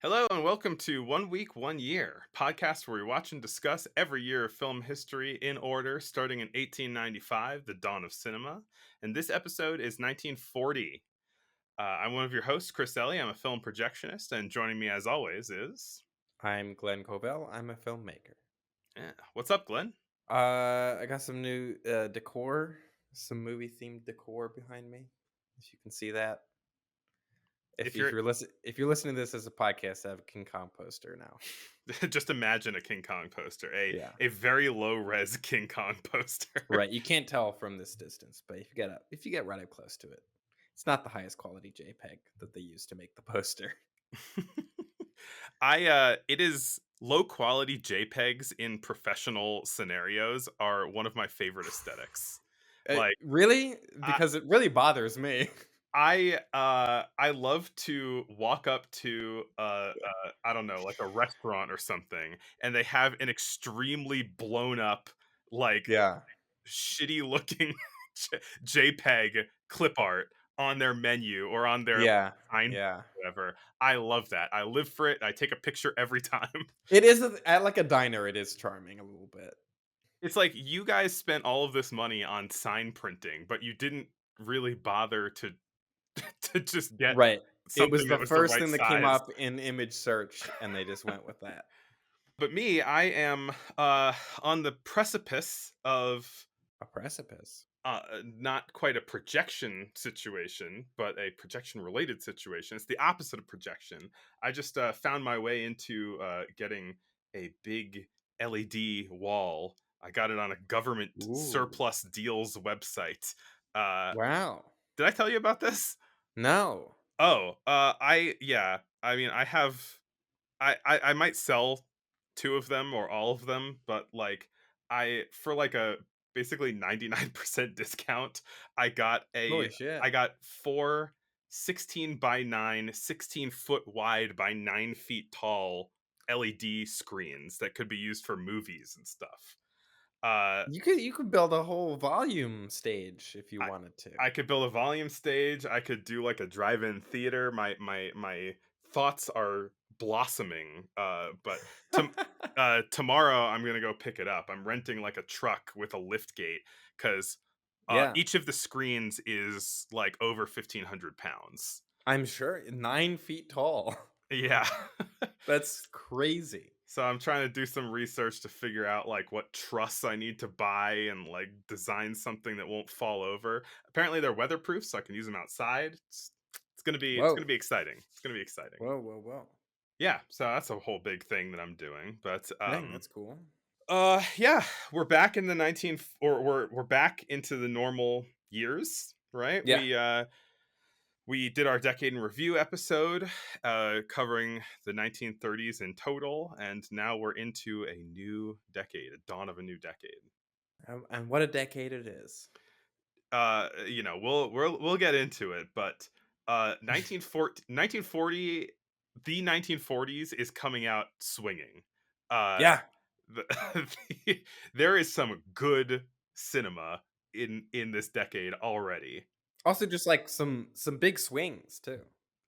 Hello and welcome to One Week, One Year, podcast where we watch and discuss every year of film history in order, starting in 1895, the dawn of cinema. And this episode is 1940. I'm one of your hosts, Chris Ellie. I'm a film projectionist, and joining me as always is... I'm Glenn Covell. I'm a filmmaker. Yeah. What's up, Glenn? I got some new decor, some movie themed decor behind me. As you can see that. If If if you're you're listening to this as a podcast, I have a King Kong poster now. just imagine a King Kong poster, Yeah, a very low res King Kong poster. right. You can't tell from this distance, but if you get right up close to it, it's not the highest quality JPEG that they use to make the poster. It is low quality JPEGs in professional scenarios are one of my favorite aesthetics. Like Really? I Because it really bothers me. I love to walk up to I don't know, like a restaurant or something, and they have an extremely blown up, like Yeah, shitty looking JPEG clip art on their menu or on their yeah, sign, yeah. whatever. I love that. I live for it. I take a picture every time. It is at like a diner. It is charming a little bit. It's like you guys spent all of this money on sign printing, but you didn't really bother to to just get Right. It was something the that was the first right thing that came size. up in image search, and they just went with that. But me, I am on the precipice of A precipice. not quite a projection situation, but a projection related situation. It's the opposite of projection. I just found my way into getting a big LED wall. I got it on a government Ooh. surplus deals website. Uh, Wow. did I tell you about this? No. Oh, yeah. I mean, I have I might sell 2 of them or all of them, but, like, I for, like, a basically 99% discount, I got Holy shit. I got 4 16 by 9, 16-foot wide by 9 feet tall LED screens that could be used for movies and stuff. Uh, You could build a whole volume stage if you I wanted to. I could build a volume stage. I could do like a drive-in theater. My thoughts are blossoming. But tomorrow I'm gonna go pick it up. I'm renting like a truck with a lift gate because Yeah. each of the screens is like over 1,500 pounds. I'm sure 9 feet tall. Yeah. That's crazy. So I'm trying to do some research to figure out like what truss I need to buy and like design something that won't fall over. Apparently they're weatherproof, so I can use them outside. It's Whoa. gonna be exciting. It's gonna be exciting. Whoa, whoa, whoa. Yeah, so that's a whole big thing that I'm doing. But Dang, that's cool. yeah, we're back in the 19 or we're back into the normal years, right? Yeah. We did our decade in review episode, covering the 1930s in total, and now we're into a new decade, a dawn of a new decade. And what a decade it is. We'll get into it, but 1940, the 1940s is coming out swinging. Uh, Yeah. there is some good cinema in this decade already. Also just like some big swings too.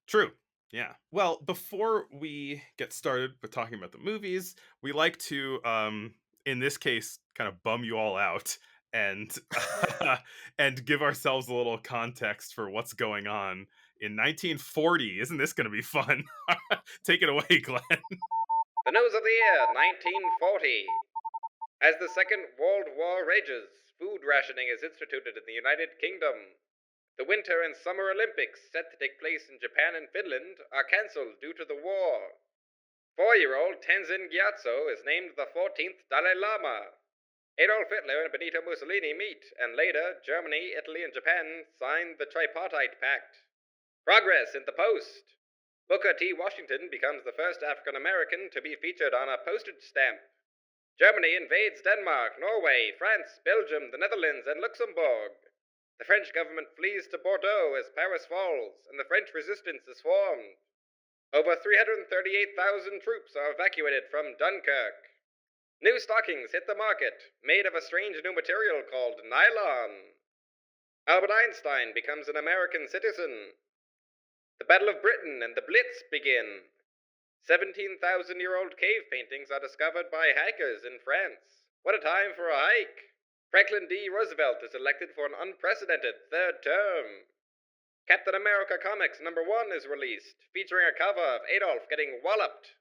True. Yeah. Well, before we get started with talking about the movies, we like to, in this case, kind of bum you all out and and give ourselves a little context for what's going on in 1940. Isn't this going to be fun? Take it away, Glenn. The news of the year, 1940. As the Second World War rages, food rationing is instituted in the United Kingdom. The Winter and Summer Olympics, set to take place in Japan and Finland, are cancelled due to the war. 4-year-old Tenzin Gyatso is named the 14th Dalai Lama. Adolf Hitler and Benito Mussolini meet, and later, Germany, Italy, and Japan sign the Tripartite Pact. Progress in the Post. Booker T. Washington becomes the first African American to be featured on a postage stamp. Germany invades Denmark, Norway, France, Belgium, the Netherlands, and Luxembourg. The French government flees to Bordeaux as Paris falls, and the French resistance is formed. Over 338,000 troops are evacuated from Dunkirk. New stockings hit the market, made of a strange new material called nylon. Albert Einstein becomes an American citizen. The Battle of Britain and the Blitz begin. 17,000-year-old cave paintings are discovered by hikers in France. What a time for a hike! Franklin D. Roosevelt is elected for an unprecedented third term. Captain America Comics #1 is released, featuring a cover of Adolf getting walloped.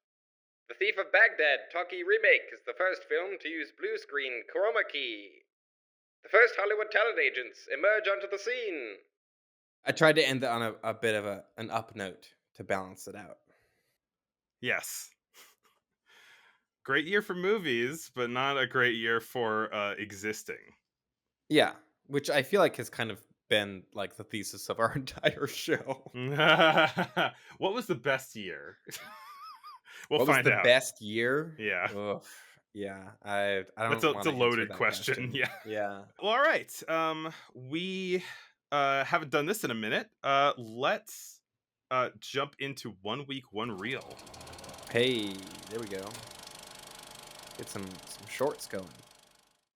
The Thief of Baghdad talkie remake is the first film to use blue screen chroma key. The first Hollywood talent agents emerge onto the scene. I tried to end on a bit of an up note to balance it out. Yes. Great year for movies, but not a great year for existing. Yeah, which I feel like has kind of been like the thesis of our entire show. What was the best year? We'll What was find the out. best year? Yeah. Ugh, yeah, I That's don't a it's want a to answer loaded that question. question. Yeah. Yeah. Well, all right. We haven't done this in a minute. Let's jump into 1 week, one reel. Hey, there we go. Get some shorts going.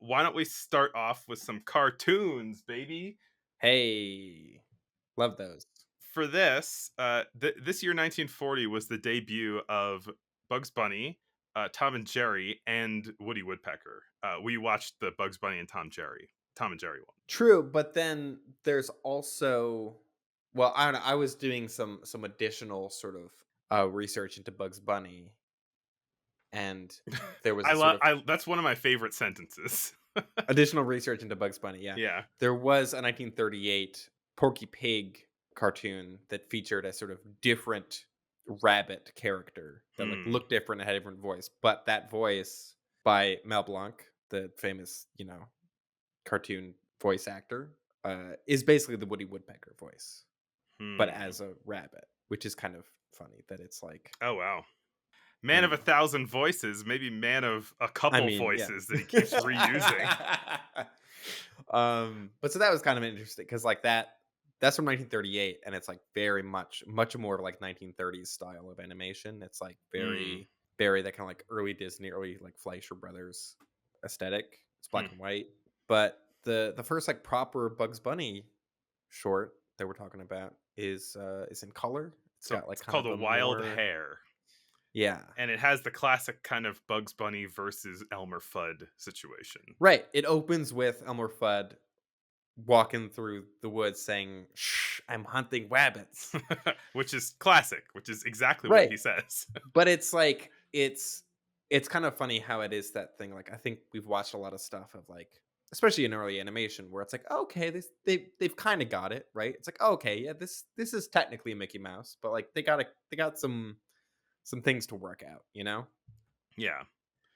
Why don't we start off with some cartoons, baby? Hey, love those. For this, this year, 1940, was the debut of Bugs Bunny, Tom and Jerry, and Woody Woodpecker. We watched the Bugs Bunny and Tom and Jerry one. True, but then there's also, well, I don't know. I was doing some additional sort of research into Bugs Bunny, and there was I a sort love. of I That's one of my favorite sentences. additional research into Bugs Bunny. Yeah, Yeah. there was a 1938 Porky Pig cartoon that featured a sort of different rabbit character that like Hmm. looked different and had a different voice, but that voice by Mel Blanc, the famous cartoon voice actor, is basically the Woody Woodpecker voice, but Hmm. as a rabbit, which is kind of funny that it's like, Oh wow. you Man of a know, thousand voices, maybe man of a I couple mean, yeah. voices that he keeps reusing. But so that was kind of interesting because like that's from 1938, and it's like very much more of like 1930s style of animation. It's like Hmm. very that kind of like early Disney, early like Fleischer Brothers aesthetic. It's Hmm. black and white, but the first like proper Bugs Bunny short that we're talking about is in color. It's So got like it's kind called of a a Wild more, Hare, yeah. and it has the classic kind of Bugs Bunny versus Elmer Fudd situation. Right. It opens with Elmer Fudd walking through the woods saying, "Shh, I'm hunting rabbits." Which is classic, which is exactly what Right. he says. But it's like it's kind of funny how it is that thing. Like I think we've watched a lot of stuff of like, especially in early animation, where it's like, okay, they've kind of got it right. It's like, okay, yeah, this is technically Mickey Mouse, but like they got some things to work out, you know. Yeah.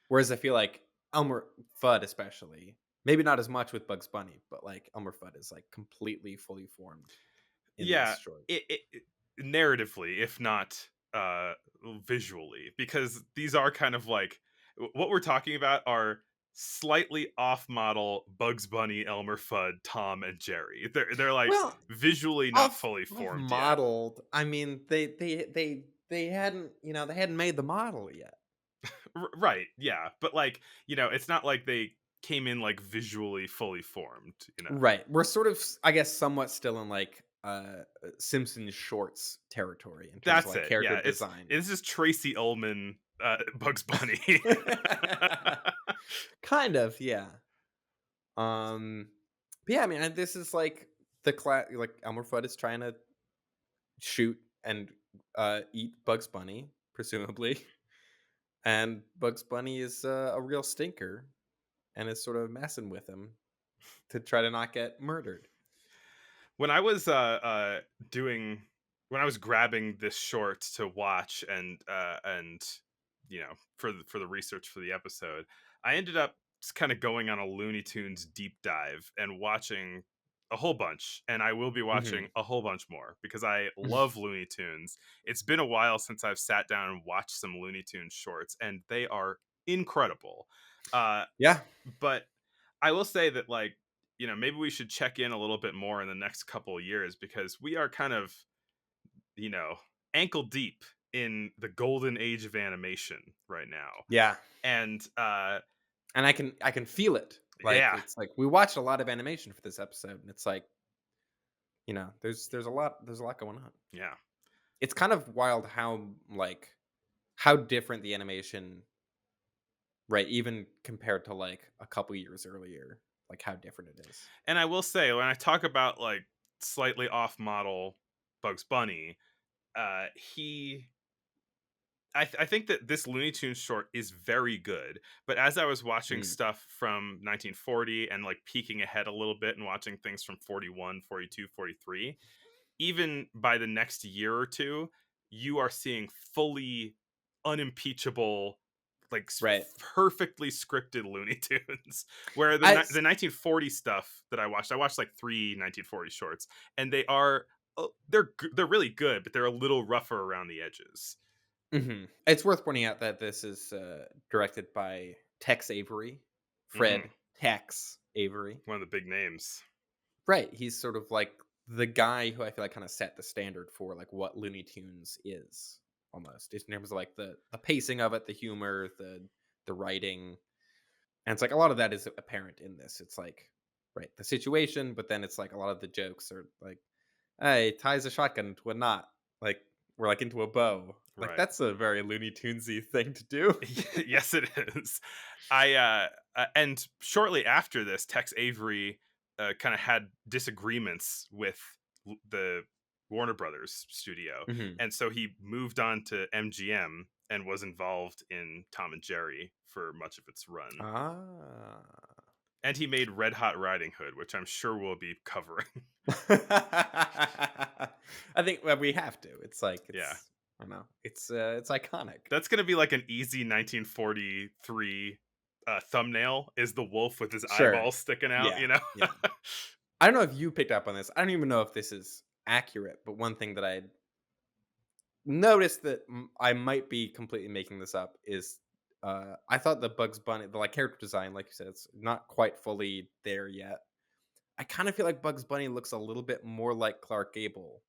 Whereas I feel like Elmer Fudd, especially, maybe not as much with Bugs Bunny, but like Elmer Fudd is like completely fully formed in this Yeah, short. it narratively, if not visually, because these are kind of like what we're talking about are slightly off model Bugs Bunny, Elmer Fudd, Tom and Jerry. They're like Well, visually not off fully off formed yet. modeled. I mean, they hadn't, they hadn't made the model yet. Right, yeah, but like, it's not like they came in like visually fully formed. Right. We're sort of, I guess, somewhat still in like Simpsons shorts territory in terms of That's like it. character Yeah, design. this is Tracy Ullman Bugs Bunny. Kind of, yeah. But yeah, I mean, this is like like Elmer Fudd is trying to shoot and eat Bugs Bunny, presumably, and Bugs Bunny is a real stinker and is sort of messing with him to try to not get murdered. when I was doing when I was grabbing this short to watch and for the research for the episode, I ended up just kind of going on a Looney Tunes deep dive and watching a whole bunch, and I will be Hmm. watching a whole bunch more because I love Looney Tunes. It's been a while since I've sat down and watched some Looney Tunes shorts, and they are incredible. Uh, Yeah, but I will say that, like, maybe we should check in a little bit more in the next couple of years because we are kind of, you know, ankle deep in the golden age of animation right now. yeah, And and I can feel it. Like yeah, it's like we watched a lot of animation for this episode, and it's like there's a lot going on. yeah. It's kind of wild how like how different the animation, right, even compared to like a couple years earlier, like how different it is. And I will say, when I talk about like slightly off model Bugs Bunny, he I think that this Looney Tunes short is very good, but as I was watching Mm, stuff from 1940 and like peeking ahead a little bit and watching things from 41, 42, 43, even by the next year or two, you are seeing fully unimpeachable, like right. perfectly scripted Looney Tunes. Where I the 1940 stuff that I watched like three 1940 shorts, and they are they're really good, but they're a little rougher around the edges. It's worth pointing out that this is directed by Tex Avery, Hmm. Fred Tex Avery. One of the big names. Right, he's sort of like the guy who I feel like kind of set the standard for like what Looney Tunes is almost in terms of like the pacing of it, the humor, the writing, and it's like a lot of that is apparent in this. It's like right the situation, but then it's like a lot of the jokes are like, "Hey, ties a shotgun into a knot," like we're like into a bow. Like Right. that's a very Looney Tunesy thing to do. Yes, it is. And shortly after this, Tex Avery kind of had disagreements with the Warner Brothers studio, hmm and so he moved on to MGM and was involved in Tom and Jerry for much of its run. Ah. And he made Red Hot Riding Hood, which I'm sure we'll be covering. I think well, we have to. It's like Yeah. I don't know. It's iconic. That's gonna be like an easy 1943 thumbnail, is the wolf with his Sure. eyeballs sticking out, Yeah. you know? Yeah. I don't know if you picked up on this. I don't even know if this is accurate, but one thing that I noticed that I might be completely making this up is I thought the Bugs Bunny, the like character design, like you said, it's not quite fully there yet. I kind of feel like Bugs Bunny looks a little bit more like Clark Gable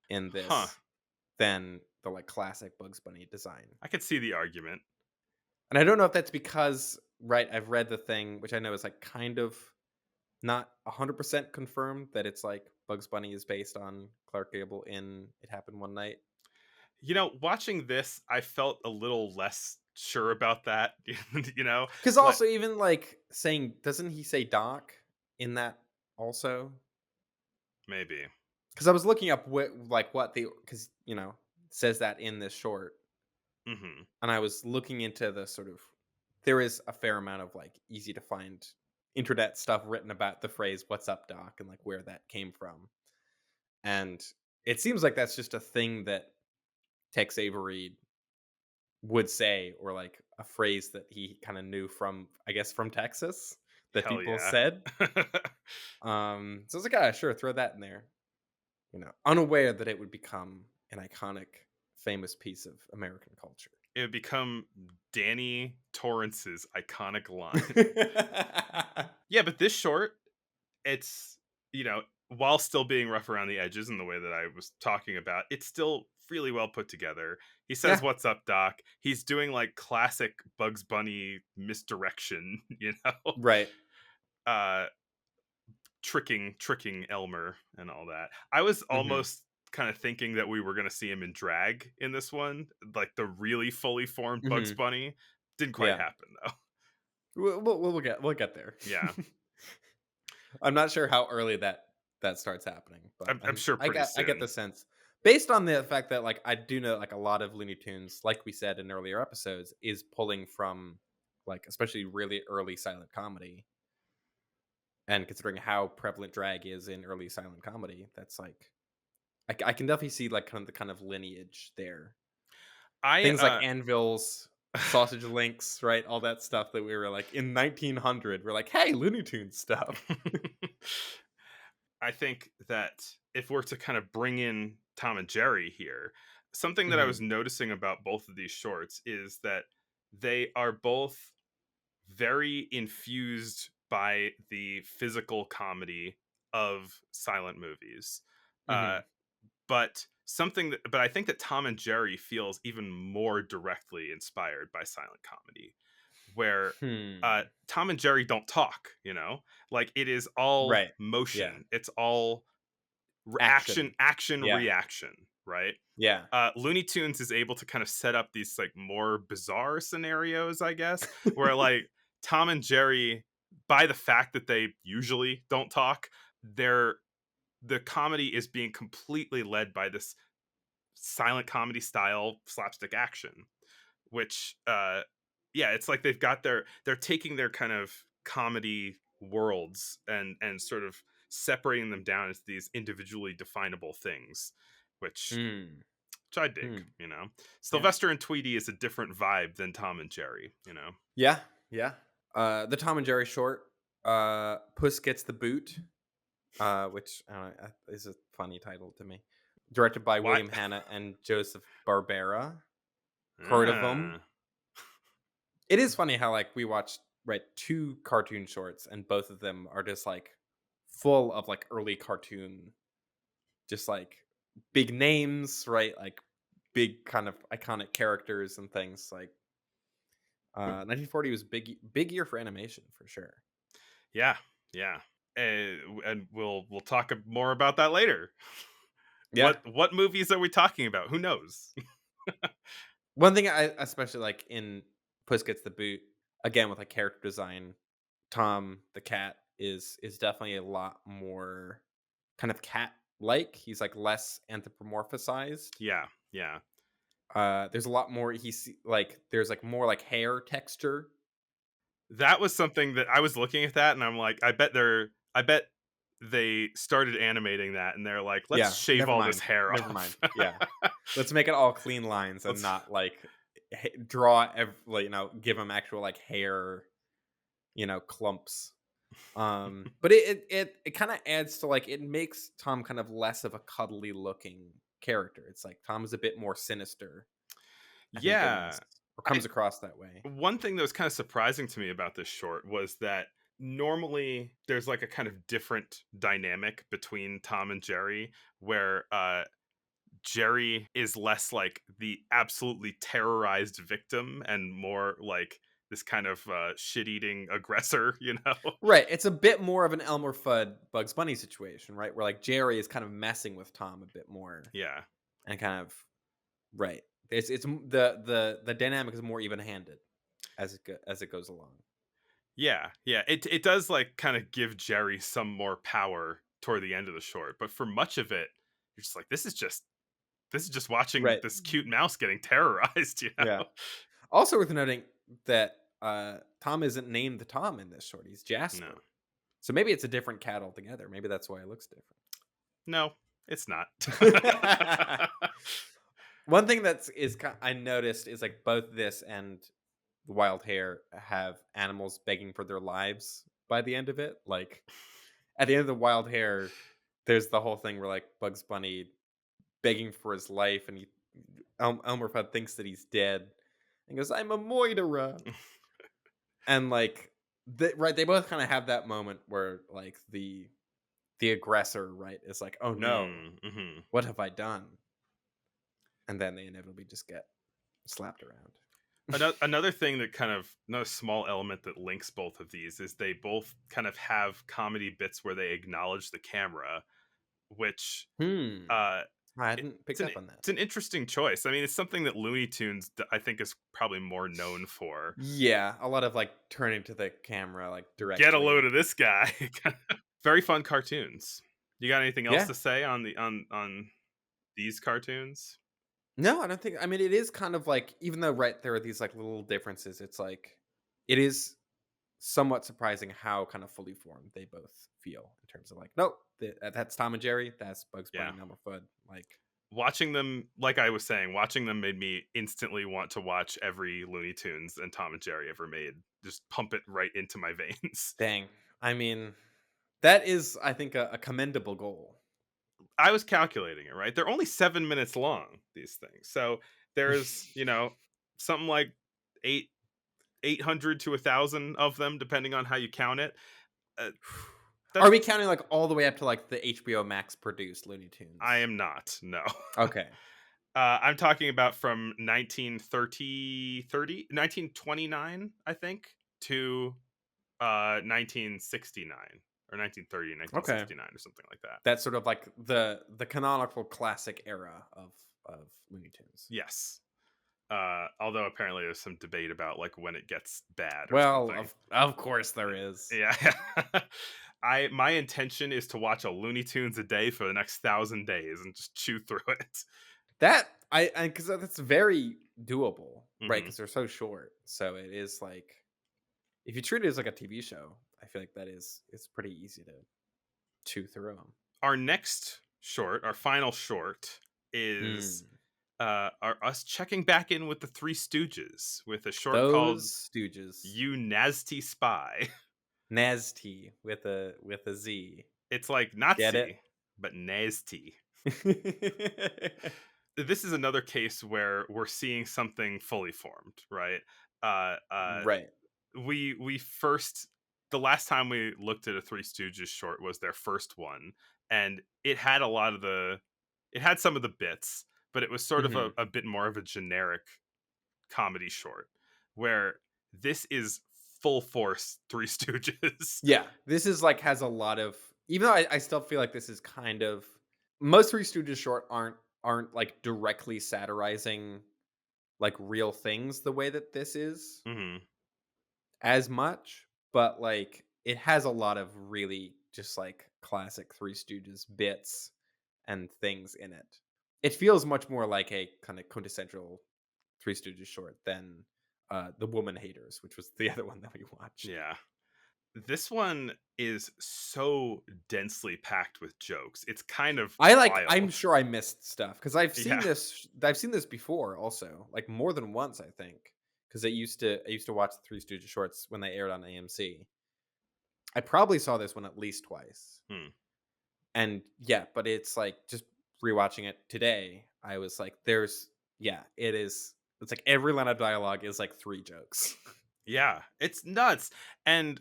in Huh. this than the like classic Bugs Bunny design. I could see the argument. And I don't know if that's because, right, I've read the thing, which I know is like kind of not 100% confirmed that it's like Bugs Bunny is based on Clark Gable in It Happened One Night. You know, watching this, I felt a little less sure about that, you know? Because Like, also, even like saying, doesn't he say Doc in that also? maybe. Because I was looking up what the, because, says that in this short. Mhm. And I was looking into the sort of, there is a fair amount of like easy to find internet stuff written about the phrase "What's up, Doc?" and like where that came from. And it seems like that's just a thing that Tex Avery would say, or like a phrase that he kind of knew from, I guess, from Texas that Hell people yeah. said. So I was like, ah, sure, throw that in there. Unaware that it would become an iconic, famous piece of American culture. It would become Danny Torrance's iconic line. Mhm. Yeah, but this short, it's, while still being rough around the edges in the way that I was talking about, it's still really well put together. He says, Yeah. "What's up, Doc?" He's doing like classic Bugs Bunny misdirection, Right. uh, tricking Elmer and all that. I was Mhm. almost kind of thinking that we were going to see him in drag in this one, like the really fully formed Bugs Mhm. Bunny. Didn't quite Yeah. happen though. We'll get there. Yeah, I'm not sure how early that starts happening, but I'm sure I pretty get soon. the sense based on the fact that like I do know like a lot of Looney Tunes, like we said in earlier episodes, is pulling from like especially really early silent comedy, and considering how prevalent drag is in early silent comedy, that's like I can definitely see like kind of lineage there. I Things like anvils, sausage links, right? All that stuff that we were like in 1900, we're like, hey, Looney Tunes stuff. I think that if we're to kind of bring in Tom and Jerry here, something that I was hmm noticing about both of these shorts is that they are both very infused by the physical comedy of silent movies. Uh, hmm but I think that Tom and Jerry feels even more directly inspired by silent comedy, where Hmm. Tom and Jerry don't talk, like it is all Right. Yeah. motion. It's all Action. action, Yeah. reaction. right? Yeah. Looney Tunes is able to kind of set up these like more bizarre scenarios, I guess, where like Tom and Jerry, by the fact that they usually don't talk, they're the comedy is being completely led by this silent comedy style slapstick action, which yeah, it's like they're taking their kind of comedy worlds and sort of separating them down as these individually definable things, which Mm. I dig, Hmm. you know. Yeah. Sylvester and Tweety is a different vibe than Tom and Jerry, you know. Yeah. Yeah. The Tom and Jerry short, Puss Gets the Boot, which I don't know, is a funny title to me. Directed by Why? William Hanna and Joseph Barbera. Heard of them? Ah, It is funny how like we watched right two cartoon shorts and both of them are just like full of like early cartoon, just like big names, right? Like big kind of iconic characters and things. Like 1940 was big year for animation for sure. yeah, yeah. And we'll talk more about that later. Yeah. What movies are we talking about? Who knows? One thing I especially like in Puss Gets the Boot, again with like character design, Tom the cat is definitely a lot more kind of cat like. He's like less anthropomorphized. Yeah, yeah. There's a lot more like there's like more like hair texture. That was something that I was looking at that and I'm like, I bet they started animating that and they're like, let's Yeah, shave never all this mind. hair Never off. mind. Yeah. Let's make it all clean lines and Let's not like draw like, give him actual like hair, clumps. But it kind of adds to like it makes Tom kind of less of a cuddly looking character. It's like Tom is a bit more sinister, I think, in this, Yeah. or I comes across that way. One thing that was kind of surprising to me about this short was that normally there's like a kind of different dynamic between Tom and Jerry where Jerry is less like the absolutely terrorized victim and more like this kind of shit-eating aggressor, you know? Right. It's a bit more of an Elmer Fudd Bugs Bunny situation, right? Where like Jerry is kind of messing with Tom a bit more Yeah. and kind of right. The dynamic is more even handed as it goes along. Yeah. Yeah. It does like kind of give Jerry some more power toward the end of the short, but for much of it, you're just like, this is just watching Right. this cute mouse getting terrorized, you Yeah. know? Also worth noting that Tom isn't named Tom in this short. He's No. Jasper. So maybe it's a different cat altogether. Maybe that's why it looks No, it's not. different. One thing I noticed is like both this and the Wild Hare have animals begging for their lives by the end of it. Like at the end of the Wild Hare, there's the whole thing where like Bugs Bunny begging for his life, and Elmer Fudd thinks that he's dead, and goes, "I'm a moiterer," and like right, they both kind of have that moment where like the aggressor right is like, "Oh no, Mhm. what have I done?" And then they inevitably just get slapped around. Another thing that kind of another small element that links both of these is they both kind of have comedy bits where they acknowledge the camera, which Hmm. uh I hadn't picked up on that. it's an interesting choice. I mean, it's something that Looney Tunes I think is probably more known for. Yeah, a lot of like turning to the camera like Get a directly. load of this guy. Very fun cartoons. You got anything else Yeah. to say on the on these cartoons? No, I don't think. I mean, it is kind of like, even though right there are these like little differences, it's like it is somewhat surprising how kind of fully formed they both feel in terms of like, nope, that's Tom and Jerry, that's Bugs Bunny Yeah. and Elmer Fudd. Like, Watching them, like I was saying, watching them made me instantly want to watch every Looney Tunes and Tom and Jerry ever made. Just pump it right into my veins. dang. I mean, that is, I think, a commendable goal. I was calculating it, right? They're only 7 minutes long, these things. So there's, something like 800 to 1,000 of them, depending on how you count it. Uh, Are that's we counting like all the way up to like the HBO Max produced Looney I Tunes? am not. No. Okay. I'm talking about from 1929, I think, to 1969 or 1930, Okay. 1969, or something like that. That's sort of like the canonical classic era of Looney Tunes. Yes. Although apparently there's some debate about like when it gets bad or Well, something. of course there is. Yeah. My intention is to watch a Looney Tunes a day for the next 1,000 days and just chew through it. That I because that's very doable, right? Hmm. Because they're so short. So it is like if you treat it as like a TV show, I feel like that is it's pretty easy to chew through them. Our next short, our final short, is are us checking back in with the Three Stooges with a short called Those stooges. "You Nazty Spy." Nasty with a Z. It's like Get it? Nazi, but nasty. This is another case where we're seeing something fully formed, right? Uh, uh, Right. we first the last time we looked at a Three Stooges short was their first one, and it had it had some of the bits, but it was sort of Mhm. a bit more of a generic comedy short, where this is full force Three Stooges. Yeah, this is like has a lot of even though I still feel like this is kind of most Three Stooges short aren't like directly satirizing like real things the way that this is Hmm. as much, but like it has a lot of really just like classic Three Stooges bits and things in it. It feels much more like a kind of quintessential Three Stooges short than The Woman Haters, which was the other one that we watched. Yeah. This one is so densely packed with jokes. It's kind of I'm wild. sure I missed stuff because Yeah. I've seen this before also, like more than once, I think. Because I used to watch the Three Stooges shorts when they aired on AMC. I probably saw this one at least twice. Hmm. And yeah, but it's like just rewatching it today, I was like, there's yeah, it is it's like every line of dialogue is like three jokes. Yeah, it's nuts. And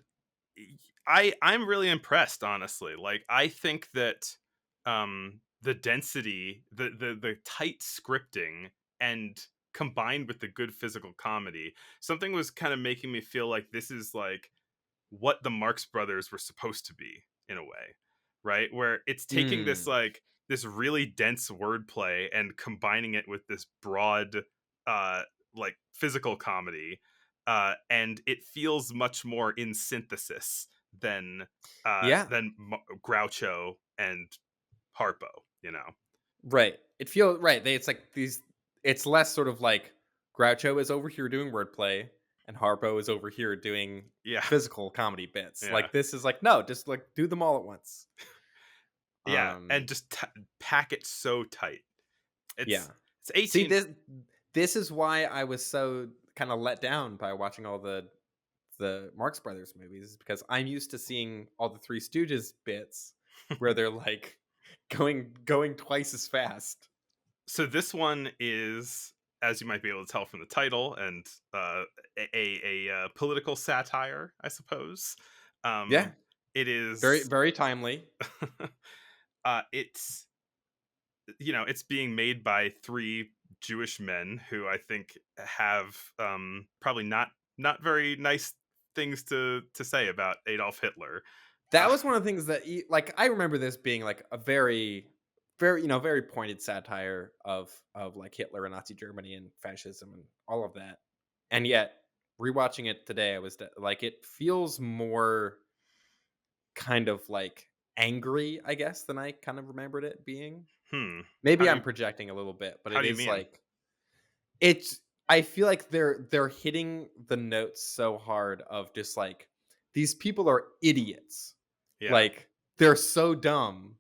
I'm really impressed, honestly. Like I think that the density, the tight scripting, and combined with the good physical comedy, something was kind of making me feel like this is like what the Marx Brothers were supposed to be in a way, right? Where it's taking this Mm. like this really dense wordplay and combining it with this broad uh like physical comedy, and it feels much more in synthesis Yeah. than Groucho and Harpo, you know. Right. It feel right. It's like these it's less sort of like Groucho is over here doing wordplay and Harpo is over here doing Yeah. physical comedy bits. Yeah. Like this is like no, just like do them all at once. Yeah, Um and just pack it so tight. yeah. It's See 18. this is why I was so kind of let down by watching all the Marx Brothers movies is because I'm used to seeing all the Three Stooges bits where they're like going twice as fast. So this one is, as you might be able to tell from the title, and a political satire, I suppose. Yeah. It Very is. very timely. It's it's being made by three Jewish men who I think have probably not very nice things to say about Adolf Hitler. That Uh, was one of the things that like I remember this being like a very very pointed satire of like Hitler and Nazi Germany and fascism and all of that. And yet rewatching it today I was like it feels more kind of like angry, I guess, than I kind of remembered it being. hmm. How Maybe do I'm you projecting a little bit, but how it do you is mean? like it's I feel like they're hitting the notes so hard of just like these people are idiots. Yeah. Like they're so dumb.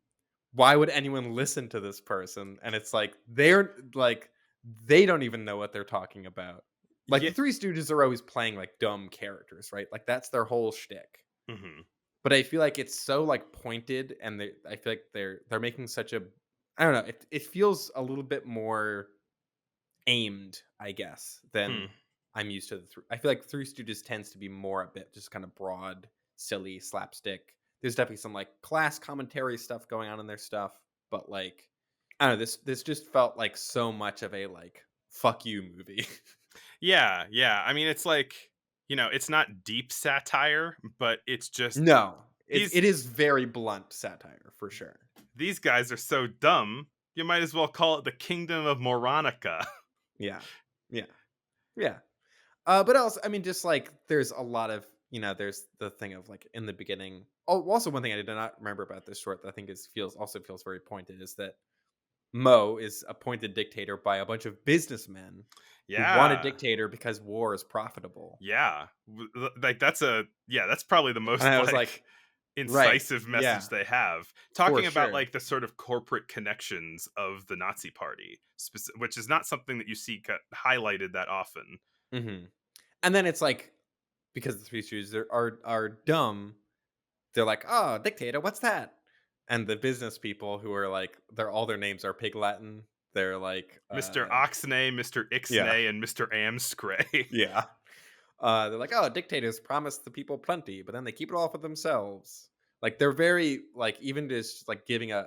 Why would anyone listen to this person? And it's like they don't even know what they're talking about. Like Yeah. the Three Stooges are always playing like dumb characters, right? Like that's their whole shtick. Hmm. But I feel like it's so like pointed, and I feel like they're making such a I don't know. It feels a little bit more aimed, I guess, Hmm. than I'm used to. I feel like Three Stooges tends to be more a bit just kind of broad, silly, slapstick. There's definitely some like class commentary stuff going on in their stuff, but like I don't know. This just felt like so much of a like fuck you movie. Yeah, yeah. I mean, it's like, it's not deep satire, but it's just No, These it is very blunt satire for sure. these guys are so dumb. You might as well call it the Kingdom of Moronica. Yeah. Yeah. Yeah. But also, I mean, just like there's a lot of there's the thing of like in the beginning. Oh, also one thing I did not remember about this short that I think is feels very pointed is that Mo is appointed dictator by a bunch of businessmen who want a Yeah. dictator because war is profitable. Yeah. Like that's probably the And most I was like like, right, incisive message yeah, they have. for Talking about sure. like the sort of corporate connections of the Nazi party, which is not something that you see highlighted that often. hmm And then it's like because the three Stooges are dumb. They're like, "Oh, dictator, what's that?" And the business people who are like, all their names are Pig Latin. They're like, Mr. Oxnay, Mr. yeah, Ixnay, and Mr. Amscray. yeah. They're like, "Oh, dictators promise the people plenty, but then they keep it all for themselves." Like they're very like even just like giving a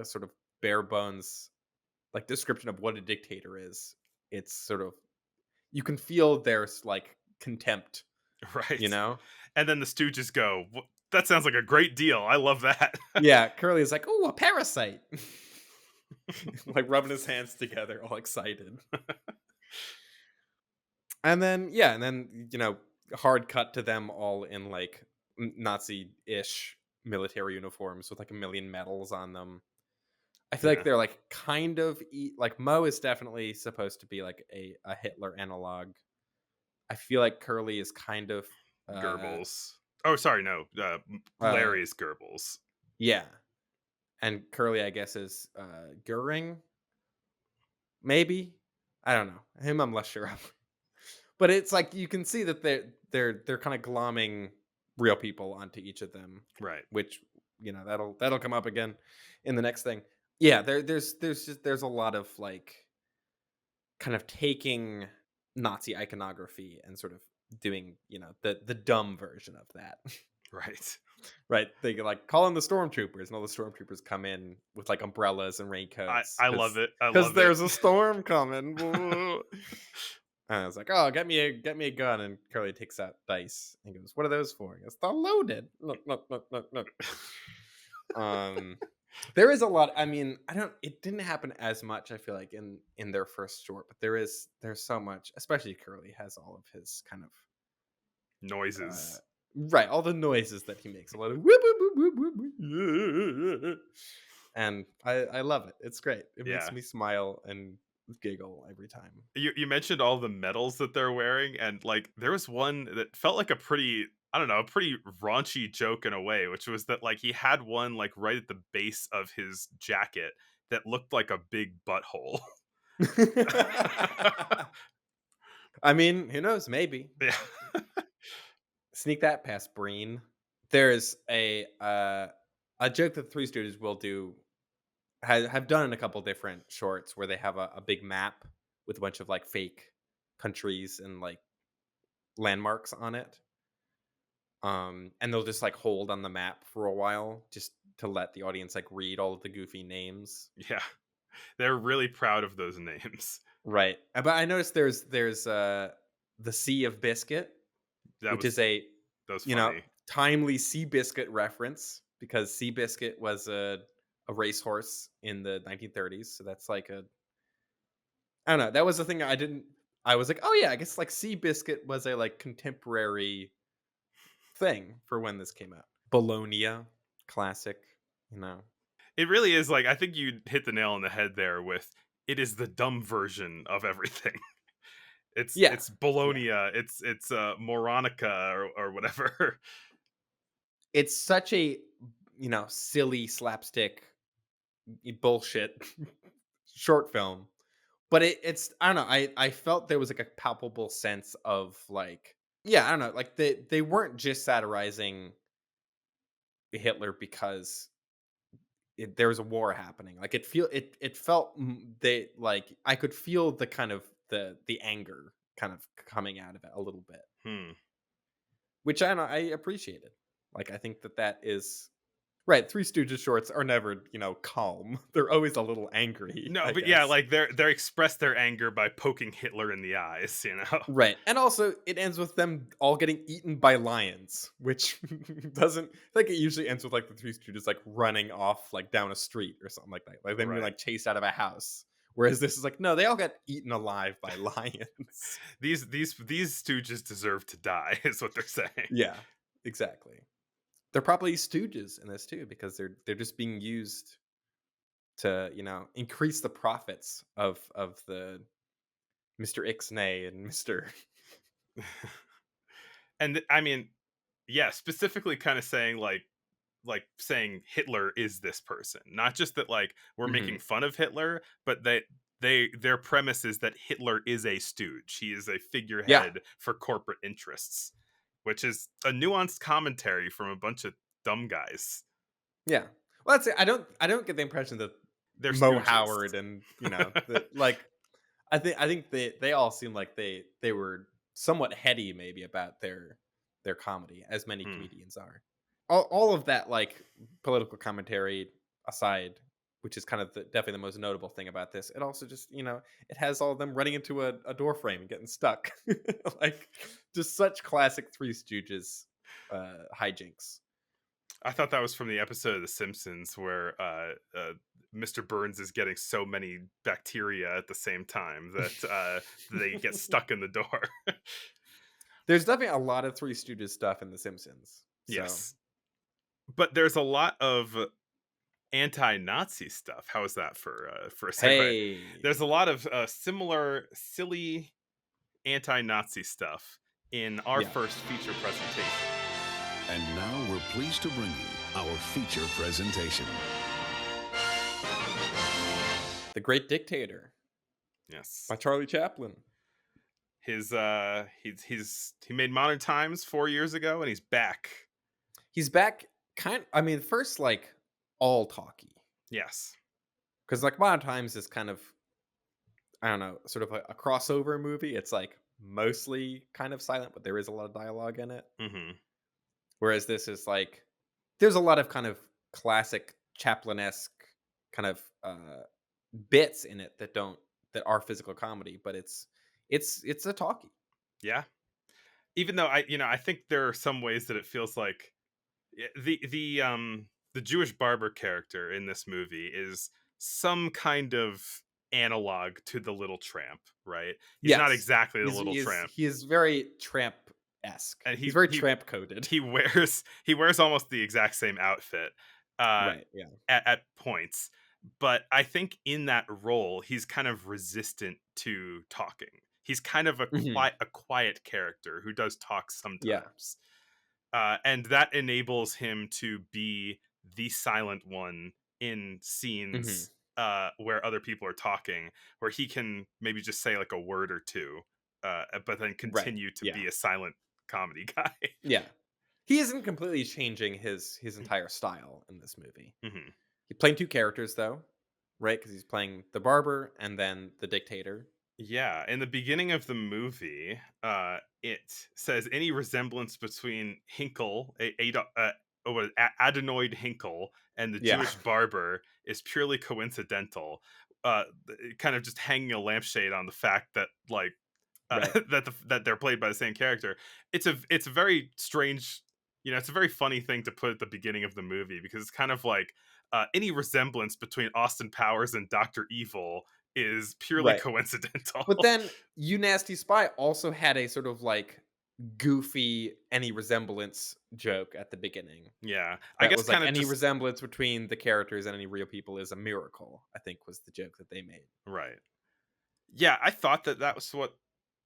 sort of bare bones like description of what a dictator is. It's sort of you can feel there's like contempt, you Right. know? And then the Stooges go, That sounds like a great deal. I love that." Yeah, Curly is like, "Oh, a parasite." Like rubbing his hands together, all excited. And then yeah, and then hard cut to them all in like Nazi-ish military uniforms with like a million medals on them. I feel like Yeah. they're like kind of like Mo is definitely supposed to be like a Hitler analog. I feel like Curly is kind of uh Goebbels. Oh, sorry, no. uh Larry's Goebbels. yeah. And Curly I guess is Goering, maybe. I don't know. Him I'm less sure of. But it's like you can see that they're kind of glomming real people onto each of them, Right. which that'll come up again in the next thing. Yeah, there's a lot of like kind of taking Nazi iconography and sort of doing the dumb version of that. Right. Right? They like call in the stormtroopers, and all the stormtroopers come in with like umbrellas and raincoats I love it. I because love it. there's a storm coming. And I was like, "Oh, get me a gun." And Curly takes out dice. And he goes, "What are those for?" He goes, "They're loaded." Look, look, look, look, look. Um, there is a lot. I mean, I don't. It didn't happen as much. I feel like in their first short, but there's so much. Especially Curly has all of his kind of uh, Noises. right, all the noises that he makes. A lot of whoop, whoop, whoop, whoop, whoop, whoop. And I love it. It's great. It makes Yeah. me smile and giggle every time. You mentioned all the medals that they're wearing, and like there was one that felt like a pretty, I don't know, a pretty raunchy joke in a way, which was that like he had one like right at the base of his jacket that looked like a big butthole. I mean, who knows? Maybe Yeah. sneak that past Breen. There's a joke that the Three Stooges will do have done in a couple different shorts where they have a big map with a bunch of like fake countries and like landmarks on it. And they'll just like hold on the map for a while just to let the audience like read all of the goofy names. Yeah. They're really proud of those names. Right. But I noticed there's the Sea of Biscuit, That which was is a that was you know funny. timely Seabiscuit reference because Seabiscuit was a racehorse in the 1930s. So that's like I don't know. That was the thing I didn't. I was like, oh yeah, I guess like Seabiscuit was a like contemporary thing for when this came out. Bologna, classic. You know. It really is like I think you hit the nail on the head there with it is the dumb version of everything. Yeah. It's Yeah. Bologna, it's Moronica or whatever. It's such a silly slapstick bullshit short film, but it's I don't know. I felt there was like a palpable sense of like yeah I don't know like they weren't just satirizing Hitler because there was a war happening. Like it felt they like I could feel the kind of the anger kind of coming out of it a little bit, Hmm. which I don't know, I appreciated. Like I think that is Right, Three Stooges shorts are never, calm. They're always a little angry, No, I but yeah, guess. like they express their anger by poking Hitler in the eyes, you know. Right, and also it ends with them all getting eaten by lions, which doesn't like it usually ends with like the Three Stooges like running off like down a street or something like that, like them being Right. like chased out of a house. Whereas this is like no, they all got eaten alive by lions. These stooges deserve to die, is what they're saying. Yeah, exactly. They're probably stooges in this too because they're just being used to increase the profits of the Mr. Ixnay and Mr. And I mean, yeah, specifically kind of saying like saying Hitler is this person. Not just that like we're making Mhm. fun of Hitler, but that their premise is that Hitler is a stooge. He is a Yeah, figurehead for corporate interests, which is a nuanced commentary from a bunch of dumb guys. yeah. Well, that's it. I don't get the impression that They're Mo stooges. Howard and that like I think they all seem like they were somewhat heady maybe about their comedy, as many Hmm. comedians are. All of that like political commentary aside, which is kind of definitely the most notable thing about this. It also just it has all of them running into a door frame and getting stuck, like just such classic Three Stooges hijinks. I thought that was from the episode of The Simpsons where Mr. Burns is getting so many bacteria at the same time that they get stuck in the door. There's definitely a lot of Three Stooges stuff in The Simpsons. So Yes. But there's a lot of anti-Nazi stuff. How is that for a segue? hey, There's a lot of similar silly anti-Nazi stuff in our yeah, first feature presentation. And now we're pleased to bring you our feature presentation. The Great Dictator Yes. by Charlie Chaplin. He made Modern Times 4 years ago and he's back. He's back. I mean, first like all talky Yes. because like Modern Times is kind of I don't know, sort of a crossover movie. It's like mostly kind of silent, but there is a lot of dialogue in it. Hmm. Whereas this is like there's a lot of kind of classic Chaplin-esque kind of bits in it that are physical comedy, but it's a talkie. Yeah. Even though I think there are some ways that it feels like the Jewish barber character in this movie is some kind of analog to the Little Tramp, right? He's not Yes. exactly the He's Little he is Tramp, he is very tramp-esque. and He's he very he tramp coded. he wears almost the exact same outfit uh, Right, yeah. at points. But I think in that role, he's kind of resistant to talking. He's kind of Mhm. a quiet character who does talk Yeah. sometimes. And that enables him to be the silent one in Mhm. scenes where other people are talking, where he can maybe just say like a word or two, but then Right. continue to Yeah. be a silent comedy guy. Yeah. He isn't completely changing his entire style in this movie. Hmm. He's playing 2 characters though, right? Because he's playing the barber and then the dictator. Yeah, in the beginning of the movie, it says any resemblance between Adenoid Hinkle and the Yeah. Jewish barber is purely coincidental. Kind of just hanging a lampshade on the fact that like Right. that they're played by the same character. It's a very strange, it's a very funny thing to put at the beginning of the movie because it's kind of like any resemblance between Austin Powers and Doctor Evil is purely Right. coincidental. But then You Nasty Spy also had a sort of like goofy any resemblance joke at the beginning. Yeah, I That guess was like kind of any just resemblance between the characters and any real people is a miracle, I think was the joke that they made. right. Yeah, I thought that was what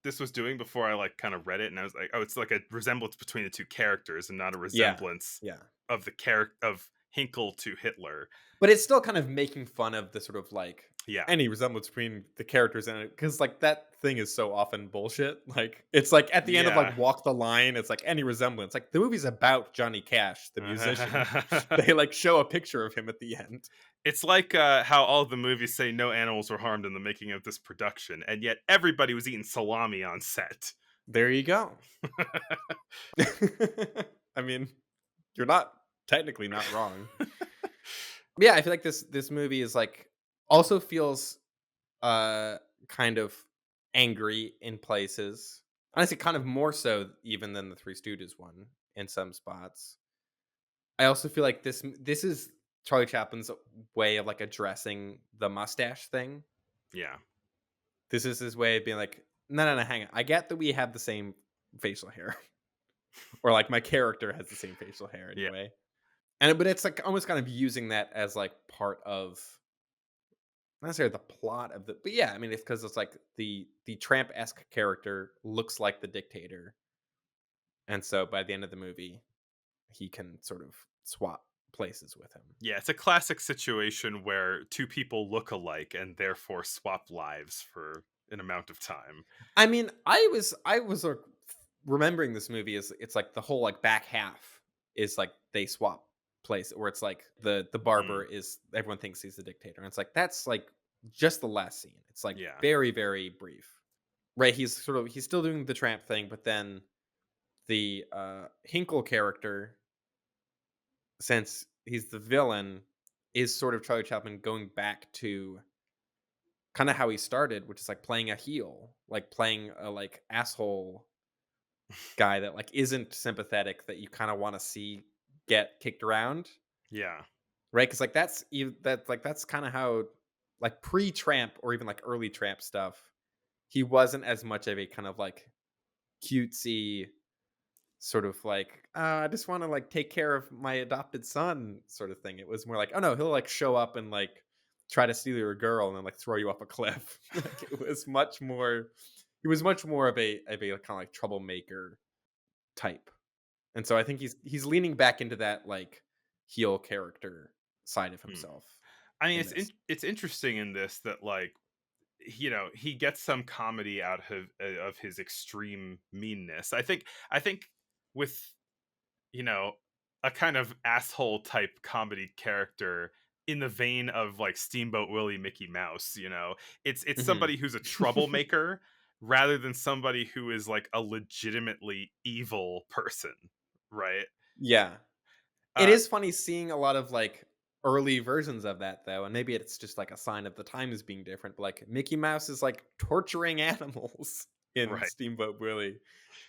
this was doing before I like kind of read it, and I was like, oh, it's like a resemblance between the two characters and not a Yeah. resemblance Yeah. of the character of Hinkle to Hitler. But it's still kind of making fun of the sort of like Yeah, any resemblance between the characters in it because like that thing is so often bullshit. Like it's like at the end of yeah. like Walk the Line, it's like any resemblance. Like the movie's about Johnny Cash, the musician. They like show a picture of him at the end. It's like how all the movies say no animals were harmed in the making of this production, and yet everybody was eating salami on set. There you go. I mean, you're not technically not wrong. Yeah, I feel like this movie is like also feels uh kind of angry in places. Honestly, kind of more so even than the Three Stooges one in some spots. I also feel like this is Charlie Chaplin's way of like addressing the mustache thing. Yeah. This is his way of being like, no, no, no, hang on. I get that we have the same facial hair, or like my character has the same facial hair Yeah. anyway. And but it's like almost kind of using that as like part of not necessarily the plot of the, but yeah, I mean it's because it's like the tramp esque character looks like the dictator, and so by the end of the movie, he can sort of swap places with him. Yeah, it's a classic situation where two people look alike and therefore swap lives for an amount of time. I mean, I was remembering this movie as it's like the whole like back half is like they swap place where it's like the barber Mm, is everyone thinks he's the dictator, and it's like that's like just the last scene. It's like yeah. very very brief, right? He's still doing the tramp thing, but then the Hinkle character, since he's the villain, is sort of Charlie Chaplin going back to kind of how he started, which is like playing a heel, like playing a like asshole guy that like isn't sympathetic that you kind of want to see get kicked around, Yeah. right? Because like that's kind of how like pre-Tramp or even like early Tramp stuff, he wasn't as much of a kind of like cutesy sort of like I just want to like take care of my adopted son sort of thing. It was more like, oh no, he'll like show up and like try to steal your girl and then like throw you off a cliff. Like it was much more. He was much more of a kind of like troublemaker type. And so I think he's leaning back into that like heel character side of Hmm. himself I mean, in this. it's interesting in this that like he gets some comedy out of his extreme meanness. I think with you know a kind of asshole type comedy character in the vein of like Steamboat Willie Mickey Mouse, it's Mhm. somebody who's a troublemaker rather than somebody who is like a legitimately evil person, right? Yeah. It Uh is funny seeing a lot of like early versions of that though, and maybe it's just like a sign of the times being different. But like Mickey Mouse is like torturing animals in right. Steamboat Willie.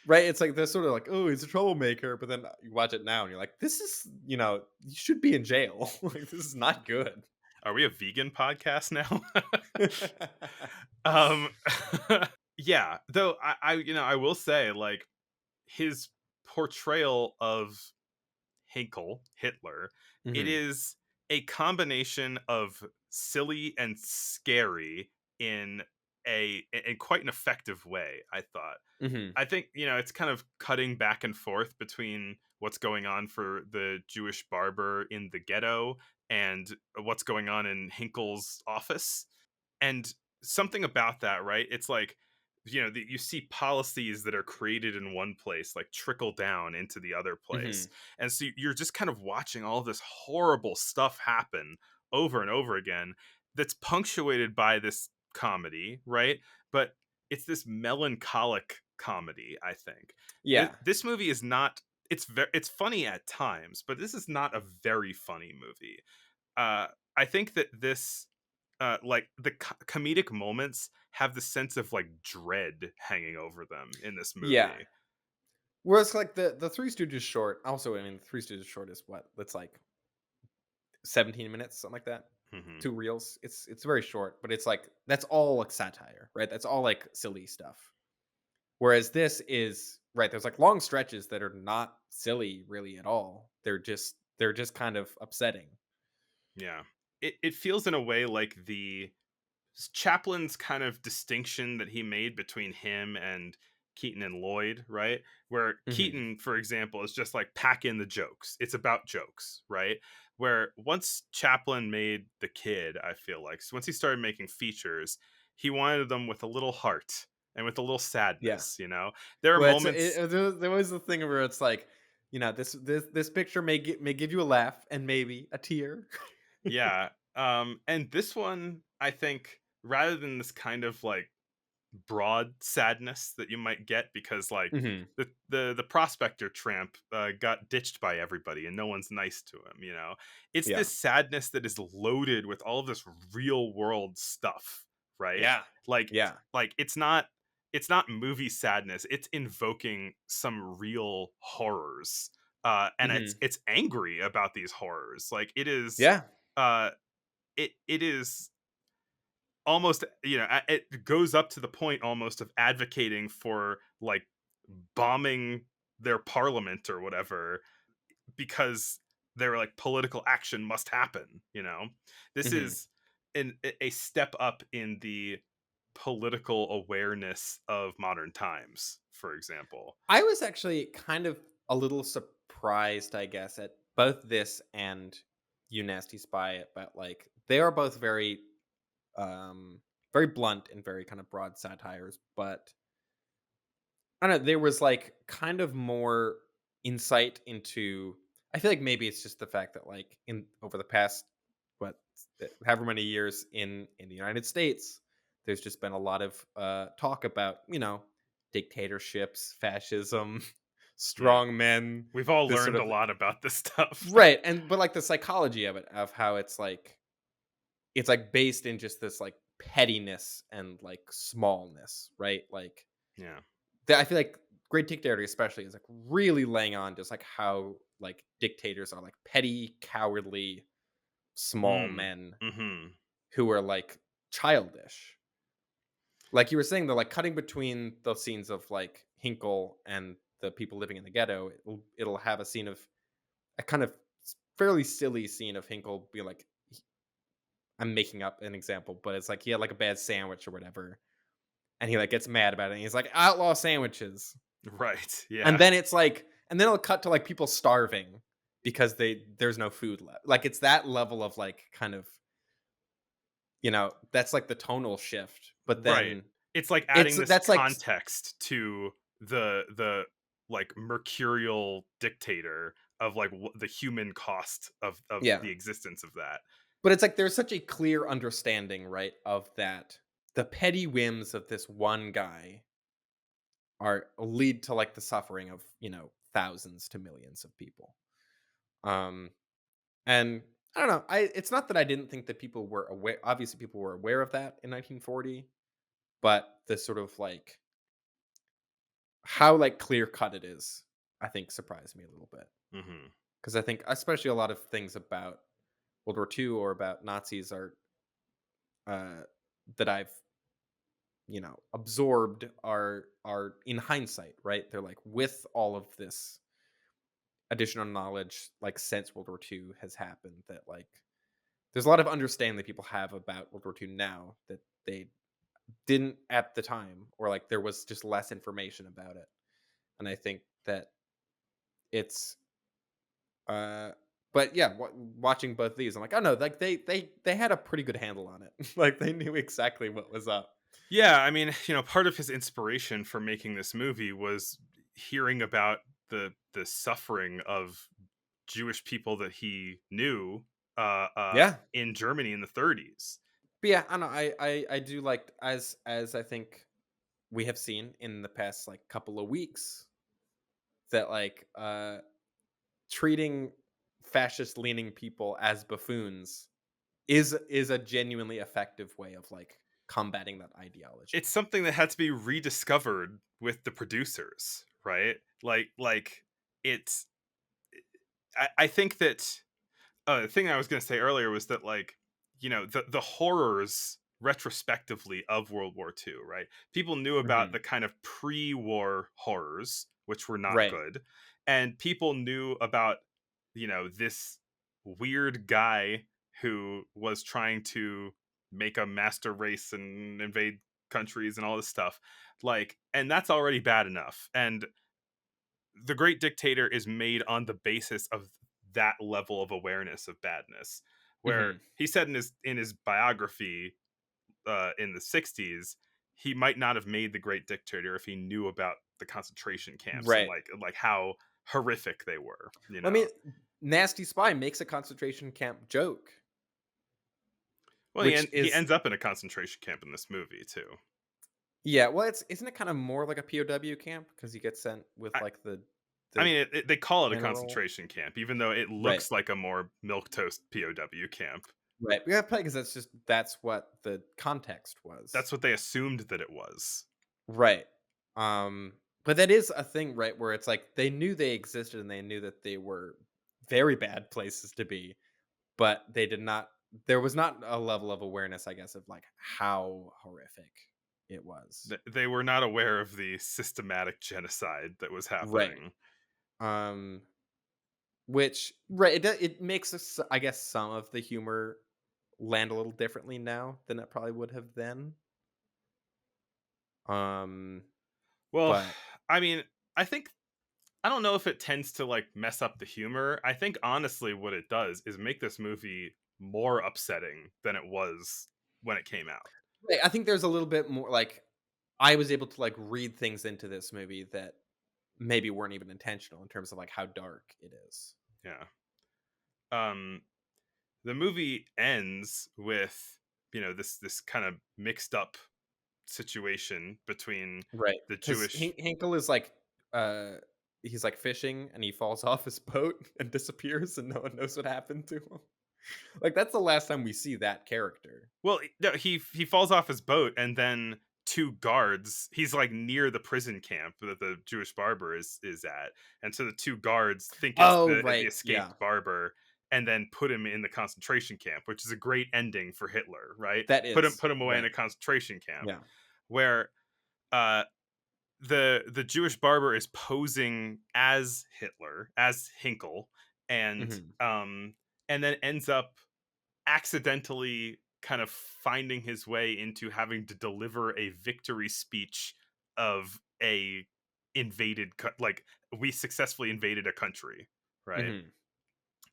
Right? It's like they're sort of like, oh, he's a troublemaker, but then you watch it now and you're like, this is, you should be in jail. Like this is not good. Are we a vegan podcast now? um yeah, though I will say like his portrayal of Hitler, it Hmm. is a combination of silly and scary in in quite an effective way, I thought. Hmm. I think, it's kind of cutting back and forth between what's going on for the Jewish barber in the ghetto and what's going on in Hinkle's office. And something about that, right? It's like, you see policies that are created in one place like trickle down into the other place. Hmm. And so you're just kind of watching all this horrible stuff happen over and over again that's punctuated by this comedy, right? But it's this melancholic comedy, I think. Yeah. This movie is not it's funny at times, but this is not a very funny movie. uh, I think that this, like the comedic moments have the sense of like dread hanging over them in this Yeah. movie. Whereas like the Three Stooges short, also, I mean, the Three Stooges short is what? That's like 17 minutes, something like that. Hmm. Two reels. It's very short, but it's like that's all like satire, right? That's all like silly stuff. Whereas this is right, there's like long stretches that are not silly really at all. They're just kind of upsetting. Yeah, it feels in a way like the Chaplin's kind of distinction that he made between him and Keaton and Lloyd, right? Where Hmm. Keaton, for example, is just like pack in the jokes. It's about jokes, right? Where once Chaplin made The Kid, I feel like, so once he started making features, he wanted them with a little heart and with a little Yeah. sadness. There are Well, moments, there was the thing where it's like, this picture may give you a laugh and maybe a tear. yeah. And this one, I think, rather than this kind of like broad sadness that you might get because like Mhm. the prospector tramp got ditched by everybody and no one's nice to him, it's Yeah. this sadness that is loaded with all of this real world stuff, right? Yeah. like Yeah. like it's not movie sadness, it's invoking some real horrors, and it's Mhm. it's angry about these horrors. Like it is Yeah. uh it is almost, it goes up to the point almost of advocating for like bombing their parliament or whatever because their like political action must happen. This Mhm. is a step up in the political awareness of modern times, for example. I was actually kind of a little surprised, I guess, at both this and You Nasty Spy, but like they are both um very blunt and very kind of broad satires, but I don't know, there was like kind of more insight into. I feel like maybe it's just the fact that like in over the past what however many years in the United States, there's just been a lot of talk about dictatorships, fascism, Yeah, strong men, we've all this sort learned a of lot about this stuff. right, and but like the psychology of it, of how it's like based in just this like pettiness and like smallness, right? Like Yeah. I feel like Great Dictator especially is like really laying on just like how like dictators are like petty, cowardly, small men Mm-hmm. who are like childish. Like you were saying, they're like cutting between the scenes of like Hinkle and the people living in the ghetto. It'll have a scene of a kind of fairly silly scene of Hinkle be like, I'm making up an example, but it's like he had like a bad sandwich or whatever, and he like gets mad about it. And he's like, outlaw sandwiches. Right. And Yeah. then it's like and then it'll cut to like people starving because there's no food left. Like it's that level of like kind of, that's like the tonal shift. But Right. then It's like adding it's this that's like context to the like mercurial dictator of like the human cost of yeah. the existence of that. But it's like there's such a clear understanding, right, of that the petty whims of this one guy are lead to like the suffering of, thousands to millions of people. Um And I don't know. It's not that I didn't think that people were aware. Obviously, people were aware of that in 1940, but the sort of like how like clear cut it is, I think surprised me a little bit Hmm. because I think especially a lot of things about World War II or about Nazis are uh, that I've absorbed are in hindsight, right? They're like with all of this additional knowledge, like since World War II has happened, that like there's a lot of understanding that people have about World War II now that they didn't at the time, or like there was just less information about it. And I think that it's, uh, but yeah, watching both these, I'm like, oh no, like they had a pretty good handle on it. Like they knew exactly what was up. Yeah, I mean, part of his inspiration for making this movie was hearing about the suffering of Jewish people that he knew Yeah, in Germany in the 30s. but yeah, I don't know. I do like as I think we have seen in the past like couple of weeks that like treating fascist leaning people as buffoons is a genuinely effective way of like combating that ideology. It's something that had to be rediscovered with the producers, right? Like it's I think that the thing I was going to say earlier was that like the horrors retrospectively of World War II, right? People knew about Hmm. the kind of pre-war horrors, which were not Right. good, and people knew about this weird guy who was trying to make a master race and invade countries and all this stuff, like, and that's already bad enough. And the Great Dictator is made on the basis of that level of awareness of badness, where Hmm. he said in his biography in the 60s, he might not have made the Great Dictator if he knew about the concentration camps and Right. like how horrific they were, Well, I mean, Nasty Spy makes a concentration camp joke, well, which he is ends up in a concentration camp in this movie too. Yeah, well, isn't it kind of more like a POW camp because you get sent with I like I the mean, they call it a general? concentration camp, even though it Right, looks like a more milquetoast POW camp. right. Yeah, probably because that's what the context That's was. what they assumed that it was. Right. But that is a thing, right? Where it's like they knew they existed and they knew that they were very bad places to be, but they did not. There was not a level of awareness, I guess, of like how horrific it was. They were not aware of the systematic genocide that was Right. happening. Um, which right, it makes us, I guess, some of the humor land a little differently now than it probably would have then. Um, Well, but I mean, I think I don't know if it tends to like mess up the humor. I think honestly what it does is make this movie more upsetting than it was when it came out. right, I think there's a little bit more like I was able to like read things into this movie that maybe weren't even intentional in terms of like how dark it is. Yeah. Um the movie ends with, this kind of mixed up situation between Right. the Because Jewish. Hinkle is like, uh, he's like fishing and he falls off his boat and disappears and no one knows what happened to him. Like that's the last time we see that character. Well, no, he falls off his boat, and then two guards. He's like near the prison camp that the Jewish barber is at, and so the two guards think it's Oh, the right. Yeah, escaped barber, and then put him in the concentration camp, which is a great ending for Hitler, right? that Put him is put him away in right. a concentration camp, Yeah. where uh the Jewish barber is posing as Hitler, as Hinkle, and Mhm. and then ends up accidentally kind of finding his way into having to deliver a victory speech of a like we successfully invaded a country, right? Mhm.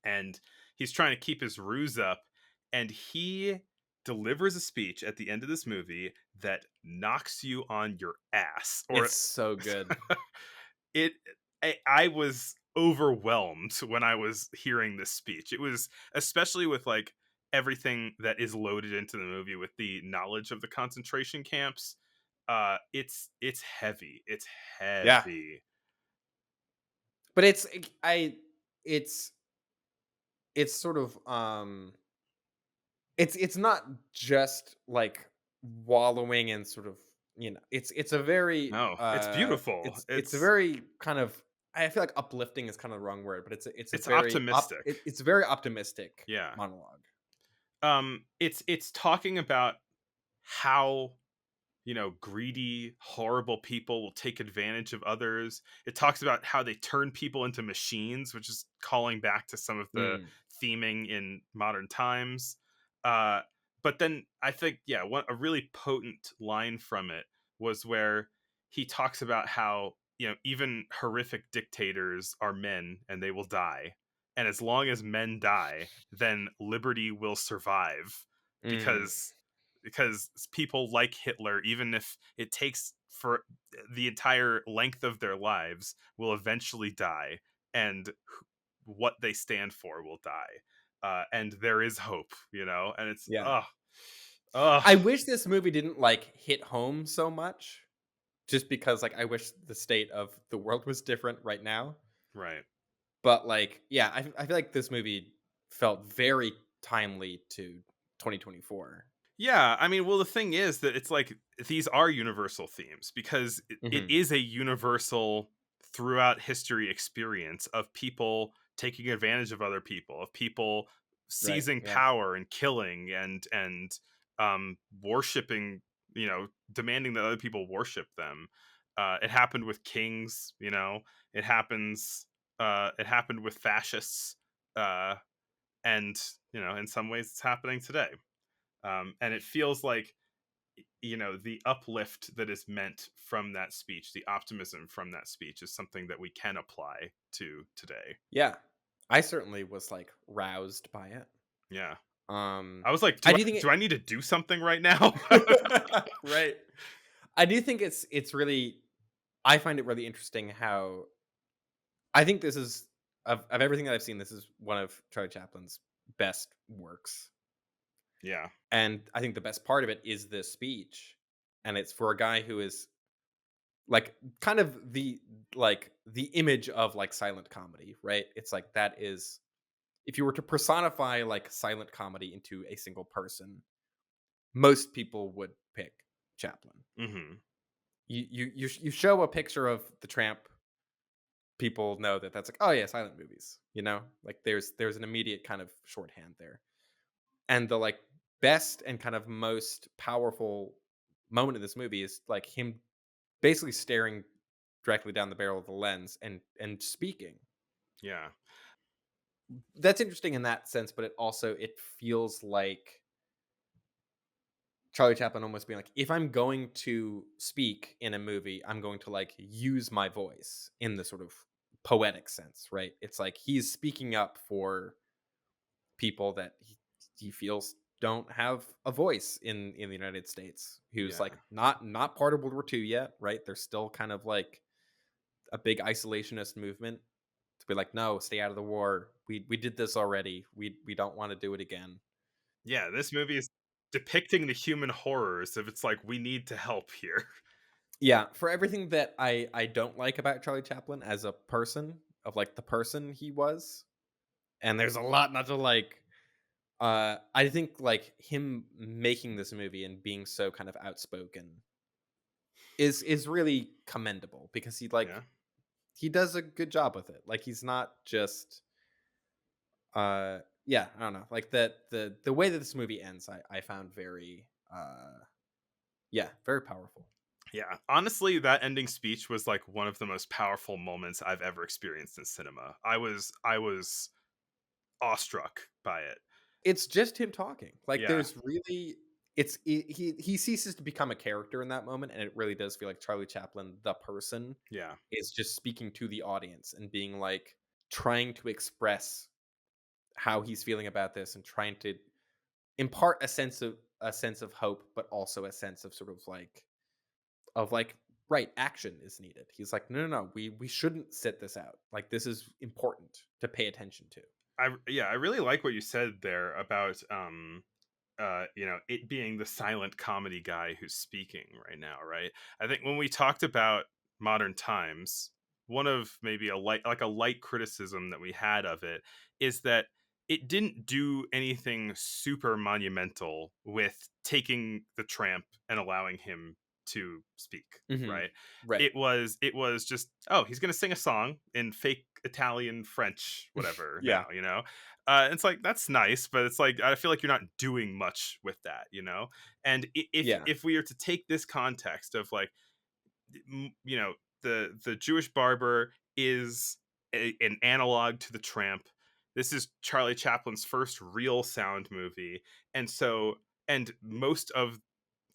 And he's trying to keep his ruse up, and he delivers a speech at the end of this movie that knocks you on your ass, or It's so good. it I was overwhelmed when I was hearing this speech. It was, especially with like everything that is loaded into the movie with the knowledge of the concentration camps. It's heavy. It's Yeah. heavy. But it's it's sort of it's not just like wallowing in sort of, it's a very No, it's beautiful. it's a very kind of, I feel like uplifting is kind of the wrong word, but it's a It's very optimistic. it's a very optimistic Yeah. monologue. It's talking about how, greedy, horrible people will take advantage of others. It talks about how they turn people into machines, which is calling back to some of the Mm, theming in modern times. Uh, but then I think, yeah, a really potent line from it was where he talks about how, even horrific dictators are men and they will die. And as long as men die, then liberty will survive, mm, because people like Hitler, even if it takes for the entire length of their lives, will eventually die, and what they stand for will die. And there is hope, and it's yeah. oh, I wish this movie didn't like hit home so much, just because like I wish the state of the world was different right now. right. But like, yeah, I feel like this movie felt very timely to 2024. Yeah, I mean, well, the thing is that it's like these are universal themes, because it Mhm. is a universal throughout history experience of people taking advantage of other people, of people Right, seizing yeah. power and killing and worshiping, demanding that other people worship them. It happened with kings, it happened with fascists, uh, and in some ways, it's happening today. And it feels like, the uplift that is meant from that speech, the optimism from that speech, is something that we can apply to today. Yeah. I certainly was, like, roused by it. Yeah, Um, I was like, I do I do think do I need to do something right now? it Right. I do think it's really, I find it really interesting how I think this is, of everything that I've seen, this is one of Charlie Chaplin's best works, Yeah, and I think the best part of it is this speech, and it's for a guy who is like kind of the image of like silent comedy, right? It's like that is if you were to personify like silent comedy into a single person, most people would pick Chaplin. Hmm. You show a picture of the Tramp, people know that that's like, oh yeah, silent movies. You know, like there's an immediate kind of shorthand there, and the like best and kind of most powerful moment in this movie is like him basically staring directly down the barrel of the lens and speaking. Yeah. That's interesting in that sense, but it feels like Charlie Chaplin almost being like, if I'm going to speak in a movie, I'm going to like use my voice in the sort of poetic sense, right? It's like he's speaking up for people that he feels don't have a voice in the United States, who's Yeah. like not part of World War II yet, right? There's still kind of like a big isolationist movement to be like, no, stay out of the war. We did this already. We don't want to do it again. Yeah, this movie is depicting the human horrors of it's like we need to help here. Yeah, for everything that I don't like about Charlie Chaplin as a person, of like the person he was, and there's a lot not to like. I think like him making this movie and being so kind of outspoken is really commendable because Yeah. he does a good job with it. Like he's not just yeah, I don't know. Like the way that this movie ends, I found very yeah, very powerful. Yeah. Honestly, that ending speech was like one of the most powerful moments I've ever experienced in cinema. I was awestruck by it. It's just him talking. Like Yeah. there's really he ceases to become a character in that moment, and it really does feel like Charlie Chaplin, the person, Yeah. is just speaking to the audience and being like trying to express how he's feeling about this and trying to impart a sense of hope, but also a sense of sort of like right action is needed. He's like, no, we shouldn't sit this out. Like this is important to pay attention to. I really like what you said there about it being the silent comedy guy who's speaking right now, right? I think when we talked about modern times, one of maybe a light criticism that we had of it is that it didn't do anything super monumental with taking the Tramp and allowing him to speak, Hmm. right? Right. It was just, oh, he's going to sing a song in fake Italian French whatever Yeah. now, it's like that's nice, but it's like I feel like you're not doing much with that. And Yeah. if we are to take this context of like, the Jewish barber is an analog to the Tramp. This is Charlie Chaplin's first real sound movie, and so and most of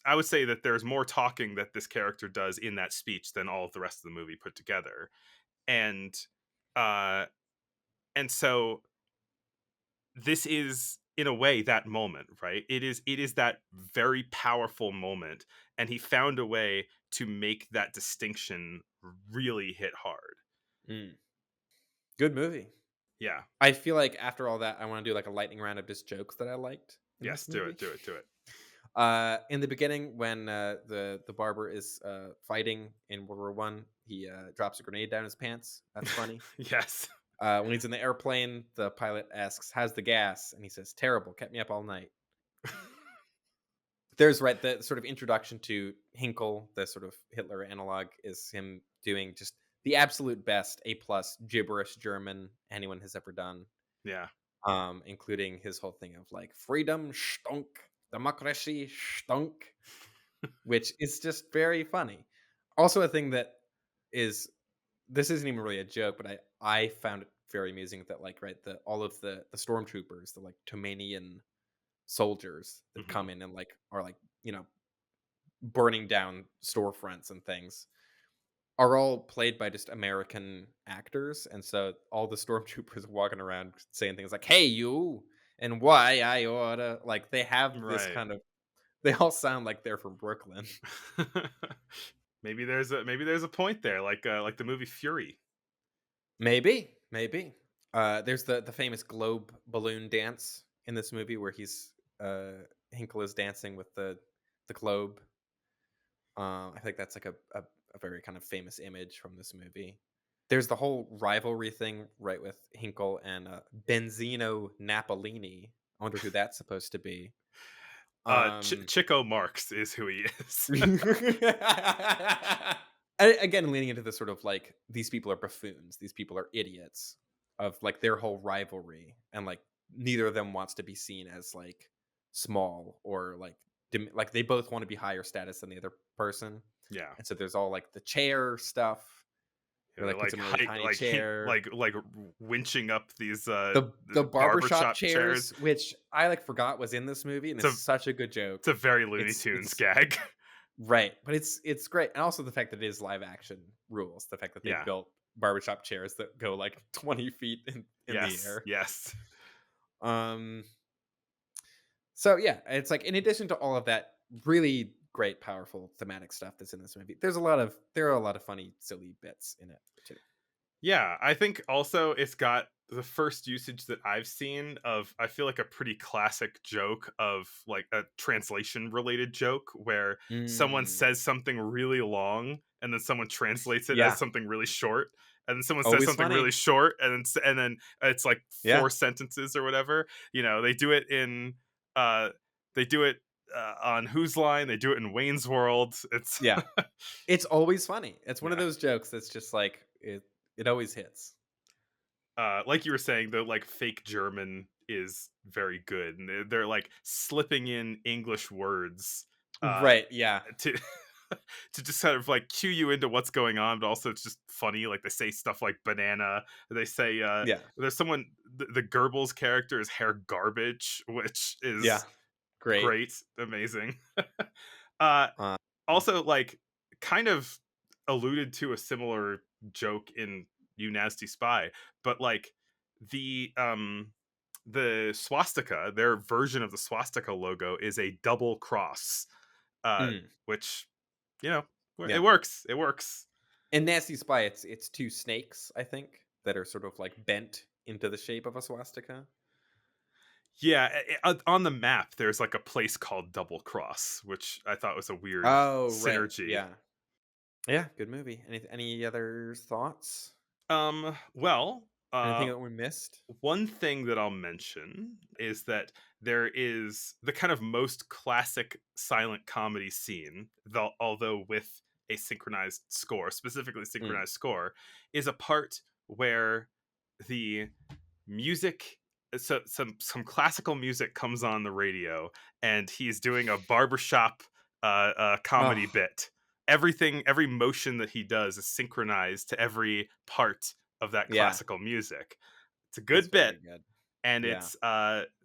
I would say that there's more talking that this character does in that speech than all of the rest of the movie put together, and uh, and so this is in a way that moment, right? It is that very powerful moment, and he found a way to make that distinction really hit hard. Mm. Good movie. Yeah. I feel like after all that, I want to do like a lightning round of just jokes that I liked in Yes, this do movie. it, do it, do it. In the beginning, when the barber is fighting in World War One, he drops a grenade down his pants. That's funny. Yes. When he's in the airplane, the pilot asks, "How's the gas?" and he says, "Terrible. Kept me up all night." There's right the sort of introduction to Hinkle, the sort of Hitler analog, is him doing just the absolute best A plus gibberish German anyone has ever done. Yeah. Including his whole thing of like freedom stunk, democracy stunk, which is just very funny. Also, a thing that is this isn't even really a joke, but I found it very amusing that like right the all of the stormtroopers, the like Tomanian soldiers that Hmm. come in and like are like burning down storefronts and things are all played by just American actors, and so all the stormtroopers walking around saying things like "Hey you" and "Why I oughta," like they have this Right. kind of they all sound like they're from Brooklyn. Maybe there's a point there, like the movie Fury. Maybe. There's the famous globe balloon dance in this movie where he's Hinkle is dancing with the globe. I think that's like a very kind of famous image from this movie. There's the whole rivalry thing, right, with Hinkle and Benzino Napolini. I wonder who that's supposed to be. Um, Chico Marx is who he is. Again, leaning into the sort of like these people are buffoons, these people are idiots of like their whole rivalry, and like neither of them wants to be seen as like small or like like they both want to be higher status than the other person, Yeah. and so there's all like the chair stuff Yeah, where they're like puts like in a really tiny chair. like winching up these The barbershop barbershop chairs. chairs, which I like forgot was in this movie, and It's a it's such a good joke. it's a very Looney Tunes It's gag. right, but it's great, and also the fact that it is live action rules. The fact that they Yeah. built barbershop chairs that go like 20 feet in the Yes. air. Yes. Um. So yeah, it's like in addition to all of that really great, powerful thematic stuff that's in this movie, there are a lot of funny, silly bits in it too. Yeah, I think also it's got the first usage that I've seen of, I feel like, a pretty classic joke of like a translation related joke where someone Mm, says something really long and then someone translates it as yeah, something really short, and then someone says always something funny. really short and then and then it's like Yeah, 4 sentences or whatever. They do it in uh they do it on Whose Line, they do it in Wayne's World. It's yeah. It's always funny. It's one of yeah. those jokes that's just like it always hits. Like you were saying, the like fake German is very good, and they're like slipping in English words uh Right, yeah. to to just kind of like cue you into what's going on, but also it's just funny. Like they say stuff like banana. They say Yeah. there's someone, the Goebbels character is hair garbage, which Yeah. is Great. great, amazing. uh Um, Also, like, kind of alluded to a similar joke in You Nasty Spy, but like the swastika, their version of the swastika logo is a double cross, mm, which you know it yeah. works. It works. In Nasty Spy, it's two snakes, I think, that are sort of like bent into the shape of a swastika. Yeah, on the map there's like a place called Double Cross, which I thought was a weird Oh, right. synergy. Yeah. Yeah, good movie. Any other thoughts? Well, Anything that we missed? one thing that I'll mention is that there is the kind of most classic silent comedy scene, though, although with a synchronized score, specifically Mm. synchronized score, is a part where the music, so some classical music comes on the radio, and he's doing a barbershop comedy Oh, bit. Every motion that he does is synchronized to every part of that yeah. classical music. It's a It's good bit, very good. and Yeah. it's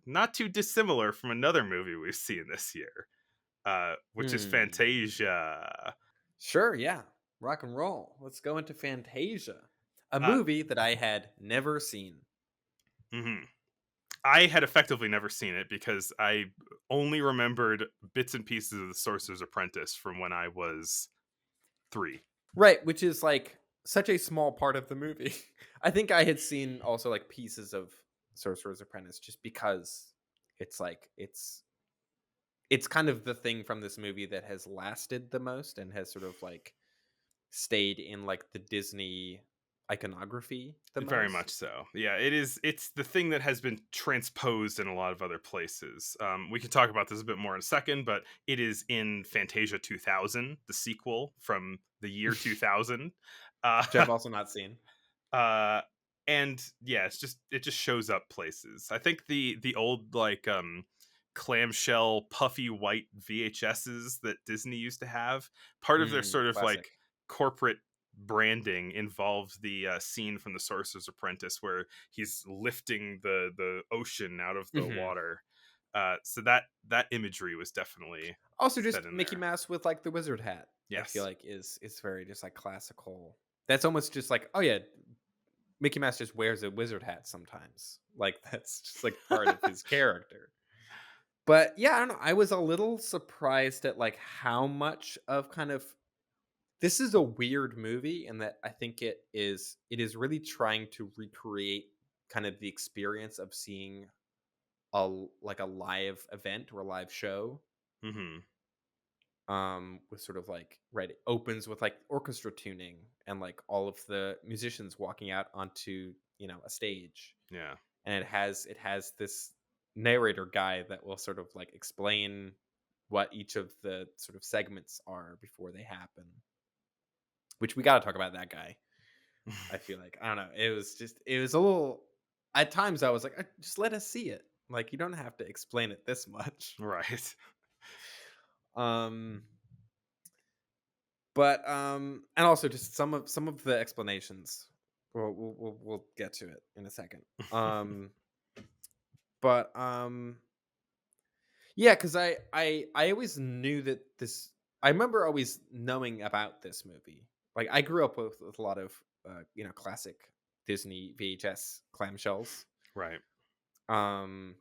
not too dissimilar from another movie we've seen this year, which is Hmm. Fantasia. Sure, yeah. Rock and roll. Let's go into Fantasia, a Uh, movie that I had never seen. mhm. I had effectively never seen it because I only remembered bits and pieces of The Sorcerer's Apprentice from when I was 3. Right, which is like such a small part of the movie. I think I had seen also like pieces of Sorcerer's Apprentice just because it's like it's kind of the thing from this movie that has lasted the most and has sort of like stayed in like the Disney iconography the Very much most. so. Yeah, it is. It's the thing that has been transposed in a lot of other places. We can talk about this a bit more in a second, but it is in Fantasia 2000, the sequel from the year 2000. Uh, Which I've also not seen. uh, and yeah, it just shows up places. I think the old like clamshell puffy white VHSs that Disney used to have, part of their sort of Classic. like corporate branding involves the scene from The Sorcerer's Apprentice where he's lifting the ocean out of the Mhm. water. So that imagery was definitely Also, set just in Mickey there. Mouse with like the wizard hat. I feel Yes. like is very just like classical. That's almost just like, oh yeah, Mickey Mouse just wears a wizard hat sometimes. Like that's just like part of his character. But yeah, I don't know. I was a little surprised at like how much of kind of this is a weird movie in that I think it is really trying to recreate kind of the experience of seeing like a live event or a live show. Hmm. with sort of like right, it opens with like orchestra tuning and like all of the musicians walking out onto, a stage, Yeah. and it has this narrator guy that will sort of like explain what each of the sort of segments are before they happen, which we got to talk about that guy. I feel like, I don't know, it was a little, at times I was like, just let us see it, like you don't have to explain it this much. Right. um but and also just some of the explanations, we'll get to it in a second. um but Yeah, because I always knew that this. I remember always knowing about this movie. Like I grew up with a lot of classic Disney VHS clamshells. Right. Um,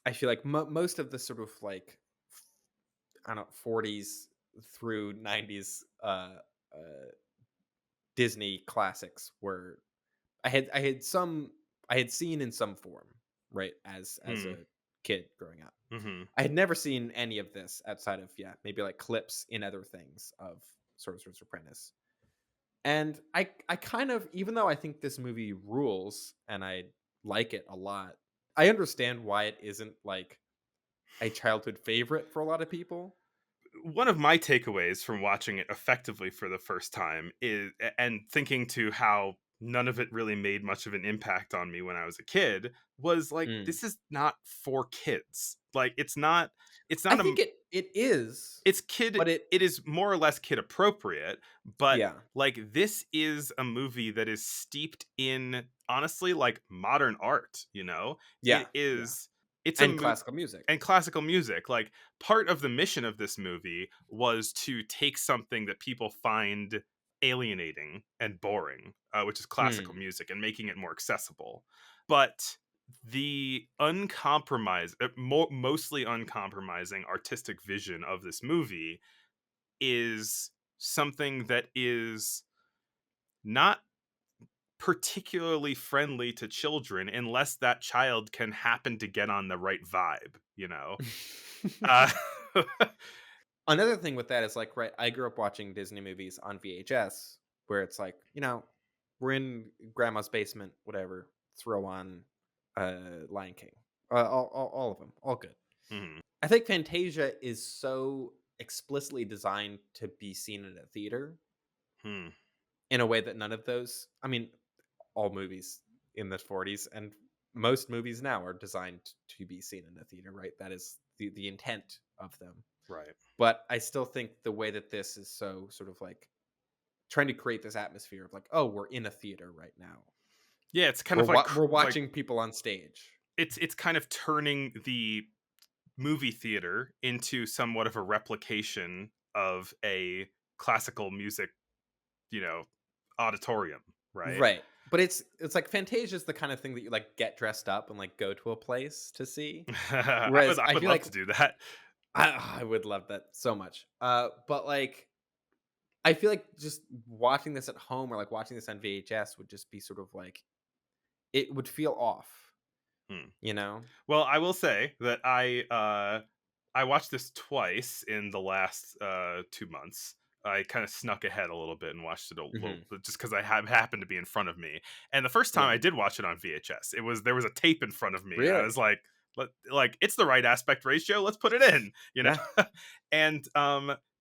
I feel like most of the sort of like I don't know 40s through 90s Disney classics were I had seen in some form, right, as Hmm. a kid growing up. Mm-hmm. I had never seen any of this outside of maybe like clips in other things of Sorcerer's Apprentice. And I kind of, even though I think this movie rules and I like it a lot, I understand why it isn't like a childhood favorite for a lot of people. One of my takeaways from watching it effectively for the first time is, and thinking to how none of it really made much of an impact on me when I was a kid, was like, Mm. this is not for kids. Like, it's I not a think it is, it's kid but it it is more or less kid appropriate, but yeah. like this is a movie that is steeped in, honestly, like modern art, Yeah, it yeah. is it's a And classical music. and classical music. Like, part of the mission of this movie was to take something that people find alienating and boring, which is classical Mm. music, and making it more accessible. But the mostly uncompromising artistic vision of this movie is something that is not particularly friendly to children unless that child can happen to get on the right vibe. uh Another thing with that is like, right, I grew up watching Disney movies on VHS where it's like, we're in grandma's basement, whatever, throw on Lion King. All of them, all good. mhm, I think Fantasia is so explicitly designed to be seen in a theater hmm. in a way that none of those, I mean, all movies in the 40s and most movies now are designed to be seen in a theater, right? That is the intent of them. Right. But I still think the way that this is so sort of like trying to create this atmosphere of like, oh, we're in a theater right now. Yeah, it's kind of like We're watching people on stage. it's kind of turning the movie theater into somewhat of a replication of a classical music, you know, auditorium, right? Right. But it's like Fantasia is the kind of thing that you like get dressed up and like go to a place to see. Whereas I I would feel love like to do that. I would love that so much. But like I feel like just watching this at home or like watching this on VHS would just be sort of like it would feel off, Hmm. you know? Well, I will say that I watched this twice in the last 2 months. I kind of snuck ahead a little bit and watched it a little Hmm. just because I happened to be in front of me. And the first time Yeah. I did watch it on VHS, there was a tape in front of me, and I Really? was like, it's the right aspect ratio. Let's put it in, Yeah. and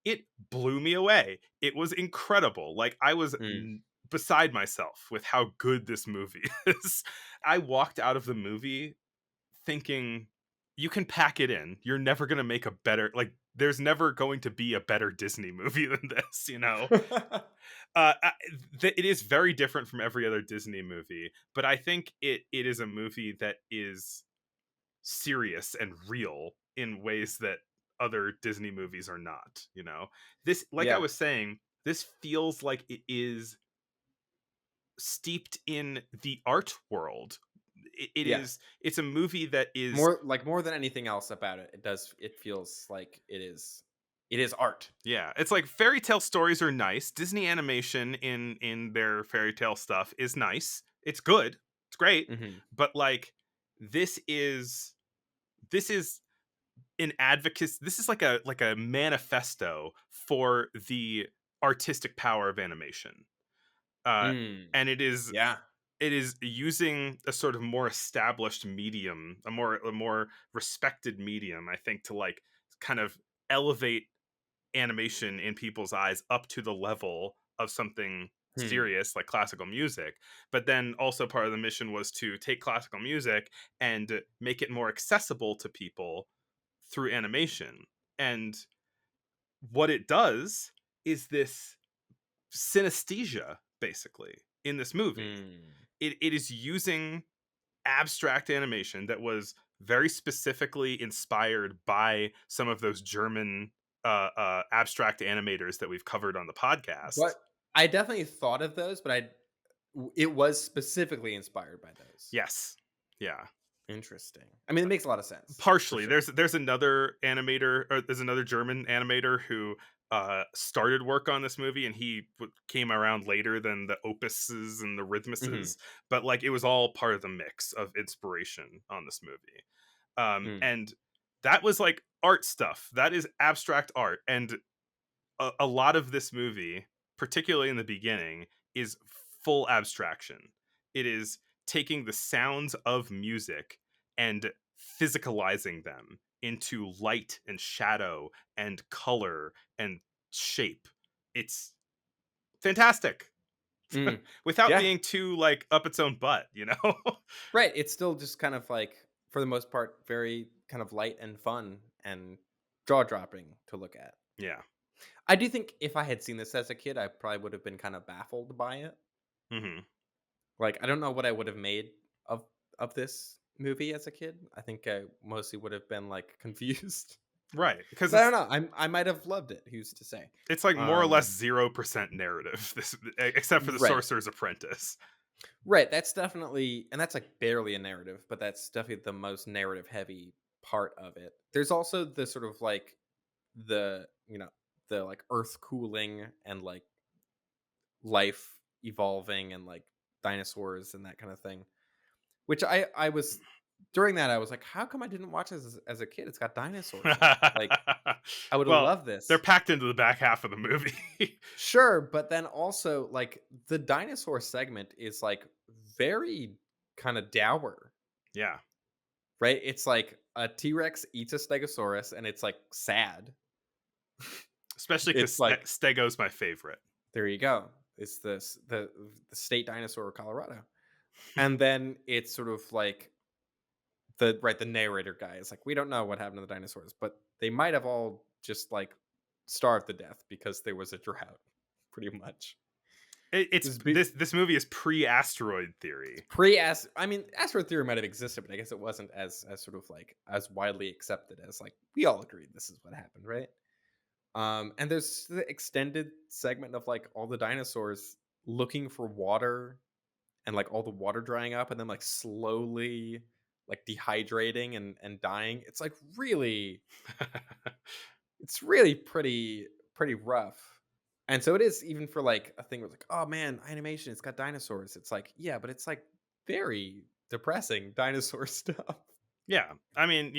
it blew me away. It was incredible. Like, I was Mm. beside myself with how good this movie is. I walked out of the movie thinking, you can pack it in. You're never going to make a better, like, there's never going to be a better Disney movie than this. Uh, I- it is very different from every other Disney movie, but I think it is a movie that is serious and real in ways that other Disney movies are not. This, like I Yeah. was saying, this feels like it is steeped in the art world. Yeah. It's a movie that is, More than anything else about it, it feels like it is art. yeah, it's like fairy tale stories are nice. Disney animation in their fairy tale stuff is nice. It's good. It's great. Hmm. But like, this is this is an advocate. This is like a manifesto for the artistic power of animation. Uh, Mm. and Yeah. it is using a sort of more established medium, a more respected medium, I think, to like kind of elevate animation in people's eyes up to the level of something Hmm. serious like classical music. But then also part of the mission was to take classical music and make it more accessible to people through animation. And what it does is this synesthesia, basically, in this movie. Mm. It is using abstract animation that was very specifically inspired by some of those German abstract animators that we've covered on the podcast. But I definitely thought of those, but it was specifically inspired by those. Yes. Yeah. Interesting. I mean, it makes a lot of sense for Partially. sure. There's another animator, or there's another German animator who started work on this movie, and he came around later than the opuses and the Hmm. rhythmuses, but like it was all part of the mix of inspiration on this movie. Mm. And that was like art stuff. That is abstract art. And a lot of this movie, particularly in the beginning, is full abstraction. It is taking the sounds of music and physicalizing them into light and shadow and color and shape. It's fantastic Mm. without Yeah. being too like up its own butt, you know? Right. It's still just kind of like, for the most part, very kind of light and fun and jaw dropping to look at. Yeah. I do think if I had seen this as a kid, I probably would have been kind of baffled by it. Hmm. Like, I don't know what I would have made of of this movie as a kid. I think I mostly would have been like confused. Right. Because But I don't know. I might have loved it. Who's to say? it's like more or less Um, 0% narrative, this except for the right, Sorcerer's Apprentice. right. That's definitely, and that's like barely a narrative, but that's definitely the most narrative heavy part of it. There's also the sort of like the the like earth cooling and like life evolving and like dinosaurs and that kind of thing. Which I was during that I was like, how come I didn't watch this as a kid? It's got dinosaurs in it. Like I would have Well, loved they're this. packed into the back half of the movie. Sure, but then also like the dinosaur segment is like very kind of dour, Yeah, right? It's like a T-Rex eats a Stegosaurus and it's like sad. especially It's because like Stego's my favorite. there you go. It's the state dinosaur of Colorado. And then it's sort of like the narrator guy is like, we don't know what happened to the dinosaurs, but they might have all just like starved to death because there was a drought, pretty much. It's This big this movie is pre-asteroid theory. pre-ast I mean, asteroid theory might have existed, but I guess it wasn't as sort of like as widely accepted as like we all agreed this is what happened, right? And there's the extended segment of like all the dinosaurs looking for water and like all the water drying up and then like slowly like dehydrating and dying. It's really pretty rough. And so it is even for like a thing where it's like, oh man, animation, it's got dinosaurs. It's like, yeah, but it's like very depressing dinosaur stuff. Yeah, I mean,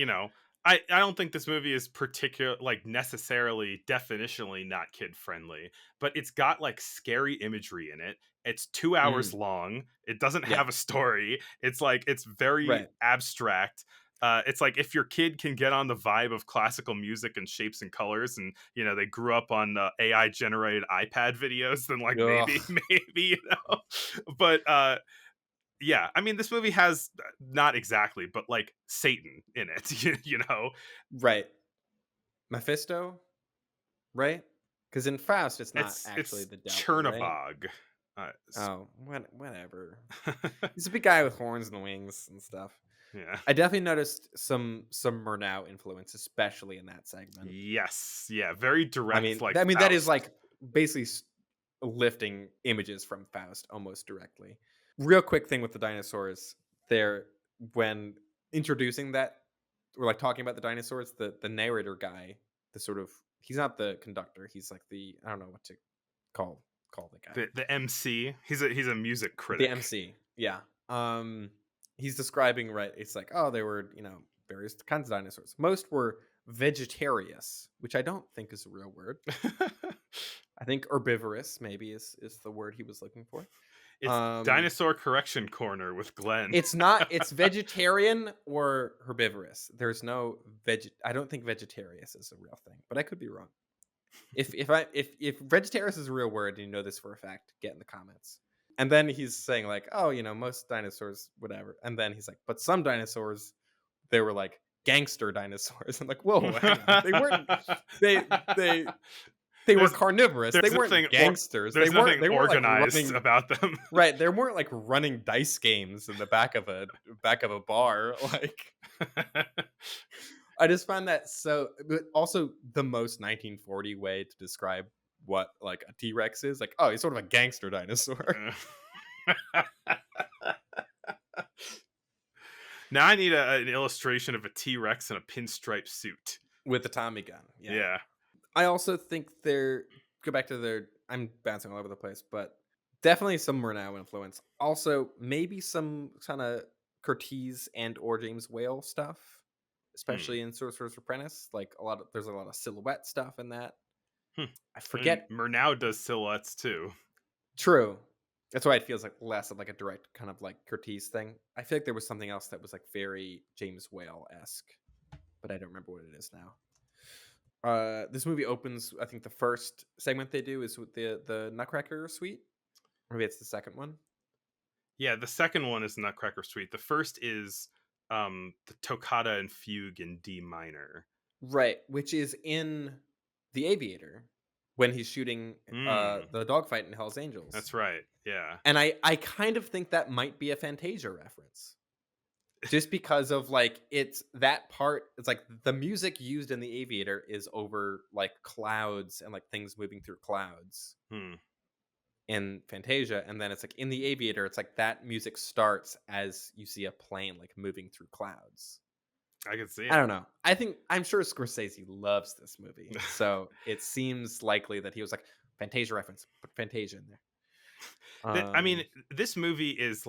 I don't think this movie is particular like necessarily definitionally not kid friendly, but it's got like scary imagery in it. It's 2 hours Mm, long. It doesn't yeah, have a story. It's like it's very right. abstract. It's like if your kid can get on the vibe of classical music and shapes and colors, and they grew up on AI generated iPad videos, then like Ugh, maybe But yeah, I mean, this movie has not exactly, but like Satan in it, you know? right. Mephisto, right? Because in Faust, it's not actually It's the devil, right? Chernabog. Uh, s- Oh, whatever. He's a big guy with horns and wings and stuff. yeah. I definitely noticed some Murnau influence, especially in that segment. Yes. Yeah. Very direct, like I mean that is Faust. like basically lifting images from Faust almost directly. Real quick thing with the dinosaurs, there when introducing that, we're like talking about the dinosaurs. The narrator guy, the sort of he's not the conductor. He's like the I don't know what to call the guy. The MC. He's a music The critic. MC, yeah. He's describing right. It's like, oh, there were various kinds of dinosaurs. Most were vegetarius, which I don't think is a real word. I think herbivorous maybe is the word he was looking for. It's dinosaur correction corner with Glenn. It's not. It's vegetarian or herbivorous. There's no I don't think vegetarius is a real thing, but I could be wrong. If vegetarius is a real word and you know this for a fact, get in the comments. And then he's saying like, oh, most dinosaurs, whatever. And then he's like, but some dinosaurs, they were like gangster dinosaurs. I'm like, whoa, hang on. They weren't. They were carnivorous. They weren't gangsters. There's nothing they weren't organized like about them. Right. They weren't like running dice games in the back of a bar. Like, I just find that so. But also, the most 1940 way to describe what like a T-Rex is, like, oh, he's sort of a gangster dinosaur. Now I need an illustration of a T-Rex in a pinstripe suit With a Tommy gun. Yeah. I also think go back to I'm bouncing all over the place, but definitely some Murnau influence. Also, maybe some kind of Curtiz and or James Whale stuff, especially in Sorcerer's Apprentice. Like there's a lot of silhouette stuff in that. I forget. And Murnau does silhouettes too. True. That's why it feels like less of like a direct kind of like Curtiz thing. I feel like there was something else that was like very James Whale-esque, but I don't remember what it is now. This movie opens, I think the first segment they do is with the Nutcracker Suite. Maybe it's the second one. Yeah, the second one is the Nutcracker Suite. The first is the Toccata and Fugue in D minor. Right, which is in The Aviator when he's shooting the dogfight in Hell's Angels. That's right, yeah. And I kind of think that might be a Fantasia reference. Just because of like it's that part, it's like the music used in The Aviator is over like clouds and like things moving through clouds in Fantasia, and then it's like in The Aviator, it's like that music starts as you see a plane like moving through clouds. I can see it. I don't know. I'm sure Scorsese loves this movie, so it seems likely that he was like Fantasia reference, put Fantasia in there. I mean, this movie is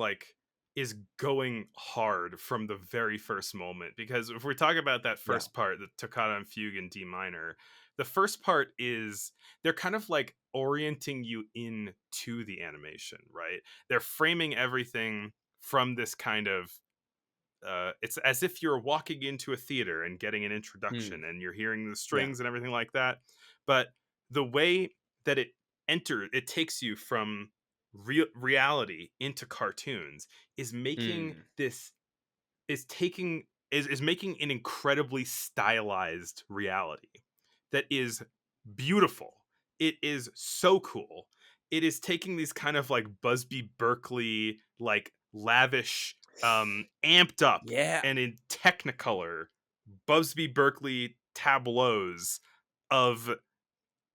going hard from the very first moment, because if we're talking about that first part, the Toccata and Fugue in D minor, the first part is they're kind of like orienting you into the animation, right? They're framing everything from this kind of it's as if you're walking into a theater and getting an introduction and you're hearing the strings and everything like that. But the way that it takes you from reality into cartoons is making making an incredibly stylized reality that is beautiful. It is so cool. It is taking these kind of like Busby Berkeley, like lavish, amped up and in Technicolor Busby Berkeley tableaus of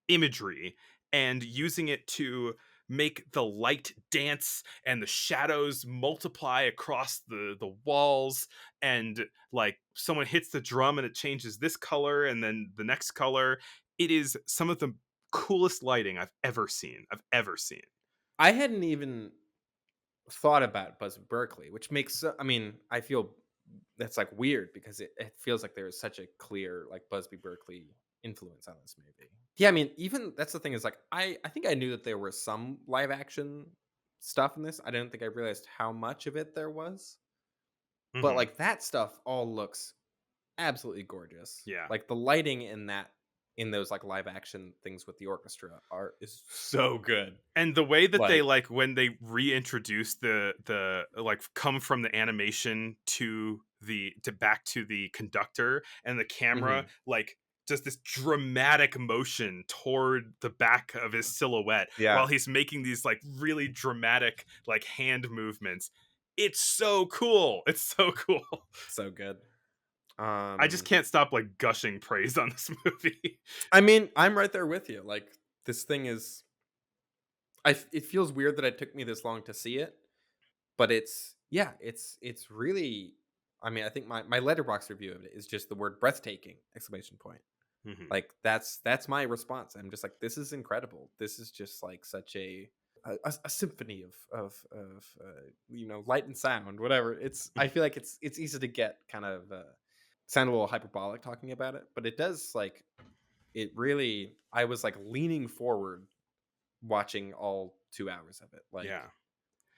imagery and using it to make the light dance and the shadows multiply across the walls, and like someone hits the drum and it changes this color and then the next color. It is some of the coolest lighting I've ever seen. I hadn't even thought about Busby Berkeley, which makes I feel that's like weird because it feels like there is such a clear like Busby Berkeley influence on this movie. Yeah, I mean, even that's the thing is like I think I knew that there was some live action stuff in this. I didn't think I realized how much of it there was. But like that stuff all looks absolutely gorgeous. Yeah. Like the lighting in those like live action things with the orchestra is so good. And the way that they like when they reintroduce the like come from the animation to back to the conductor, and the camera like just this dramatic motion toward the back of his silhouette while he's making these like really dramatic like hand movements. It's so cool. So good. I just can't stop like gushing praise on this movie. I mean, I'm right there with you. Like this thing is it feels weird that it took me this long to see it, but it's really, I mean, I think my Letterboxd review of it is just the word breathtaking ! Like that's my response. I'm just like, this is incredible. This is just like such a symphony of light and sound, whatever. I feel like it's easy to get kind of sound a little hyperbolic talking about it, but it does like it really. I was like leaning forward watching all 2 hours of it. Like Yeah.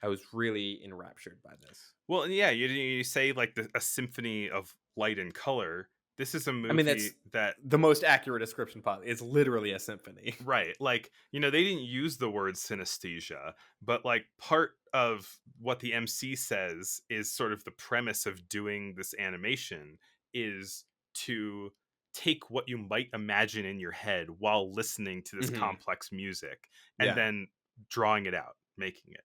I was really enraptured by this. Well, and yeah, you say like a symphony of light and color. This is a I mean, that's movie that the most accurate description possible. It's literally a symphony. right, like, they didn't use the word synesthesia, but like part of what the MC says is sort of the premise of doing this animation is to take what you might imagine in your head while listening to this Hmm. complex music and Yeah. then drawing it out, making it.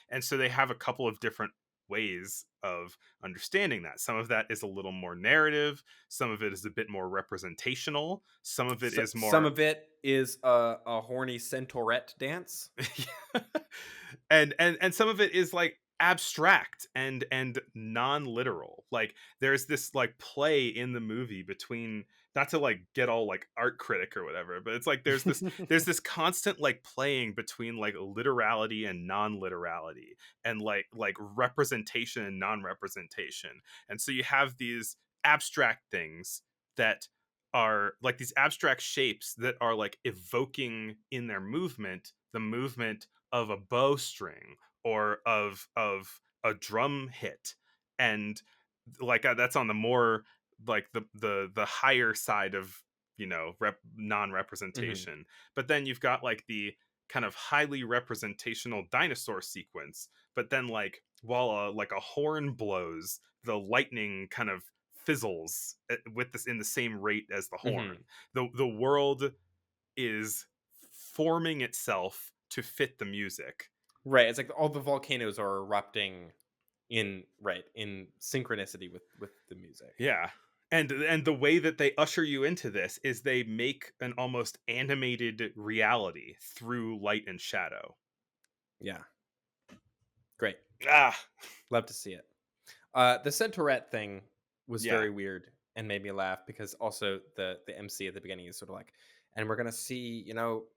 And so they have a couple of different ways of understanding that. Some of that is a little more narrative, some of it is a bit more representational, some of it So, is some more of it is a horny centaurette dance. and some of it is like abstract and non-literal. Like there's this like play in the movie between, not to like get all like art critic or whatever, but it's like there's this constant like playing between like literality and non-literality, and like representation and non-representation. And so you have these abstract things that are like these abstract shapes that are like evoking in their movement the movement of a bowstring or of a drum hit. And like that's on the more like the higher side of Hmm. non-representation. But then you've got like the kind of highly representational dinosaur sequence, but then like while like a horn blows, the lightning kind of fizzles with this in the same rate as the horn. Hmm. The world is forming itself to fit the music. Right. It's like all the volcanoes are erupting in synchronicity with the music. Yeah. And the way that they usher you into this is they make an almost animated reality through light and shadow. Yeah. Great. Ah, Love to see it. The centaurette thing was yeah. very weird and made me laugh because also the MC at the beginning is sort of like, and we're gonna see,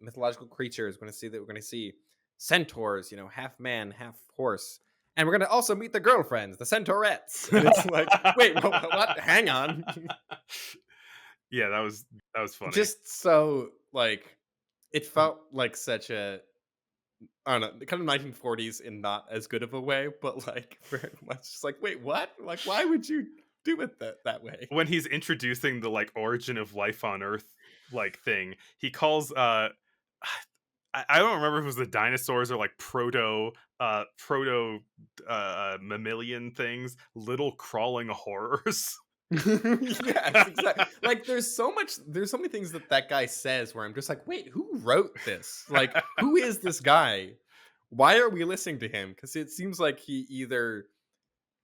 mythological creatures. We're gonna see centaurs, half man, half horse, and we're gonna also meet the girlfriends, the centaurettes. And it's like, wait, what? Hang on. Yeah, that was funny. Just so like, it felt like such a I don't know, kind of 1940s in not as good of a way, but like very much just like, wait, what? Like, why would you do it that way? When he's introducing the like origin of life on Earth like thing, he calls I don't remember if it was the dinosaurs or like proto mammalian things, little crawling horrors. Yes, exactly. Like, there's so many things that guy says where I'm just like, wait, who wrote this? Like, who is this guy? Why are we listening to him? Because it seems like he either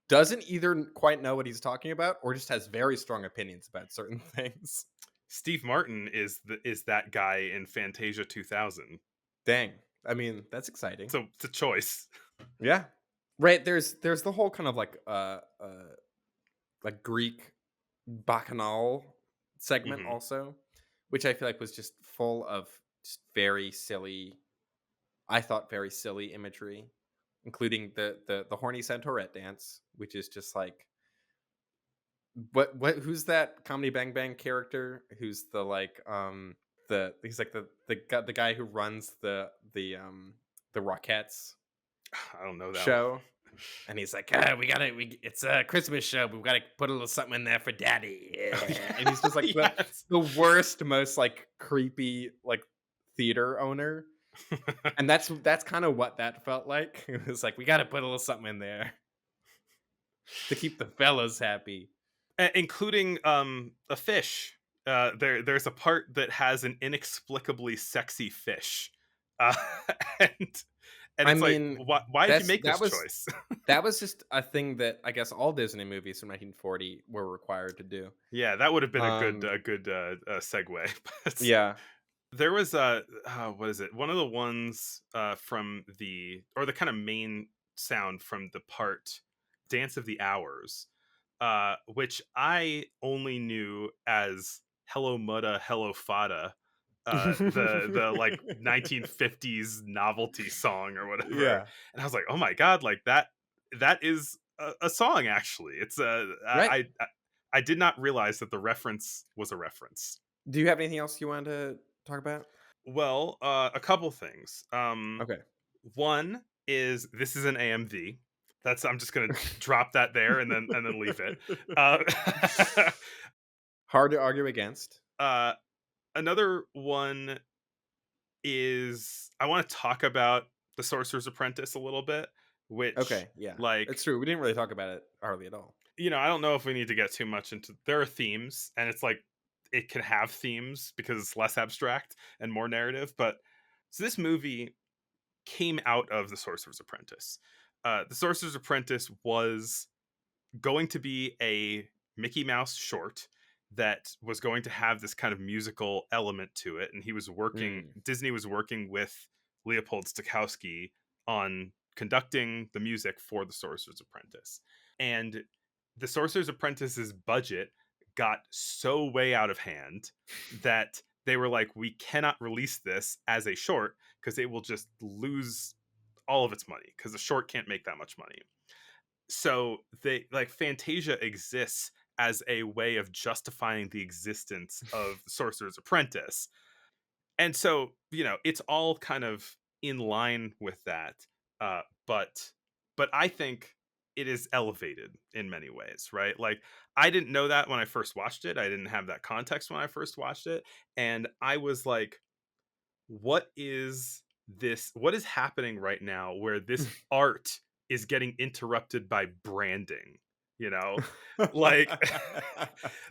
doesn't either quite know what he's talking about or just has very strong opinions about certain things. Steve Martin is that guy in Fantasia 2000. Dang. I mean, that's exciting. So it's a choice. Yeah. Right. There's the whole kind of like Greek bacchanal segment Hmm. also, which I feel like was just full of just very silly. I thought very silly imagery, including the horny centaurette dance, which is just like what who's that Comedy Bang Bang character who's the like he's like the guy who runs the Rockettes I don't know that one. show. And he's like, it's a Christmas show, but we gotta put a little something in there for daddy. Yeah. And he's just like Yes. the worst, most like creepy, like theater owner. And that's kind of what that felt like. It was like, we gotta put a little something in there to keep the fellas happy. Including a fish. There's a part that has an inexplicably sexy fish. Uh, and and I it's like, mean, why did you make that this was choice? that was just a thing that I guess all Disney movies from 1940 were required to do. Yeah, that would have been a good Um, segue. But yeah. there was what is it? One of the ones from the kind of main sound from the part Dance of the Hours, which I only knew as "Hello Mutta, Hello Fada," the like 1950s novelty song or whatever. Yeah. And I was like, oh my god, like that is a song actually. It's Right. I did not realize that the reference was a reference. Do you have anything else you wanted to talk about? Well, a couple things. Okay. One is this is an AMV. That's I'm just gonna drop that there and then leave it. Uh, Hard to argue against. uh, another one is I want to talk about the Sorcerer's Apprentice a little bit, which Okay, yeah. like It's true. We didn't really talk about it hardly at all. I don't know if we need to get too much into. There are themes, and it's like it can have themes because it's less abstract and more narrative. But so this movie came out of the Sorcerer's Apprentice. The Sorcerer's Apprentice was going to be a Mickey Mouse short that was going to have this kind of musical element to it, and Mm. Disney was working with Leopold Stokowski on conducting the music for the Sorcerer's Apprentice. And the Sorcerer's Apprentice's budget got so way out of hand that they were like, we cannot release this as a short because it will just lose all of its money because the short can't make that much money. So they like Fantasia exists as a way of justifying the existence of the Sorcerer's Apprentice. And so, it's all kind of in line with that. Uh, but but I think it is elevated in many ways, right? Like I didn't know that when I first watched it. I didn't have that context when I first watched it. And I was like, what is this? What is happening right now where this art is getting interrupted by branding? You know, like,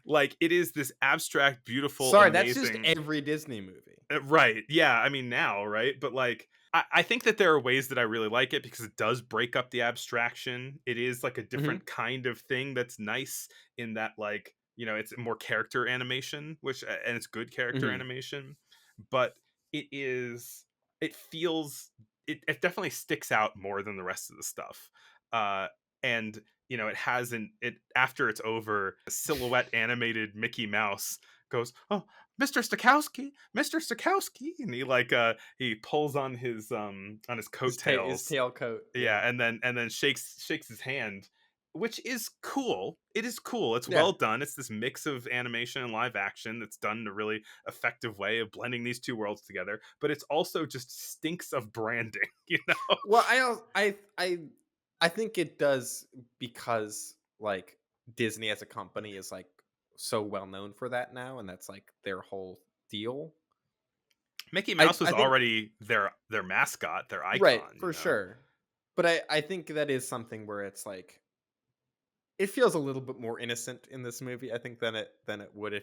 like it is this abstract, beautiful, Sorry, that's just amazing. every Disney movie. Right. Yeah. I mean, now, right? But like, I think that there are ways that I really like it because it does break up the abstraction. It is like a Mhm. different kind of thing that's nice in that, like, it's more character animation, and it's good character Mhm. animation, but it is, it feels, it definitely sticks out more than the rest of the stuff. And, it has it after it's over, a silhouette animated Mickey Mouse goes, "Oh, Mr. Stokowski, Mr. Stokowski," and he pulls on his His coattails. tailcoat, Yeah, yeah. and then shakes his hand, which is cool. It is cool. It's Yeah. well done. It's this mix of animation and live action that's done in a really effective way of blending these two worlds together, but it's also just stinks of branding, you know? Well, I think it does because, like, Disney as a company is, like, so well known for that now, and that's, like, their whole deal. Mickey I Mouse was I think already their mascot, their right, icon, you for know? sure. But I think that is something where it's, like, it feels a little bit more innocent in this movie, I think, than it would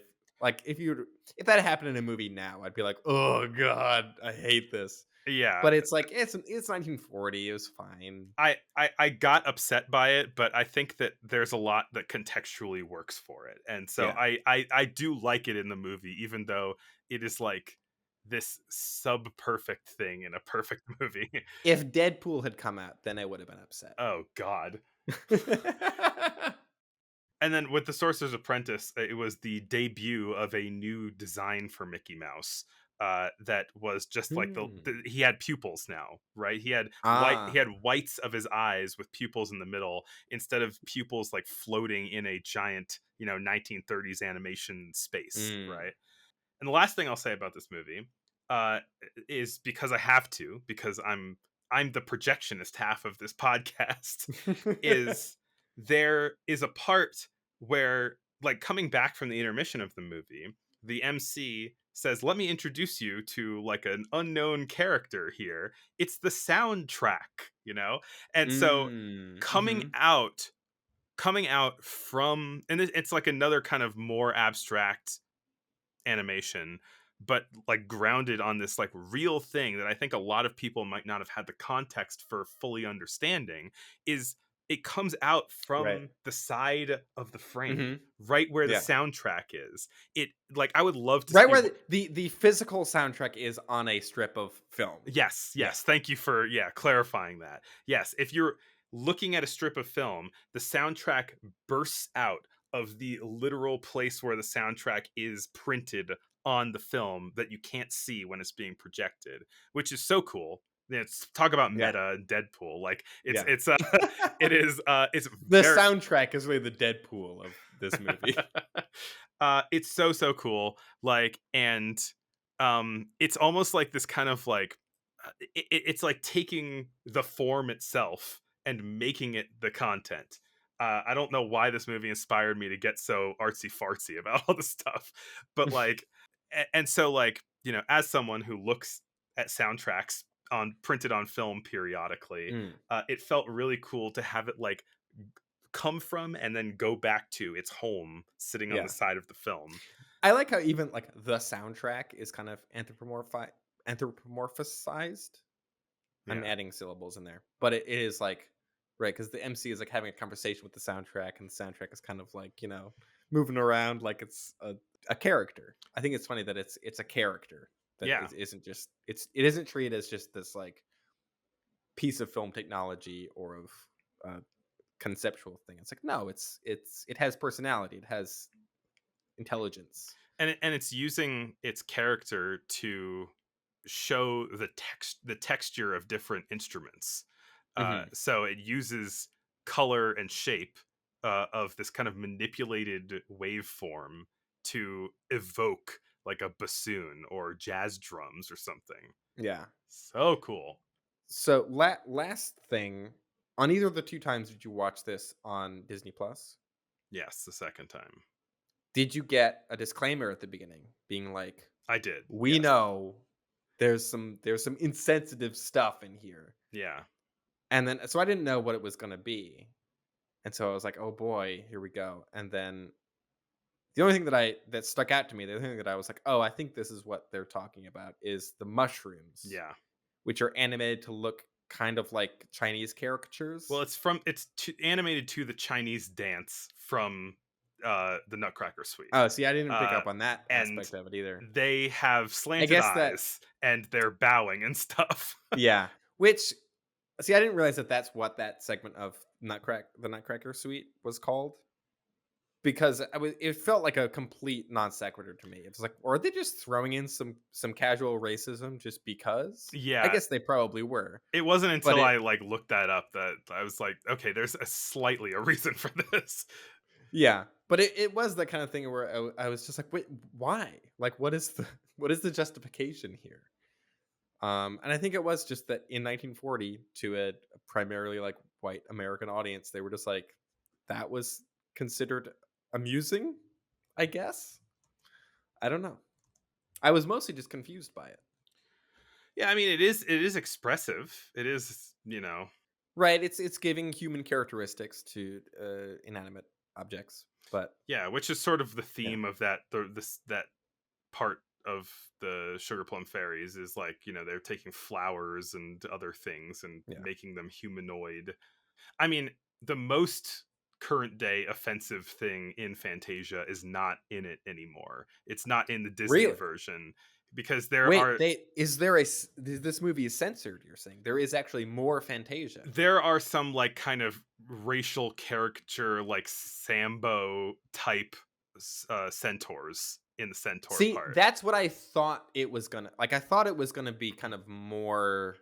if that happened in a movie now, I'd be like, "Oh god, I hate this." Yeah. But it's like, it's 1940, it was fine. I got upset by it, but I think that there's a lot that contextually works for it, and so Yeah. I do like it in the movie, even though it is like this sub perfect thing in a perfect movie. If Deadpool had come out, then I would have been upset. Oh God! And then with the Sorcerer's Apprentice, it was the debut of a new design for Mickey Mouse. That was just like Hmm. he had pupils now, right? He Ah. had whites of his eyes with pupils in the middle instead of pupils like floating in a giant, 1930s animation space, Mm. right? And the last thing I'll say about this movie uh, is because I have to, because I'm the projectionist half of this podcast, is there is a part where, like, coming back from the intermission of the movie, the MC says, "Let me introduce you to like an unknown character here. It's the soundtrack, you know?" And so Mm. coming Mhm. out coming out from, and it's like another kind of more abstract animation, but like grounded on this like real thing that I think a lot of people might not have had the context for fully understanding, is it comes out Right. from the side of the frame, Mhm. right where the Yeah. soundtrack is. It like I would love to Right see where the physical soundtrack is on a strip of film. Yes, Yeah. yes. Thank you for clarifying that. Yes, if you're looking at a strip of film, the soundtrack bursts out of the literal place where the soundtrack is printed on the film that you can't see when it's being projected, which is so cool. It's talk about Yeah. meta and Deadpool. Like Yeah. it's The very soundtrack is really the Deadpool of this movie. it's so cool. Like, and it's almost like this kind of like it's like taking the form itself and making it the content. I don't know why this movie inspired me to get so artsy fartsy about all this stuff, but like, and so like, you know, as someone who looks at soundtracks on printed on film periodically, Mm, it felt really cool to have it like come from and then go back to its home sitting on the yeah. side of the film. I like how even like the soundtrack is kind of anthropomorphized. I'm Yeah. adding syllables in there, but it is like right because the MC is like having a conversation with the soundtrack, and the soundtrack is kind of like moving around like it's a character. I think it's funny that it's a character that Yeah. isn't just it isn't treated as just this like piece of film technology or of conceptual thing. It's like no, it has personality, it has intelligence. And it's using its character to show the texture of different instruments. Hmm. So it uses color and shape of this kind of manipulated waveform to evoke like a bassoon or jazz drums or something. Yeah. So cool. So last thing, on either of the two times did you watch this on Disney Plus? Yes, the second time Did you get a disclaimer at the beginning being like, I did. "We Yes. know there's some insensitive stuff in here." Yeah. And then so I didn't know what it was going to be. And so I was like, "Oh boy, here we go." And then the only thing that stuck out to me, the only thing that I was like, "Oh, I think this is what they're talking about," is the mushrooms, Yeah. which are animated to look kind of like Chinese Well, caricatures. animated to the Chinese dance from the Nutcracker Suite. Oh, see, I didn't pick Uh up on that and aspect of it either. they have I slanted guess that eyes and they're bowing and stuff. yeah, which see, I didn't realize that that's what that segment of the Nutcracker Suite was called because it felt like a complete non sequitur to me. It was like, or are they just throwing in some casual racism just because? I Yeah, guess they probably were, it wasn't but until I like looked that up that I was like, okay, there's a slightly a reason for this. yeah, but it was that kind of thing where I was just like, wait, why? Like, what is the what is the justification here? And I think it was just that in 1940, to a primarily like white American audience, they were just like, that was considered amusing, I guess. I don't know. I was mostly just confused by it. Yeah, I mean it is expressive. It is, Right? It's giving human characteristics to inanimate objects, but yeah, which is sort of the yeah, theme of that part of the Sugar Plum Fairies is like, they're taking flowers and other things and yeah. making them humanoid. I mean, the most current day offensive thing in Fantasia is not in it anymore. It's not in the Disney Really? version because there Wait, are this movie is censored? You're saying there is actually more Fantasia? there are some like kind of racial caricature like Sambo type centaurs in the centaur See, part. that's what I thought it was gonna like. I thought it was gonna be kind of more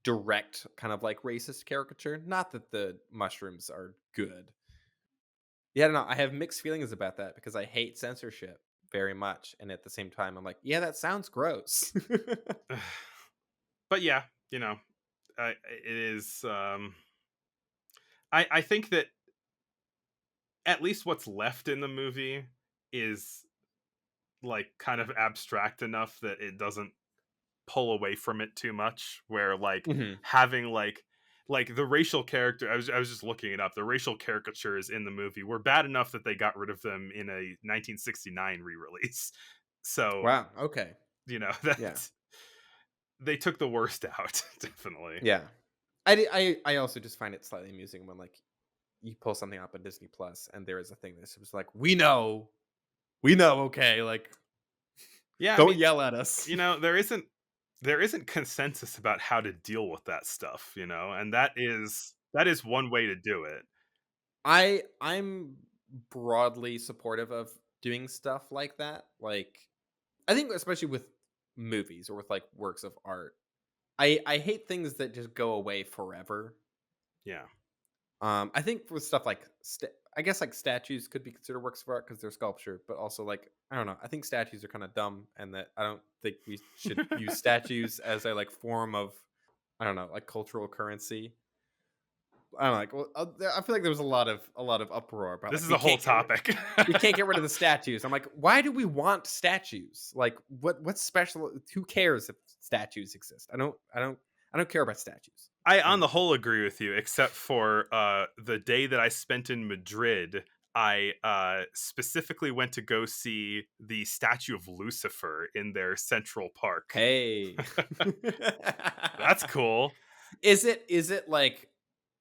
direct, kind of like racist caricature. Not that the mushrooms are good. Yeah, I don't know. I have mixed feelings about that because I hate censorship very much, and at the same time, I'm like, yeah, that sounds gross. But yeah, it is. I think that at least what's left in the movie is like kind of abstract enough that it doesn't pull away from it too much. Where like Mhm. having like the racial character, I was just looking it up. The racial caricatures in the movie were bad enough that they got rid of them in a 1969 re-release. So Wow. Okay. Yeah. that they took the worst out, definitely. Yeah. I also just find it slightly amusing when like you pull something up on Disney Plus and there is a thing that's just like, we know, okay, like Yeah, I don't mean, yell at us. there isn't consensus about how to deal with that stuff, and that is one way to do it. I'm broadly supportive of doing stuff like that. Like I think especially with movies or with like works of art, I hate things that just go away forever. Yeah. I think with stuff like I guess like statues could be considered works of art because they're sculpture, but also like I don't know. I think statues are kind of dumb, and that I don't think we should use statues as a like form of I don't know like cultural currency. I don't know, like I feel like there was a lot of uproar about This like is a whole topic. we can't get rid of the statues. I'm like, why do we want statues? Like, what's special? Who cares if statues exist? I don't care about statues. I, I on don't the whole, agree with you, except for the day that I spent in Madrid. I specifically went to go see the statue of Lucifer in their Central Park. Hey, That's cool. is it like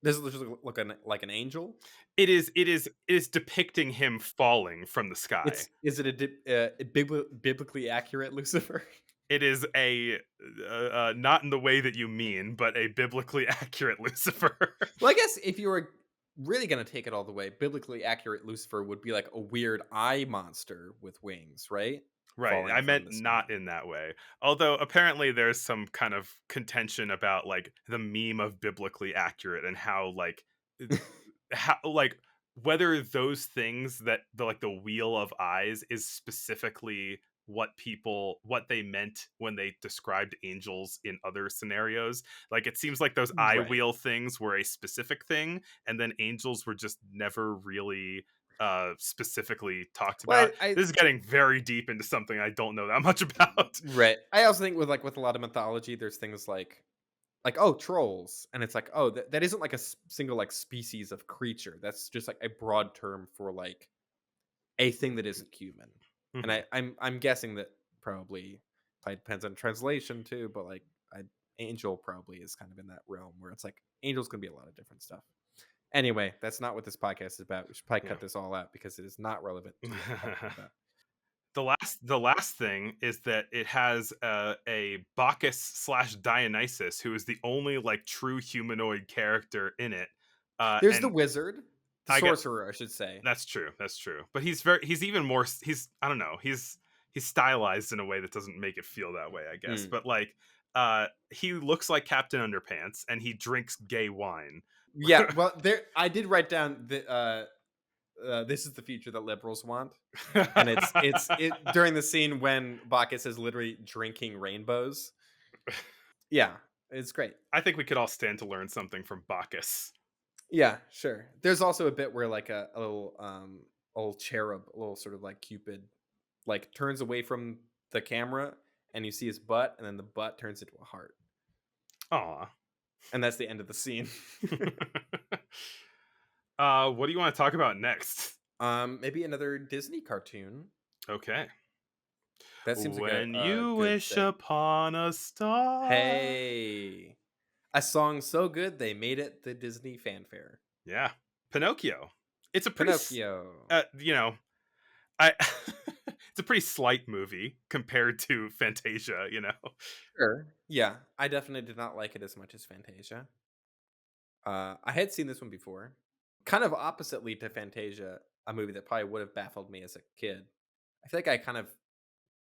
does it look like an angel? It is depicting him falling from the sky. Is it a biblically accurate Lucifer? It is a not in the way that you mean, but a biblically accurate Lucifer. Well, I guess if you were really gonna take it all the way, biblically accurate Lucifer would be like a weird eye monster with wings, right? Right. Falling I from meant the sky. not in that way. Although apparently there's some kind of contention about like the meme of biblically accurate and how like how like whether those things that the like the wheel of eyes is specifically what they meant when they described angels in other scenarios. Like it seems like those eye Right. wheel things were a specific thing, and then angels were just never really specifically talked Well, about. I This is getting very deep into something I don't know that much about. right. I also think with a lot of mythology, there's things like oh trolls, and it's like oh that isn't like a single like species of creature. That's just like a broad term for like a thing that isn't human. And Mhm. I'm guessing that probably depends on translation too, but like I, angel probably is kind of in that realm where it's like angel's gonna be a lot of different stuff. Anyway, that's not what this podcast is about. We should probably Yeah. cut this all out because it is not relevant to what we're talking about. The last thing is that it has a Bacchus slash Dionysus, who is the only like true humanoid character in it. There's the And wizard, the I get sorcerer, I should say. that's true. That's true. But he's even more he's I don't know. He's stylized in a way that doesn't make it feel that way, I guess. Mm. But like he looks like Captain Underpants and he drinks gay wine. Yeah, well, there I did write down that this is the future that liberals want, and it's during the scene when Bacchus is literally drinking rainbows. Yeah, it's great. I think we could all stand to learn something from Bacchus. Yeah, sure. There's also a bit where like a little old cherub, a little sort of like Cupid, like turns away from the camera, and you see his butt, and then the butt turns into a heart, Aw. and that's the end of the scene. What do you want to talk about next? Maybe another Disney cartoon. Okay. That seems like When a you good wish thing. upon a star. Hey, a song so good they made it the Disney fanfare. Yeah. Pinocchio. It's a pretty Pinocchio. you know, I it's a pretty slight movie compared to Fantasia, you know. Sure. Yeah, I definitely did not like it as much as Fantasia. I had seen this one before. Kind of oppositely to Fantasia, a movie that probably would have baffled me as a kid. I feel like I kind of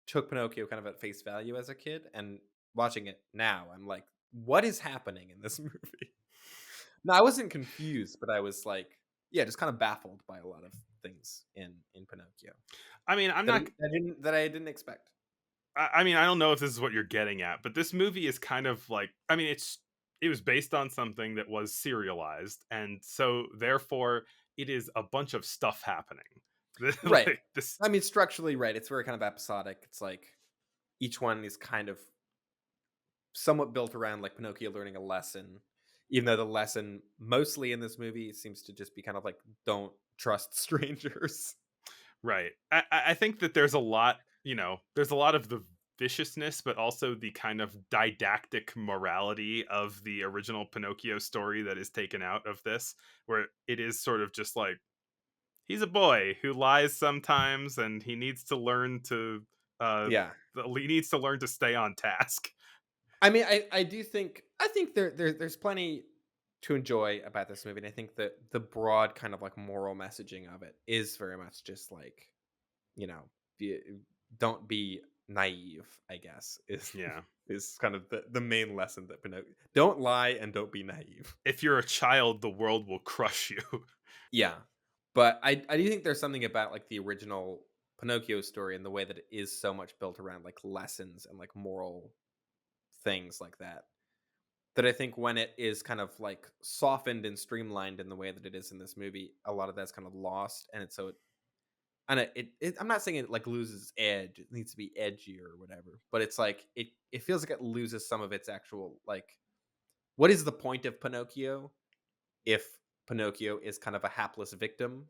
took Pinocchio kind of at face value as a kid, and watching it now, I'm like, what is happening in this movie? No, I wasn't confused, but I was like, yeah, just kind of baffled by a lot of things in Pinocchio I mean, I'm that not I didn't expect. I mean, I don't know if this is what you're getting at, but this movie is kind of like I mean, it was based on something that was serialized, and so therefore it is a bunch of stuff happening. Right. Like this I mean, structurally, right. It's very kind of episodic. It's like each one is kind of somewhat built around like Pinocchio learning a lesson, even though the lesson mostly in this movie seems to just be kind of like don't trust strangers. right. I think that there's a lot, there's a lot of the viciousness, but also the kind of didactic morality of the original Pinocchio story that is taken out of this, where it is sort of just like he's a boy who lies sometimes, and he needs to learn to Yeah. he needs to learn to stay on task. I mean, I do think there's plenty to enjoy about this movie, and I think that the broad kind of like moral messaging of it is very much just like, you know, be, don't be naive, I guess, is Yeah. is kind of the main lesson that Pinocchio, don't lie and don't be naive. If you're a child, the world will crush you. Yeah. But I do think there's something about like the original Pinocchio story and the way that it is so much built around like lessons and like moral things like that. That I think when it is kind of like softened and streamlined in the way that it is in this movie, a lot of that's kind of lost. And it's so and I'm not saying it like loses its edge. It needs to be edgier or whatever. But it's like it feels like it loses some of its actual like what is the point of Pinocchio if Pinocchio is kind of a hapless victim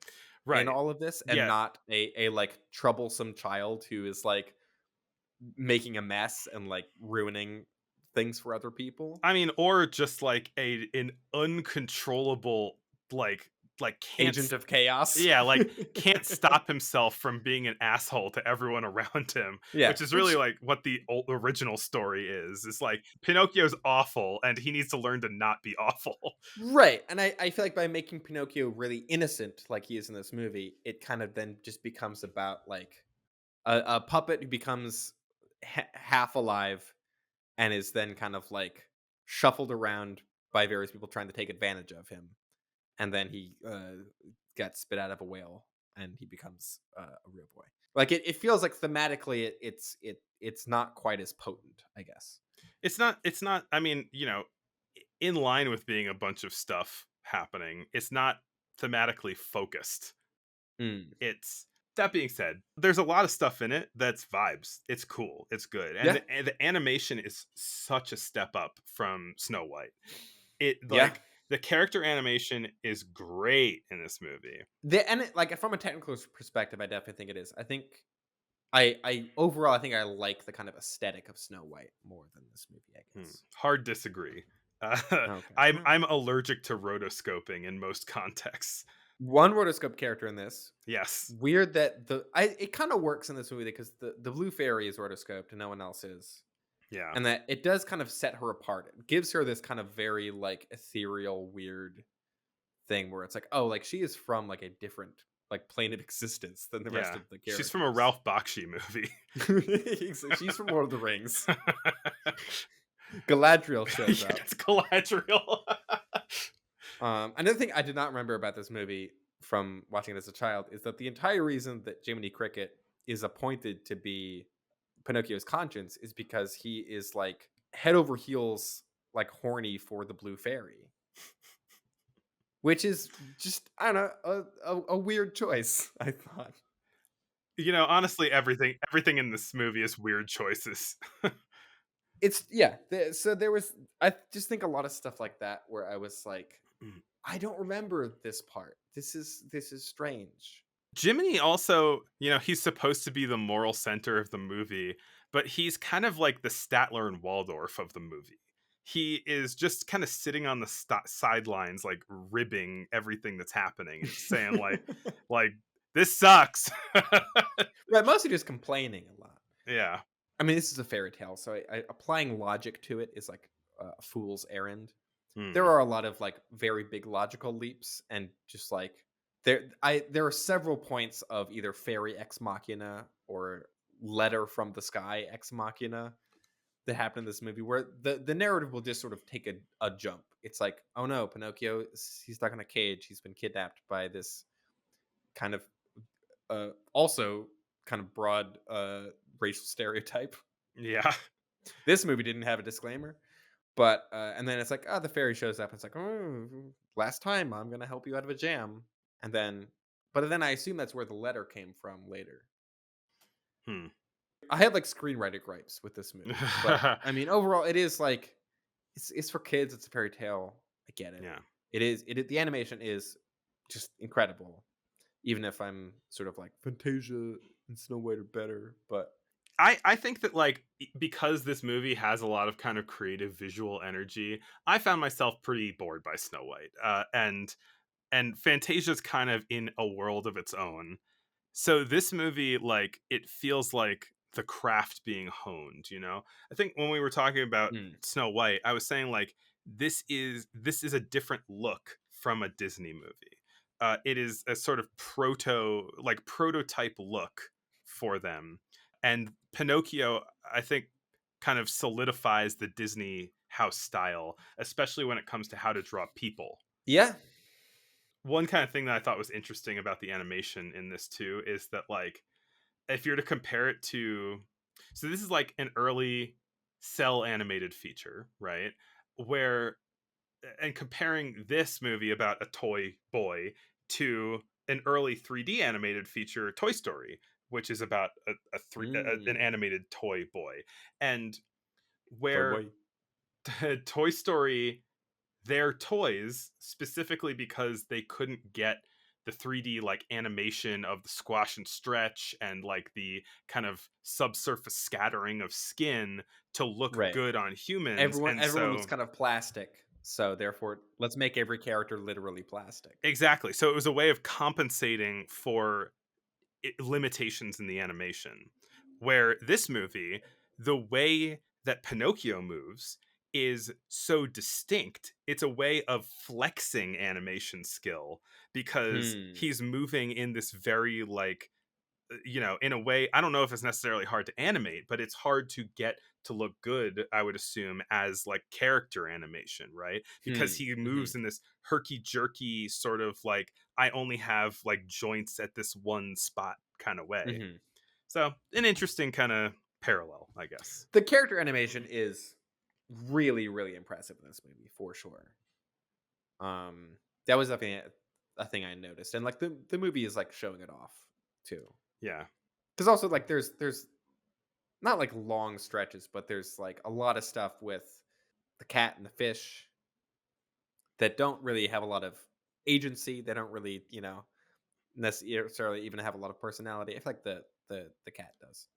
in Right. all of this and Yeah. not a like troublesome child who is like making a mess and like ruining things for other people. I mean, or just like an uncontrollable like can't Agent of chaos. yeah, like can't stop himself from being an asshole to everyone around him, Yeah, which is really which like what the original story is. It's like Pinocchio's awful and he needs to learn to not be awful. right, and I feel like by making Pinocchio really innocent, like he is in this movie, it kind of then just becomes about like a puppet who becomes half alive and is then kind of like shuffled around by various people trying to take advantage of him, and then he gets spit out of a whale and he becomes a real boy. Like it feels like thematically it's not quite as potent, I guess. It's not I mean, in line with being a bunch of stuff happening. It's not thematically focused. Mm. It's that being said, there's a lot of stuff in it that's vibes. It's cool. It's good. And Yeah, the animation is such a step up from Snow White. It yeah. like the character animation is great in this movie. Like from a technical perspective, I definitely think it is. I think I overall I think I like the kind of aesthetic of Snow White more than this movie, I guess. Hard disagree. Uh, Okay. I'm allergic to rotoscoping in most contexts. One rotoscope character in this. Yes. Weird that it kind of works in this movie because the blue fairy is rotoscoped and no one else is. Yeah. And that it does kind of set her apart. It gives her this kind of very like ethereal, weird thing where it's like, oh, like she is from like a different like plane of existence than the rest Yeah. of the She's from a characters. Ralph Bakshi movie. She's from Lord of the Rings. Galadriel shows Yeah, up. it's Galadriel. Another thing I did not remember about this movie from watching it as a child is that the entire reason that Jiminy Cricket is appointed to be Pinocchio's conscience is because he is like head over heels like horny for the blue fairy, which is just I don't know a weird choice. I thought Honestly, everything in this movie is weird choices. it's yeah. So there was I just think a lot of stuff like that where I was like I don't remember this part. This is strange. Jiminy also, he's supposed to be the moral center of the movie, but he's kind of like the Statler and Waldorf of the movie. He is just kind of sitting on the sidelines, like ribbing everything that's happening and saying like this sucks. Right, mostly just complaining a lot. Yeah. I mean, this is a fairy tale, so applying logic to it is like a fool's errand. There are a lot of like very big logical leaps, and just like there are several points of either fairy ex machina or letter from the sky ex machina that happen in this movie, where the narrative will just sort of take a jump. It's like, oh no, Pinocchio, he's stuck in a cage. He's been kidnapped by this kind of also kind of broad racial stereotype. Yeah. This movie didn't have a disclaimer, but and then it's like, oh, the fairy shows up. And it's like, oh, last time I'm gonna help you out of a jam, and then, but then I assume that's where the letter came from later. Hmm. I had like screenwriter gripes with this movie, but I mean, overall, it is like it's for kids. It's a fairy tale. I get it. Yeah. It is. The animation is just incredible. Even if I'm sort of like Fantasia and Snow White are better, but I think that like because this movie has a lot of kind of creative visual energy, I found myself pretty bored by Snow White. And Fantasia's kind of in a world of its own. So this movie, like, it feels like the craft being honed, I think when we were talking about mm, Snow White, I was saying like this is a different look from a Disney movie. It is a sort of prototype look for them. And Pinocchio, I think, kind of solidifies the Disney house style, especially when it comes to how to draw people. Yeah. One kind of thing that I thought was interesting about the animation in this too is that, like, if you're to compare it to, so this is like an early cell animated feature, right? Where, and comparing this movie about a toy boy to an early 3D animated feature, Toy Story, which is about an Mm. animated toy boy, and Toy where boy. Toy Story, their toys, specifically because they couldn't get the 3D like animation of the squash and stretch and like the kind of subsurface scattering of skin to look Right. good on humans. Everyone And everyone was so, kind of plastic. So therefore, let's make every character literally plastic. exactly. So it was a way of compensating for limitations in the animation. Where this movie, the way that Pinocchio moves is so distinct. It's a way of flexing animation skill because Hmm. he's moving in this very, like, in a way, I don't know if it's necessarily hard to animate, but it's hard to get to look good, I would assume, as like character animation, right? Because Hmm. he Mhm. moves in this herky jerky sort of like, I only have like joints at this one spot kind of way. Mhm. So an interesting kind of parallel, I guess. The character animation is really, really impressive in this movie for sure. That was a thing I noticed, and like the movie is like showing it off too. Yeah. Because also like there's not like long stretches, but there's like a lot of stuff with the cat and the fish that don't really have a lot of agency. They don't really, necessarily even have a lot of personality. I feel like the cat does.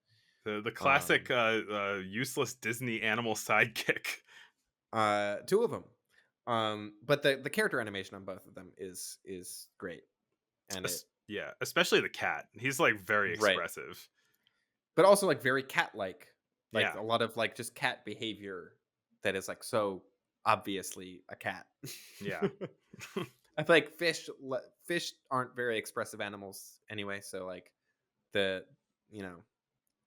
The classic Um, useless Disney animal sidekick. Two of them. But the character animation on both of them is great, and it Yeah, especially the cat. He's like very right, expressive. but also like very like Yeah. a lot of like just cat behavior that is like so obviously a cat. Yeah. I feel like fish aren't very expressive animals anyway, so like the you know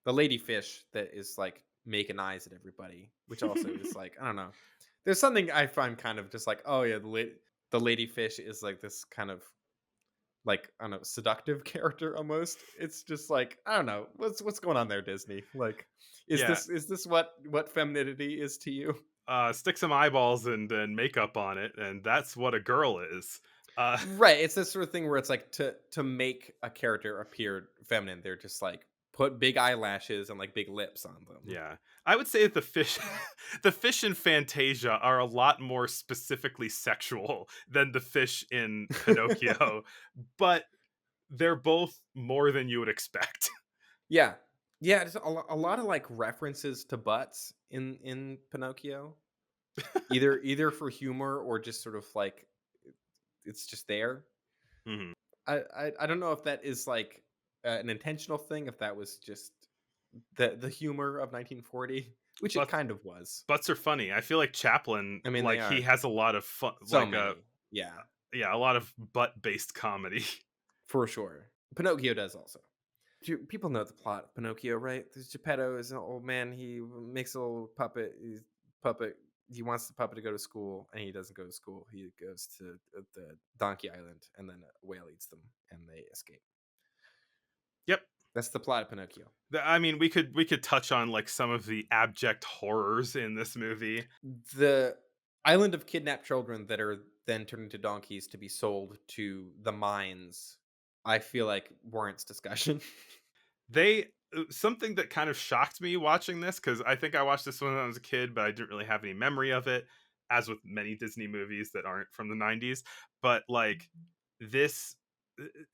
the lady fish that is like making eyes at everybody, which also is like I don't know. There's something I find kind of just like oh yeah, the lady fish is like this kind of like I don't know seductive character almost. It's just like I don't know what's going on there, Disney. Like, Yeah. is this what femininity is to you? Stick some eyeballs and makeup on it, and that's what a girl is. Uh, Right. It's this sort of thing where it's like to make a character appear feminine, they're just like put big eyelashes and like big lips on them. yeah, I would say that the fish, the fish in Fantasia are a lot more specifically sexual than the fish in Pinocchio, but they're both more than you would expect. Yeah. Yeah, just a lot of like references to butts in Pinocchio. Either for humor or just sort of like it's just there. Mhm. I don't know if that is like an intentional thing, if that was just the humor of 1940, which it But kind of was. butts are funny. I feel like Chaplin, I mean, they like he are has a lot of fun, so like many. Yeah, yeah, a lot of butt based comedy. for sure. Pinocchio does also. People know the plot of Pinocchio, right? There's Geppetto is an old man. He makes a little puppet. Puppet. He wants the puppet to go to school, and he doesn't go to school. He goes to the Donkey Island, and then a whale eats them, and they escape. Yep. That's the plot of Pinocchio. I mean, we could touch on like some of the abject horrors in this movie. The island of kidnapped children that are then turned into donkeys to be sold to the mines, I feel like warrants discussion. They something that kind of shocked me watching this, because I think I watched this when I was a kid, but I didn't really have any memory of it, as with many Disney movies that aren't from the 90s. But like this,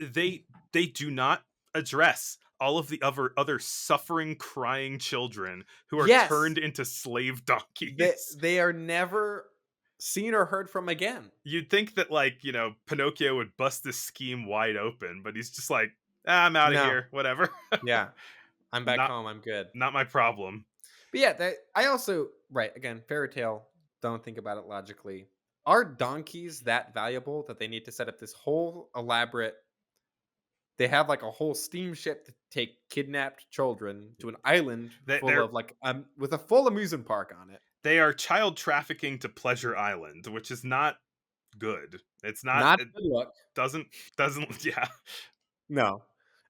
they do not address all of the other suffering, crying children who are Yes, turned into slave they donkeys. they are never seen or heard from again. You'd think that, like, Pinocchio would bust this scheme wide open, but he's just like, "Ah, I'm out of No, here, whatever. yeah, I'm back not home. I'm good. not my problem." But yeah, that I also right again fairy tale. Don't think about it logically. Are donkeys that valuable that they need to set up this whole elaborate They have like a whole steamship to take kidnapped children to an island They, full they're of like with a full amusement park on it. they are child trafficking to Pleasure Island, which is not good. It's not. Not It good luck. doesn't. Yeah. No.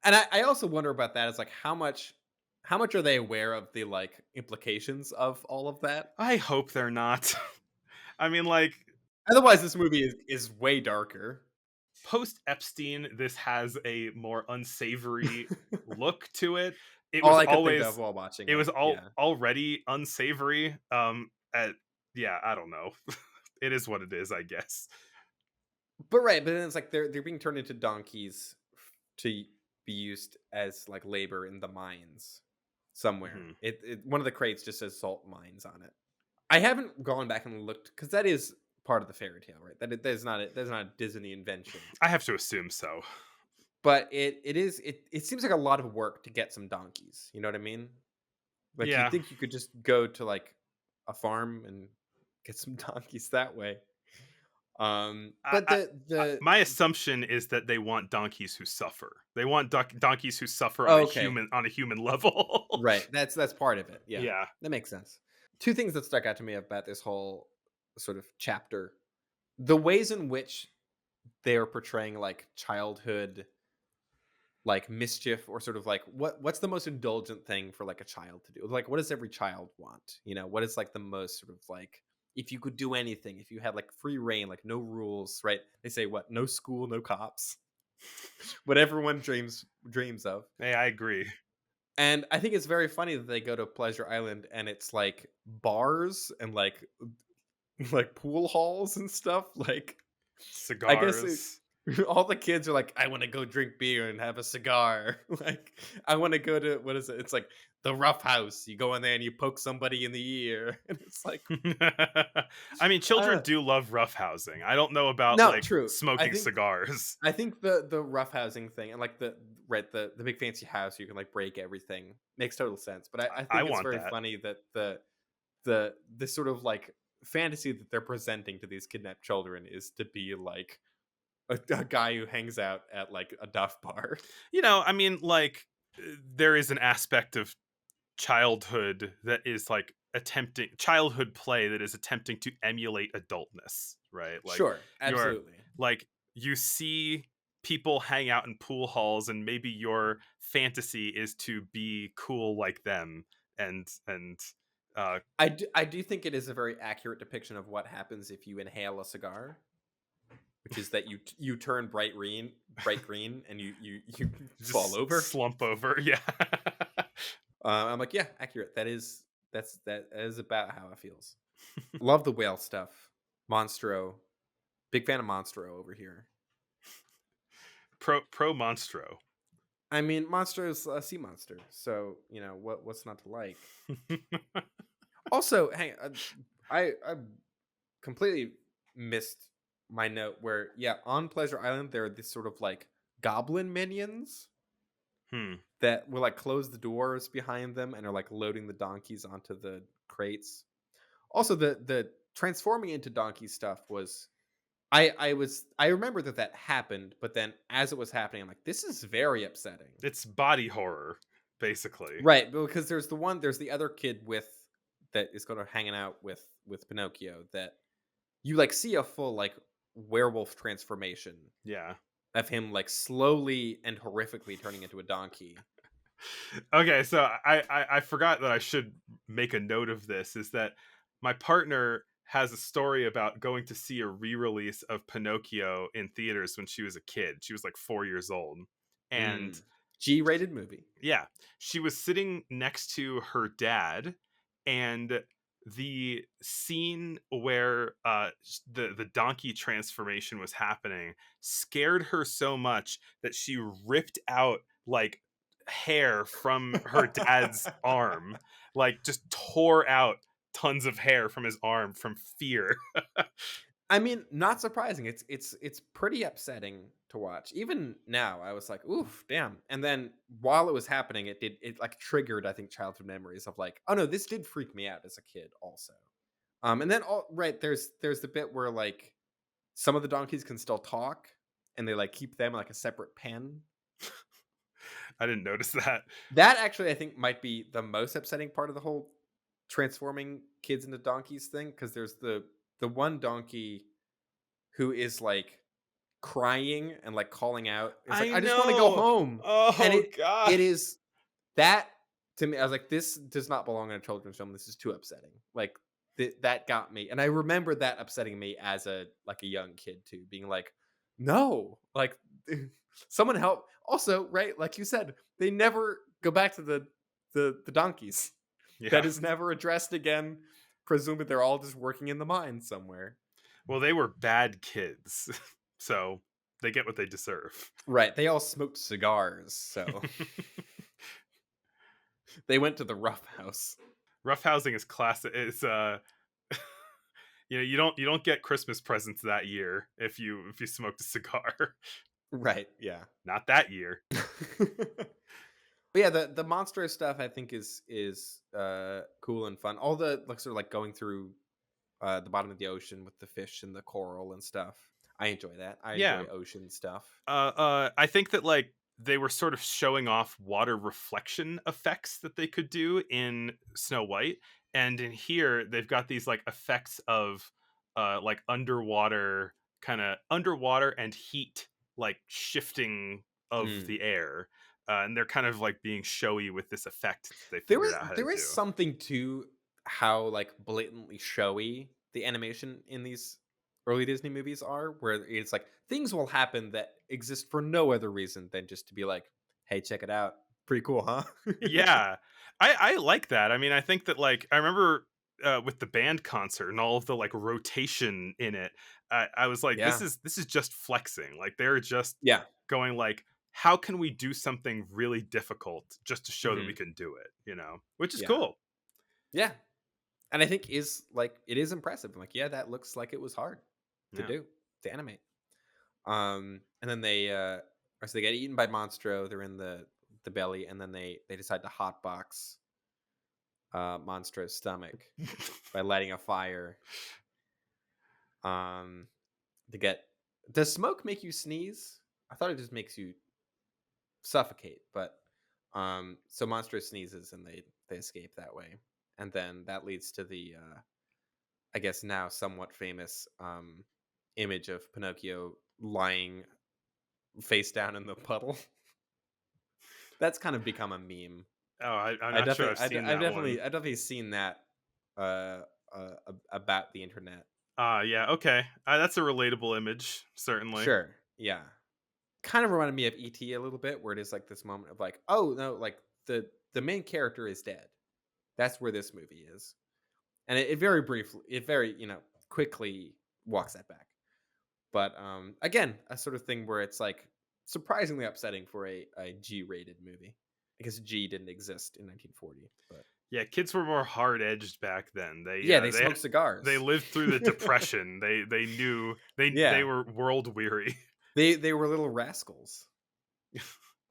And I also wonder about that is like how much are they aware of the like implications of all of that? I hope they're not. I mean, like, Otherwise, this movie is way darker. post Epstein, this has a more unsavory look to it. It All was I could think of always while watching it it. was Yeah. already unsavory. At Yeah, I don't know. It is what it is, I guess. But right, but then it's like they're being turned into donkeys to be used as like labor in the mines somewhere. Mhm. It one of the crates just says salt mines on it. I haven't gone back and looked because that is part of the fairy tale, right? That is not a Disney invention. I have to assume so. But it seems like a lot of work to get some donkeys. You know what I mean? Like you Yeah. think you could just go to like a farm and get some donkeys that way. I, But I, the my assumption is that they want donkeys who suffer. They want donkeys who suffer on oh, a okay. human level. Right. That's part of it. Yeah. Yeah. That makes sense. Two things that stuck out to me about this whole sort of chapter. The ways in which they're portraying like childhood like mischief or sort of like what's the most indulgent thing for like a child to do? Like what does every child want? You know, what is like the most sort of like if you could do anything, if you had like free reign, like no rules, right? They say what? No school, no cops. What everyone dreams of. Hey, I agree. And I think it's very funny that they go to Pleasure Island and it's like bars and like like pool halls and stuff. Like I guess Cigars. all the kids are like, I want to go drink beer and have a cigar. Like I want to go to what is it? It's like the Rough House. You go in there and you poke somebody in the ear, and it's like, I mean, children uh, do love roughhousing. I don't know about no, like true. I smoking think cigars. I think the rough housing thing and like the right the big fancy house you can like break everything makes total sense. But I I think it's want very that. funny that the sort of like fantasy that they're presenting to these kidnapped children is to be like a guy who hangs out at like a duff bar. I mean, like, there is an aspect of childhood that is like attempting childhood play that is attempting to emulate adultness, right? Like, Sure, you're absolutely. like, you see people hang out in pool halls, and maybe your fantasy is to be cool like them, and uh I do think it is a very accurate depiction of what happens if you inhale a cigar, which is that you turn bright green, and you fall just over. slump over. Yeah. I'm like, yeah, accurate. That is about how it feels. Love the whale stuff. Monstro, big fan of Monstro over here. Pro monstro. I mean, Monstro is a sea monster, so you know what's not to like. Also, hang, I completely missed my note where yeah, on Pleasure Island there are these sort of like goblin minions Hmm. that will like close the doors behind them and are like loading the donkeys onto the crates. Also, the transforming into donkey stuff was I remember that happened, but then as it was happening, I'm like, this is very upsetting. It's body horror, basically. Right, because there's the other kid with that is going to hanging out with Pinocchio that you like see a full like werewolf transformation Yeah. of him like slowly and horrifically turning into a donkey. Okay, so I forgot that I should make a note of this, is that my partner has a story about going to see a re-release of Pinocchio in theaters when she was a kid. She was like 4 years old. And G-rated movie. yeah, she was sitting next to her dad, and the scene where the donkey transformation was happening scared her so much that she ripped out like hair from her dad's arm, like just tore out tons of hair from his arm from fear. I mean, not surprising. It's pretty upsetting to watch. Even now, I was like, "Oof, damn!" And then while it was happening, it like triggered, I think, childhood memories of like, "Oh no, this did freak me out as a kid." Also, and then right there's the bit where like some of the donkeys can still talk, and they like keep them in, like a separate pen. I didn't notice that. That actually, I think, might be the most upsetting part of the whole transforming kids into donkeys thing, because there's the one donkey who is like crying and like calling out. It's like, I I just want to go know. home, and Oh god. it is that to me. I was like, this does not belong in a children's film. This is too upsetting. Like that got me, and I remember that upsetting me as a young kid too, being like, no, like someone help. Also, right, like you said, they never go back to the donkeys. That Yeah. is never addressed again. Presumably, they're all just working in the mine somewhere. Well, they were bad kids. So they get what they deserve. Right. They all smoked cigars, so they went to the rough house. Roughhousing is classic. It's you don't get Christmas presents that year if you smoked a cigar. Right. Yeah. Not that year. But yeah, the monstrous stuff I think is cool and fun. All the like sort of like going through the bottom of the ocean with the fish and the coral and stuff. I enjoy that. I Yeah. enjoy ocean stuff. I think that like they were sort of showing off water reflection effects that they could do in Snow White, and in here they've got these like effects of like underwater and heat like shifting of Mm. the air. And they're kind of like being showy with this effect that they There figured is out how to there is do. something to how like blatantly showy the animation in these early Disney movies are, where it's like things will happen that exist for no other reason than just to be like, hey, check it out. Pretty cool, huh? Yeah, I like that. I mean, I think that like I remember with the band concert and all of the like rotation in it. I was like, Yeah. this is just flexing. Like they're just Yeah. going like, how can we do something really difficult just to show that we Mhm. can do it? Which is Yeah. cool. Yeah. And I think is like it is impressive. I'm like, yeah, that looks like it was hard to Yeah. do, to animate. And then so they get eaten by Monstro, they're in the belly, and then they decide to hotbox Monstro's stomach by lighting a fire. Um to get Does smoke make you sneeze? I thought it just makes you suffocate, but so Monstro sneezes and they escape that way. And then that leads to the I guess now somewhat famous image of Pinocchio lying face down in the puddle. That's kind of become a meme. Oh, I'm not sure I've seen that one. I've definitely seen that uh, about the internet. Yeah, okay. That's a relatable image, certainly. Sure, yeah. Kind of reminded me of ET a little bit, where it is like this moment of like, oh no, like the main character is dead. That's where this movie is, and it very briefly, it very quickly walks that back. But again, a sort of thing where it's like surprisingly upsetting for a G-rated movie. I guess G didn't exist in 1940, but Yeah, kids were more hard edged back then. yeah, they smoked cigars. They lived through the depression. They knew they Yeah. were world weary. They were little rascals.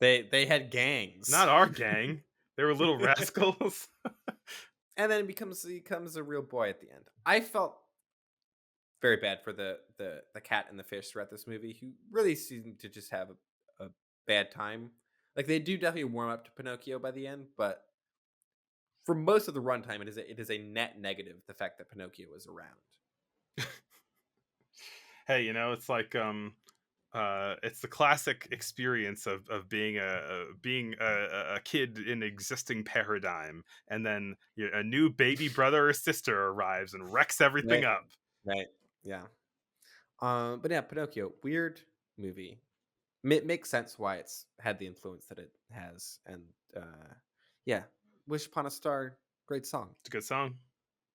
They had gangs. Not our gang. They were little rascals. And then he becomes a real boy at the end. I felt very bad for the cat and the fish throughout this movie, who really seem to just have a bad time. Like they do definitely warm up to Pinocchio by the end, but for most of the runtime, it is a net negative, the fact that Pinocchio is around. Hey, it's like it's the classic experience of being a kid in an existing paradigm, and then a new baby brother or sister arrives and wrecks everything Right. up. Right. Yeah. But yeah, Pinocchio, weird movie. Makes sense why it's had the influence that it has, and yeah, Wish Upon a Star, great song. It's a good song.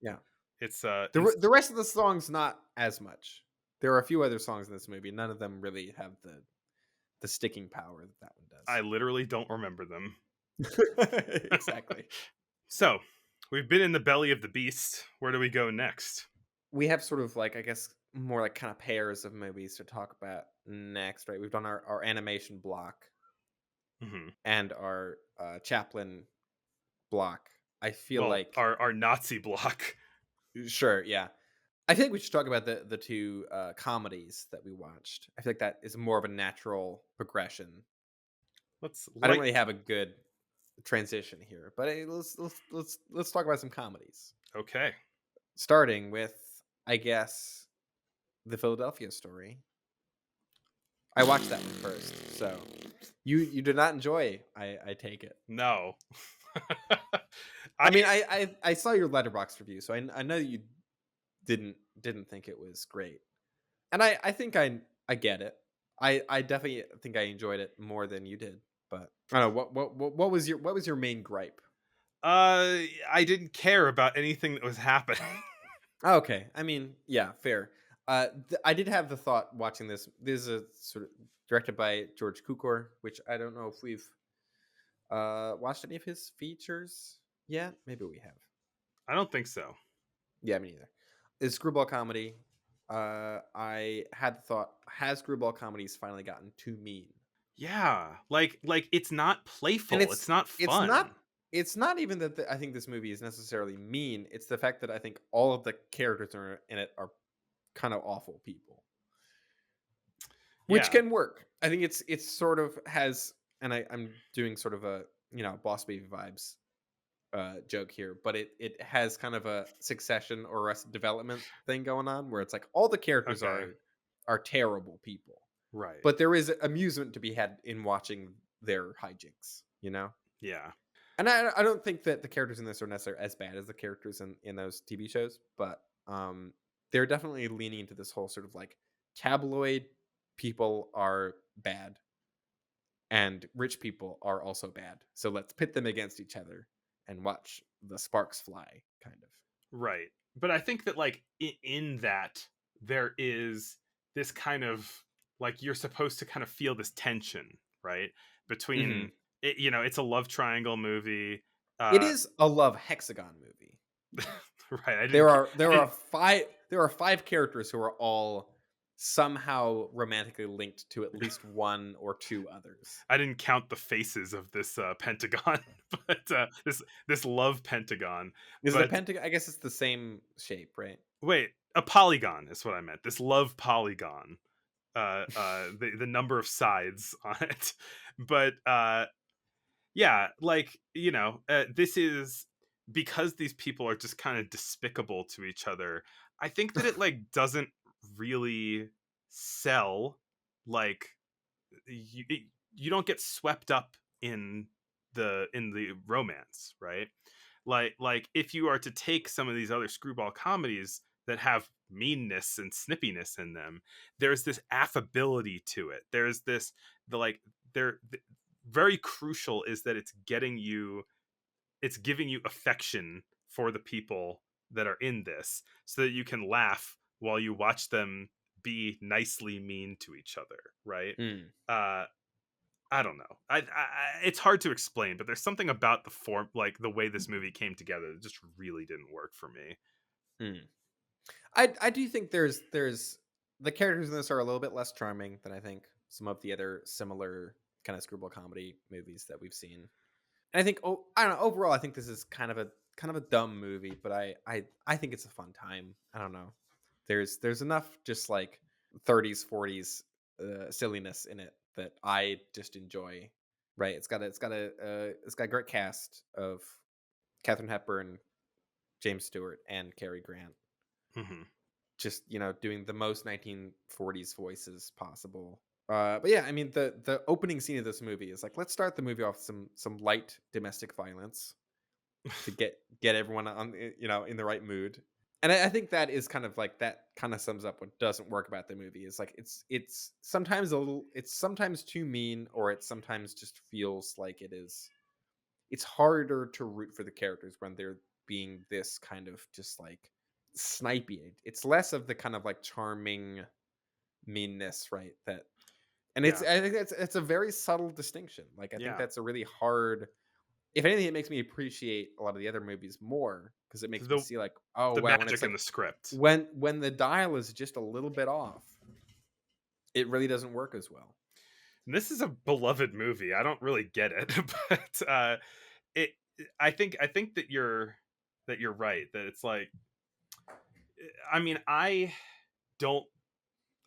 Yeah. It's The rest of the songs not as much. There are a few other songs in this movie. None of them really have the sticking power that one I literally don't remember them. does. Exactly. So, we've been in the belly of the beast. Where do we go next? We have sort of like, I guess, more like kind of pairs of movies to talk about next, right? We've done our animation block Mm-hmm. and our Chaplin block. I feel Well, like our Nazi block. sure, yeah. I think we should talk about the two comedies that we watched. I feel like that is more of a natural progression. Let's I don't light. really have a good transition here, but let's talk about some comedies. Okay. Starting with, I guess, the Philadelphia Story. I watched that one first, so you did not enjoy. I take it. No. I I mean, I saw your letterbox review, so I know you didn't think it was great, and I think I get it. I definitely think I enjoyed it more than you did, but I don't know what was your main gripe? I didn't care about anything that was happening. Okay, I mean, yeah, fair. I did have the thought watching this. This is a sort of directed by George Cukor, which I don't know if we've watched any of his features yet. Maybe we have. I don't think so. Yeah, me neither. It's screwball comedy. I had the thought: has screwball comedies finally gotten too mean? Yeah, like it's not And playful. It's not it's not fun. it's not even that I think this movie is necessarily mean. It's the fact that I think all of the characters in it are kind of awful people, which Yeah. can work. I think it's sort of has, and I'm doing sort of a Boss Baby vibes joke here, but it has kind of a Succession or Arrested Development thing going on, where it's like all the characters Okay. are terrible people, Right. but there is amusement to be had in watching their hijinks, Yeah. And I don't think that the characters in this are necessarily as bad as the characters in those TV shows, but they're definitely leaning into this whole sort of like tabloid people are bad and rich people are also bad. So let's pit them against each other and watch the sparks fly, kind of. Right. But I think that like in that there is this kind of like you're supposed to kind of feel this tension, right? Hmm. Between it's a love triangle movie. It Uh is a love hexagon movie. right. There are I there are didn't five characters who are all somehow romantically linked to at least one or two others. I didn't count the faces of this pentagon, but this love pentagon. Is it a But pentagon? I guess it's the same shape, right? wait, a polygon is what I meant. This love polygon. The number of sides on it. But yeah, like, this is because these people are just kind of despicable to each other. I think that it like doesn't really sell like you don't get swept up in the romance, right? Like if you are to take some of these other screwball comedies that have meanness and snippiness in them, there's this affability to it. There's this the like there the, very crucial is that it's giving you affection for the people that are in this so that you can laugh while you watch them be nicely mean to each other, right? Mm, uh I don't know. It's hard to explain, but there's something about the form, like the way this movie came together, that just really didn't work for me. mm. I do think there's the characters in this are a little bit less charming than I think some of the other similar kind of screwball comedy movies that we've seen. And I think I don't know, overall I think this is kind of a dumb movie, but I think it's a fun time. I don't know. There's enough just like 30s 40s silliness in it that I just enjoy. Right? It's got a great cast of Katharine Hepburn, James Stewart, and Cary Grant. Hmm. Just doing the most 1940s voices possible. But yeah, I mean the opening scene of this movie is like, let's start the movie off with some light domestic violence to get everyone on in the right mood. And I think that is kind of like that kind of sums up what doesn't work about the movie. Is like it's sometimes it's sometimes too mean, or it sometimes just feels like it's harder to root for the characters when they're being this kind of just like snipey. It's less of the kind of like charming meanness, right? That and Yeah, I think it's a very subtle distinction. Like I think yeah. that's a really hard. If anything, it makes me appreciate a lot of the other movies more because it makes me The see like, oh the wow, when it's magic in like the script. when the dial is just a little bit off, it really doesn't work as well. And this is a beloved movie. I don't really get it, but it. I think that you're right. That it's like, I mean, don't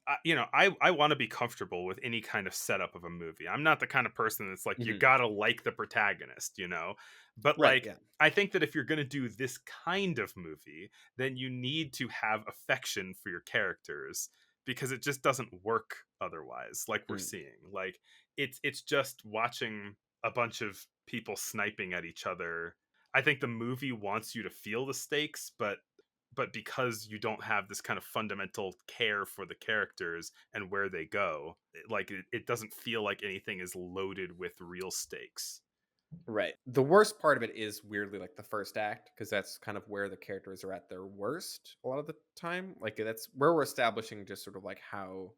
I want to be comfortable with any kind of setup of a movie. I'm not the kind of person that's like, you Mhm. gotta like the protagonist, you know? But Right, like, yeah. I think that if you're gonna do this kind of movie, then you need to have affection for your characters because it just doesn't work otherwise, like we're Mm. seeing. Like it's just watching a bunch of people sniping at each other. I think the movie wants you to feel the stakes, but because you don't have this kind of fundamental care for the characters and where they go, it doesn't feel like anything is loaded with real stakes. Right. The worst part of it is weirdly like the first act, because that's kind of where the characters are at their worst a lot of the time. Like that's where we're establishing just sort of like how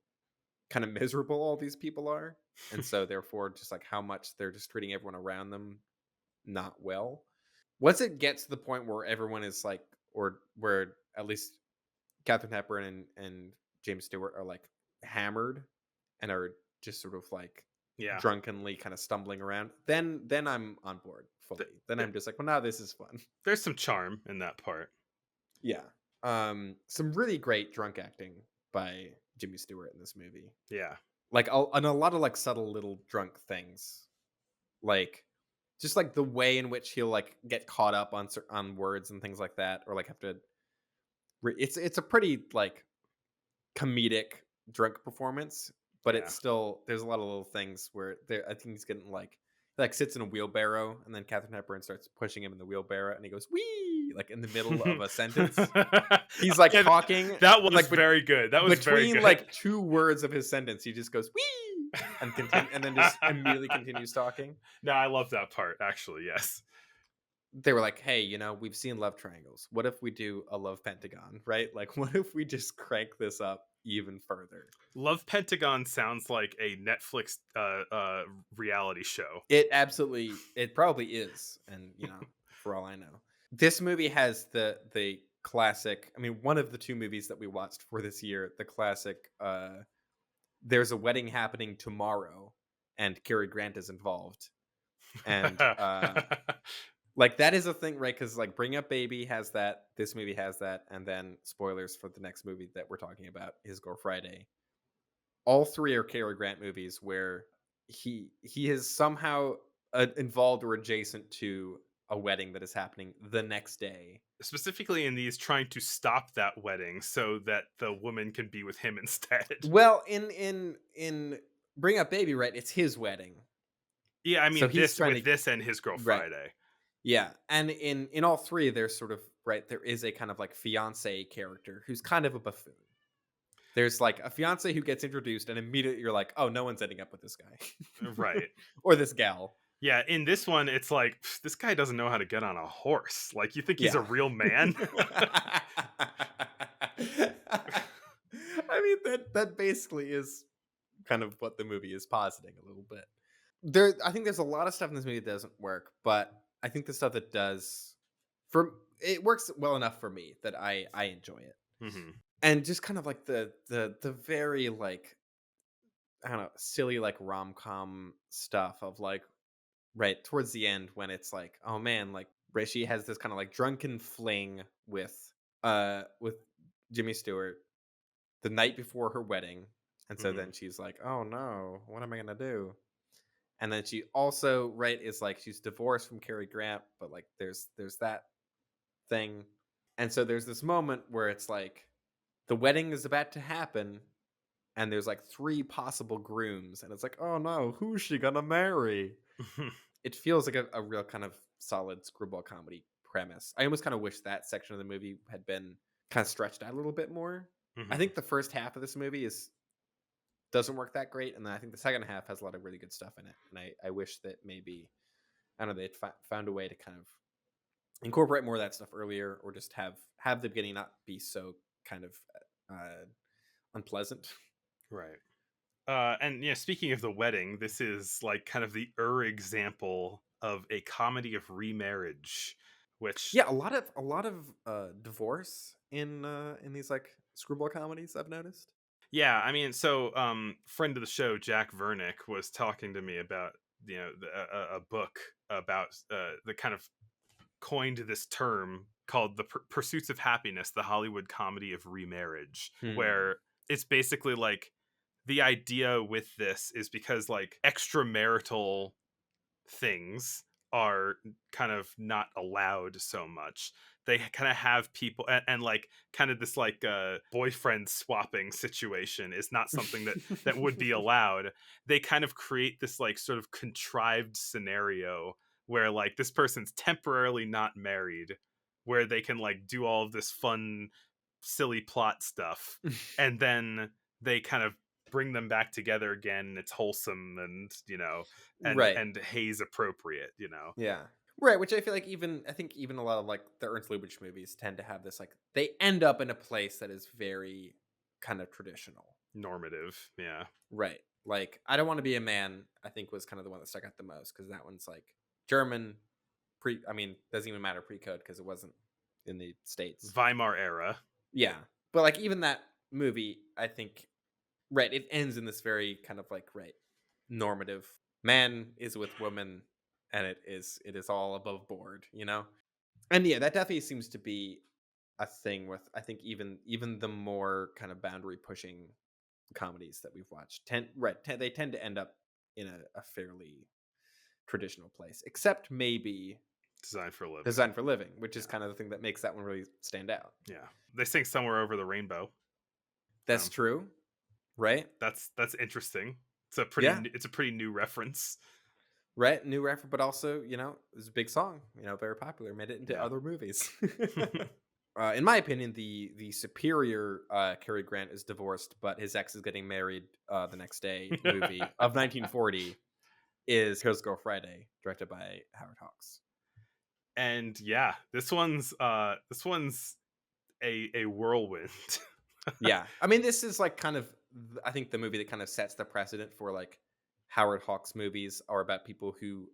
kind of miserable all these people are. And so therefore just like how much they're just treating everyone around them not well. Once it gets to the point where everyone is like, or where at least Catherine Hepburn and James Stewart are like hammered and are just sort of like Yeah. drunkenly kind of stumbling around, then I'm on board Th- fully. Then th- I'm just like, well, now this is fun. there's some charm in that part. Yeah. Some really great drunk acting by Jimmy Stewart in this movie. Yeah. Like and a lot of like subtle little drunk things. Like just like the way in which he'll like get caught up on words and things like that, or like have to it's a pretty like comedic drunk performance, but Yeah. it's still there's a lot of little things where there I think he's getting like he like sits in a wheelbarrow and then Catherine Hepburn starts pushing him in the wheelbarrow and he goes wee like in the middle of a sentence. He's like Yeah, talking that and was like very good. That was very between good. like two words of his sentence, he just goes wee and continue and then just immediately continues talking. No, I love that part actually. Yes. They were like, hey, we've seen love triangles. What if we do a love pentagon, right? Like, what if we just crank this up even further? Love Pentagon sounds like a Netflix reality show. It probably is. And, for all I know, this movie has the classic, I mean, one of the two movies that we watched for this year, the classic, there's a wedding happening tomorrow and Cary Grant is involved. And, like that is a thing, right? Because like Bring Up Baby has that, this movie has that, and then spoilers for the next movie that we're talking about, His Girl Friday. All three are Cary Grant movies where he is somehow involved or adjacent to a wedding that is happening the next day. Specifically in these, trying to stop that wedding so that the woman can be with him instead. Well, in Bring Up Baby, right? It's his wedding. Yeah, I So mean he's this trying with to this and His Girl right. Friday. Yeah, and in all three, there's sort of right. There is a kind of like fiance character who's kind of a buffoon. There's like a fiance who gets introduced, and immediately you're like, oh, no one's ending up with this guy, Right. or this gal. Yeah, in this one, it's like this guy doesn't know how to get on a horse. Like, you think he's a Yeah. real man? I mean that basically is kind of what the movie is positing a little bit. I think there's a lot of stuff in this movie that doesn't work, but I think the stuff that does, it works well enough for me that I enjoy it. Mm-hmm. And just kind of like the very like I don't know, silly like rom-com stuff of like right towards the end when it's like, oh man, like Rishi has this kind of like drunken fling with Jimmy Stewart the night before her wedding. And so then she's like, oh no, what am I gonna do? And then she also, right, is like she's divorced from Cary Grant, but like there's that thing. And so there's this moment where it's like the wedding is about to happen and there's like three possible grooms and it's like, oh no, who's she gonna marry? It feels like a real kind of solid screwball comedy premise. I almost kind of wish that section of the movie had been kind of stretched out a little bit more. I think the first half of this movie doesn't work that great, and then I think the second half has a lot of really good stuff in it. And I wish that maybe I don't know they'd found a way to kind of incorporate more of that stuff earlier, or just have the beginning not be so kind of unpleasant. Right. And speaking of the wedding, this is like kind of the example of a comedy of remarriage, which Yeah, a lot of divorce in these like screwball comedies I've noticed. yeah, I mean, so friend of the show Jack Vernick was talking to me about a book about the kind of coined this term called the Pursuits of Happiness, the Hollywood comedy of remarriage, where it's basically like the idea with this is because like extramarital things are kind of not allowed so much. They kind of have people and like kind of this like boyfriend swapping situation is not something that would be allowed. They kind of create this like sort of contrived scenario where like this person's temporarily not married, where they can like do all of this fun silly plot stuff, and then they kind of bring them back together again, and it's wholesome and Right. and haze appropriate. Yeah. Right, which I feel like I think even a lot of like the Ernst Lubitsch movies tend to have this like they end up in a place that is very kind of traditional. Normative. Yeah. Right. Like I Don't Want to Be a Man, I think was kind of the one that stuck out the most because that one's like German I mean, doesn't even matter pre-code because it wasn't in the States. Weimar era. Yeah. But like even that movie, I think right, it ends in this very kind of like right normative man is with woman and it is all above board, you know? And yeah, that definitely seems to be a thing with I think even the more kind of boundary pushing comedies that we've watched they tend to end up in a fairly traditional place, except maybe Designed for a living. Design for Living, which is kind of the thing that makes that one really stand out. Yeah. They sing Somewhere Over the Rainbow. That's true, right? That's interesting. Yeah. It's a pretty new reference. Right, new reference, but also, it was a big song, very popular, made it into Yeah. other movies. In my opinion, the superior Cary Grant is divorced, but his ex is getting married the next day movie of 1940 is Here's Girl Friday, directed by Howard Hawks. And yeah, this one's a whirlwind. Yeah. I mean, this is like kind of I think the movie that kind of sets the precedent for like Howard Hawks movies are about people who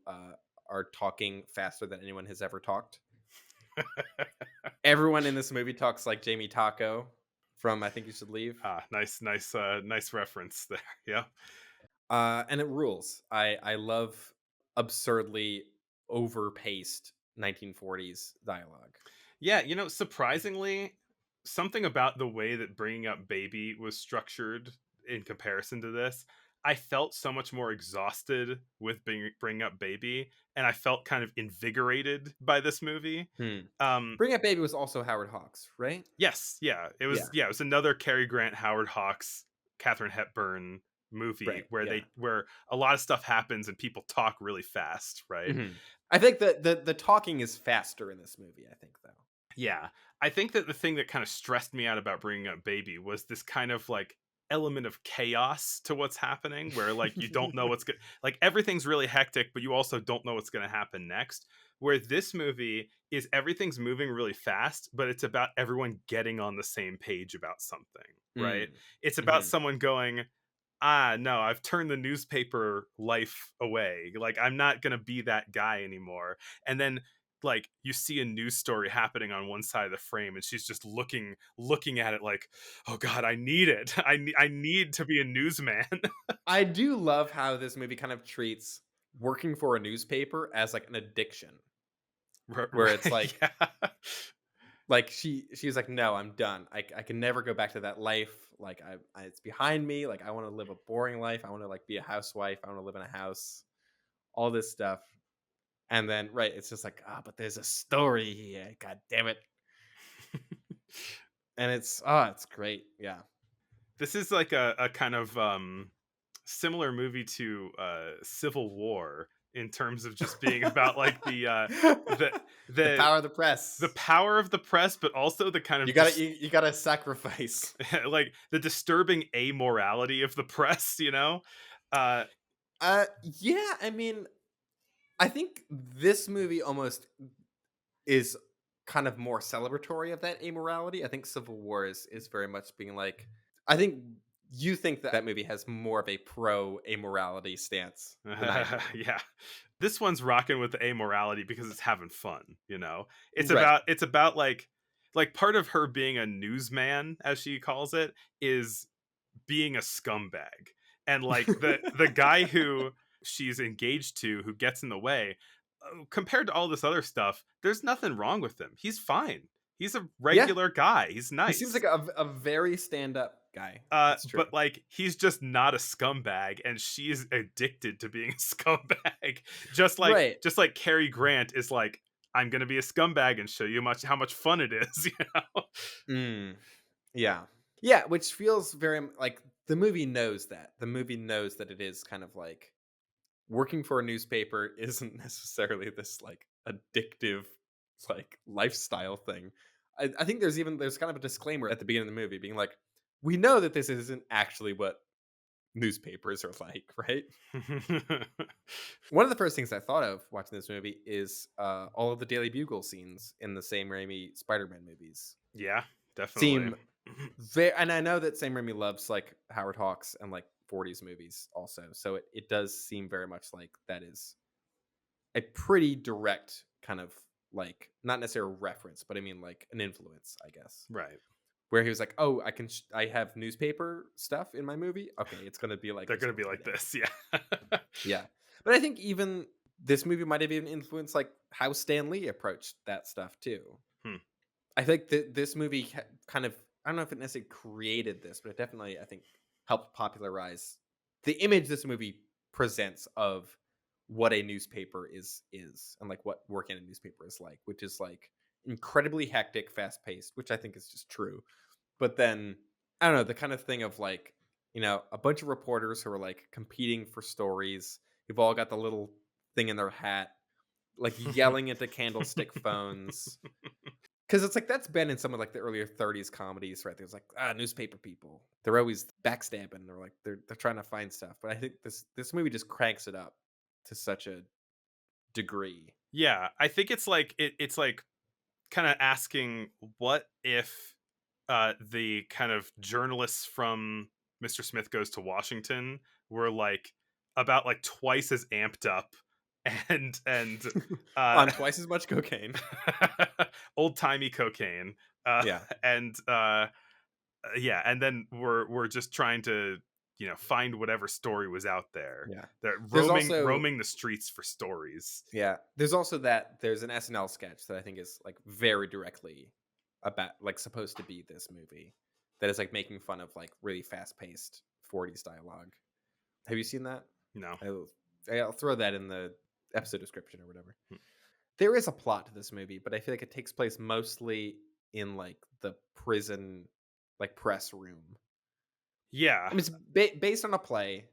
are talking faster than anyone has ever talked. Everyone in this movie talks like Jamie Taco from I Think You Should Leave. Nice reference there. Yeah. And it rules. I love absurdly overpaced 1940s dialogue. Yeah, surprisingly, something about the way that Bringing Up Baby was structured in comparison to this, I felt so much more exhausted with Bringing Up Baby, and I felt kind of invigorated by this movie. Bring Up Baby was also Howard Hawks, right? Yes, yeah, it was. Yeah, it was another Cary Grant, Howard Hawks, Katharine Hepburn movie Right, where a lot of stuff happens and people talk really fast, right? Mm-hmm. I think that the talking is faster in this movie. I think though. Yeah, I think that the thing that kind of stressed me out about Bringing Up Baby was this kind of like element of chaos to what's happening, where like you don't know what's good, like everything's really hectic, but you also don't know what's going to happen next. Where this movie is everything's moving really fast, but it's about everyone getting on the same page about something, right? It's about someone going, no, I've turned the newspaper life away. Like, I'm not going to be that guy anymore. And then, like, you see a news story happening on one side of the frame, and she's just looking at it like, oh God, I need it. I need to be a newsman. I do love how this movie kind of treats working for a newspaper as like an addiction. Where it's like, yeah. Like she's like, no, I'm done. I can never go back to that life. Like it's behind me. Like I want to live a boring life. I want to like be a housewife. I want to live in a house. All this stuff. And then right, it's just like, but there's a story here. God damn it. And it's great. Yeah. This is like a kind of similar movie to Civil War in terms of just being about like the power of the press, but also the kind of you gotta sacrifice like the disturbing amorality of the press, yeah. I mean, I think this movie almost is kind of more celebratory of that amorality. I think Civil War is very much being like, I think you think that movie has more of a pro amorality stance than I do. Yeah, this one's rocking with the amorality because it's having fun. It's Right. about like part of her being a newsman, as she calls it, is being a scumbag, and like the guy who she's engaged to, who gets in the way, compared to all this other stuff, there's nothing wrong with him. He's fine. He's a regular guy. He's nice. He seems like a very stand-up guy. That's true. But like he's just not a scumbag, and she's addicted to being a scumbag. Right. Just like Cary Grant is like, I'm gonna be a scumbag and show you how much fun it is, you know? Mm, yeah. Yeah, which feels very like the movie knows that. The movie knows that it is kind of like working for a newspaper isn't necessarily this like addictive like lifestyle thing. I think there's kind of a disclaimer at the beginning of the movie being like, we know that this isn't actually what newspapers are like, right? One of the first things I thought of watching this movie is all of the Daily Bugle scenes in the Sam Raimi Spider-Man movies. Yeah, definitely. Seem very, and I know that Sam Raimi loves like Howard Hawks and like 40s movies also. So it does seem very much like that is a pretty direct kind of like not necessarily a reference, but I mean like an influence, I guess. Right. Where he was like, "Oh, I have newspaper stuff in my movie. Okay, it's gonna be like They're this gonna be movie like then." this, yeah. Yeah, but I think even this movie might have even influenced like how Stan Lee approached that stuff too. Hmm. I think that this movie kind of, I don't know if it necessarily created this, but it definitely, I think, helped popularize the image this movie presents of what a newspaper is and like what working in a newspaper is like, which is like incredibly hectic, fast paced, which I think is just true. But then I don't know, the kind of thing of like, you know, a bunch of reporters who are like competing for stories, who've all got the little thing in their hat, like yelling into candlestick phones. Because it's like that's been in some of like the earlier 30s comedies, right? There's like newspaper people. They're always backstabbing. They're like they're trying to find stuff. But I think this movie just cranks it up to such a degree. Yeah, I think it's like it's like kind of asking what if the kind of journalists from Mr. Smith Goes to Washington were like about like twice as amped up and uh On twice as much cocaine. old-timey cocaine, Yeah. and yeah, and then we're just trying to, you know, find whatever story was out there. Yeah. They're There's also roaming the streets for stories. Yeah. There's also there's an SNL sketch that I think is like very directly about like supposed to be this movie that is like making fun of like really fast paced 40s dialogue. Have you seen that? No. I'll throw that in the episode description or whatever. Hmm. There is a plot to this movie, but I feel like it takes place mostly in like the prison like press room. Yeah, I mean, it's based on a play,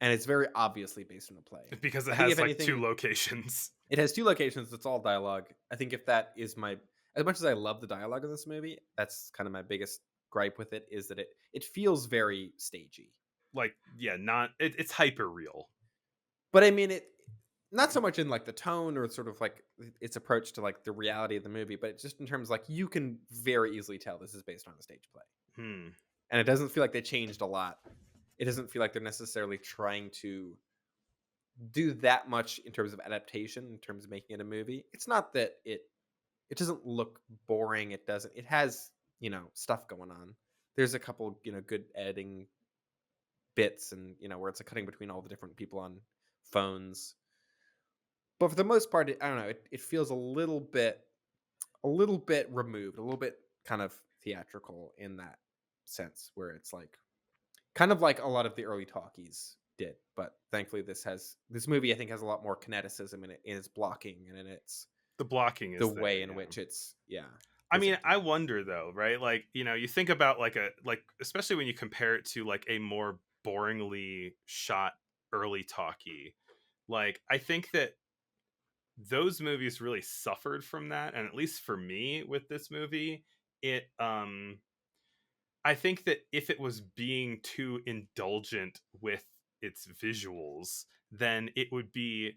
and it's very obviously based on a play. because it I think has if like anything, two locations. it has two locations. It's all dialogue. I think if that is my, as much as I love the dialogue in this movie, that's kind of my biggest gripe with it is that it feels very stagey. Like, yeah, it's hyper real. But I mean it not so much in like the tone or sort of like its approach to like the reality of the movie, but just in terms like you can very easily tell this is based on a stage play. And it doesn't feel like they changed a lot. It doesn't feel like they're necessarily trying to do that much in terms of adaptation, in terms of making it a movie. It's not that it doesn't look boring. It has, you know, stuff going on. There's a couple, you know, good editing bits and, you know, where it's a cutting between all the different people on phones. But for the most part, I don't know, it feels a little bit removed, a little bit kind of theatrical in that sense, where it's like kind of like a lot of the early talkies did. But thankfully this movie I think has a lot more kineticism in its blocking and in its The blocking is the there, way in yeah. which it's I mean, presented. I wonder though, right? Like, you know, you think about like especially when you compare it to like a more boringly shot early talkie. Like, I think that those movies really suffered from that, and at least for me with this movie, it I think that if it was being too indulgent with its visuals, then it would be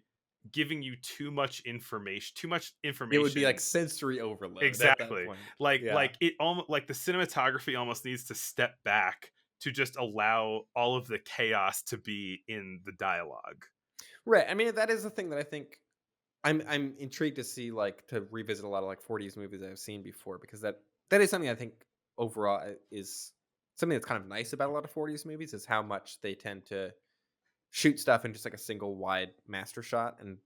giving you too much information. It would be like sensory overload at that Exactly. point. Like Yeah. it almost like the cinematography almost needs to step back to just allow all of the chaos to be in the dialogue. Right. I mean, that is the thing that I think I'm intrigued to see, like to revisit a lot of like 40s movies I've seen before, because that is something I think overall is something that's kind of nice about a lot of 40s movies is how much they tend to shoot stuff in just like a single wide master shot and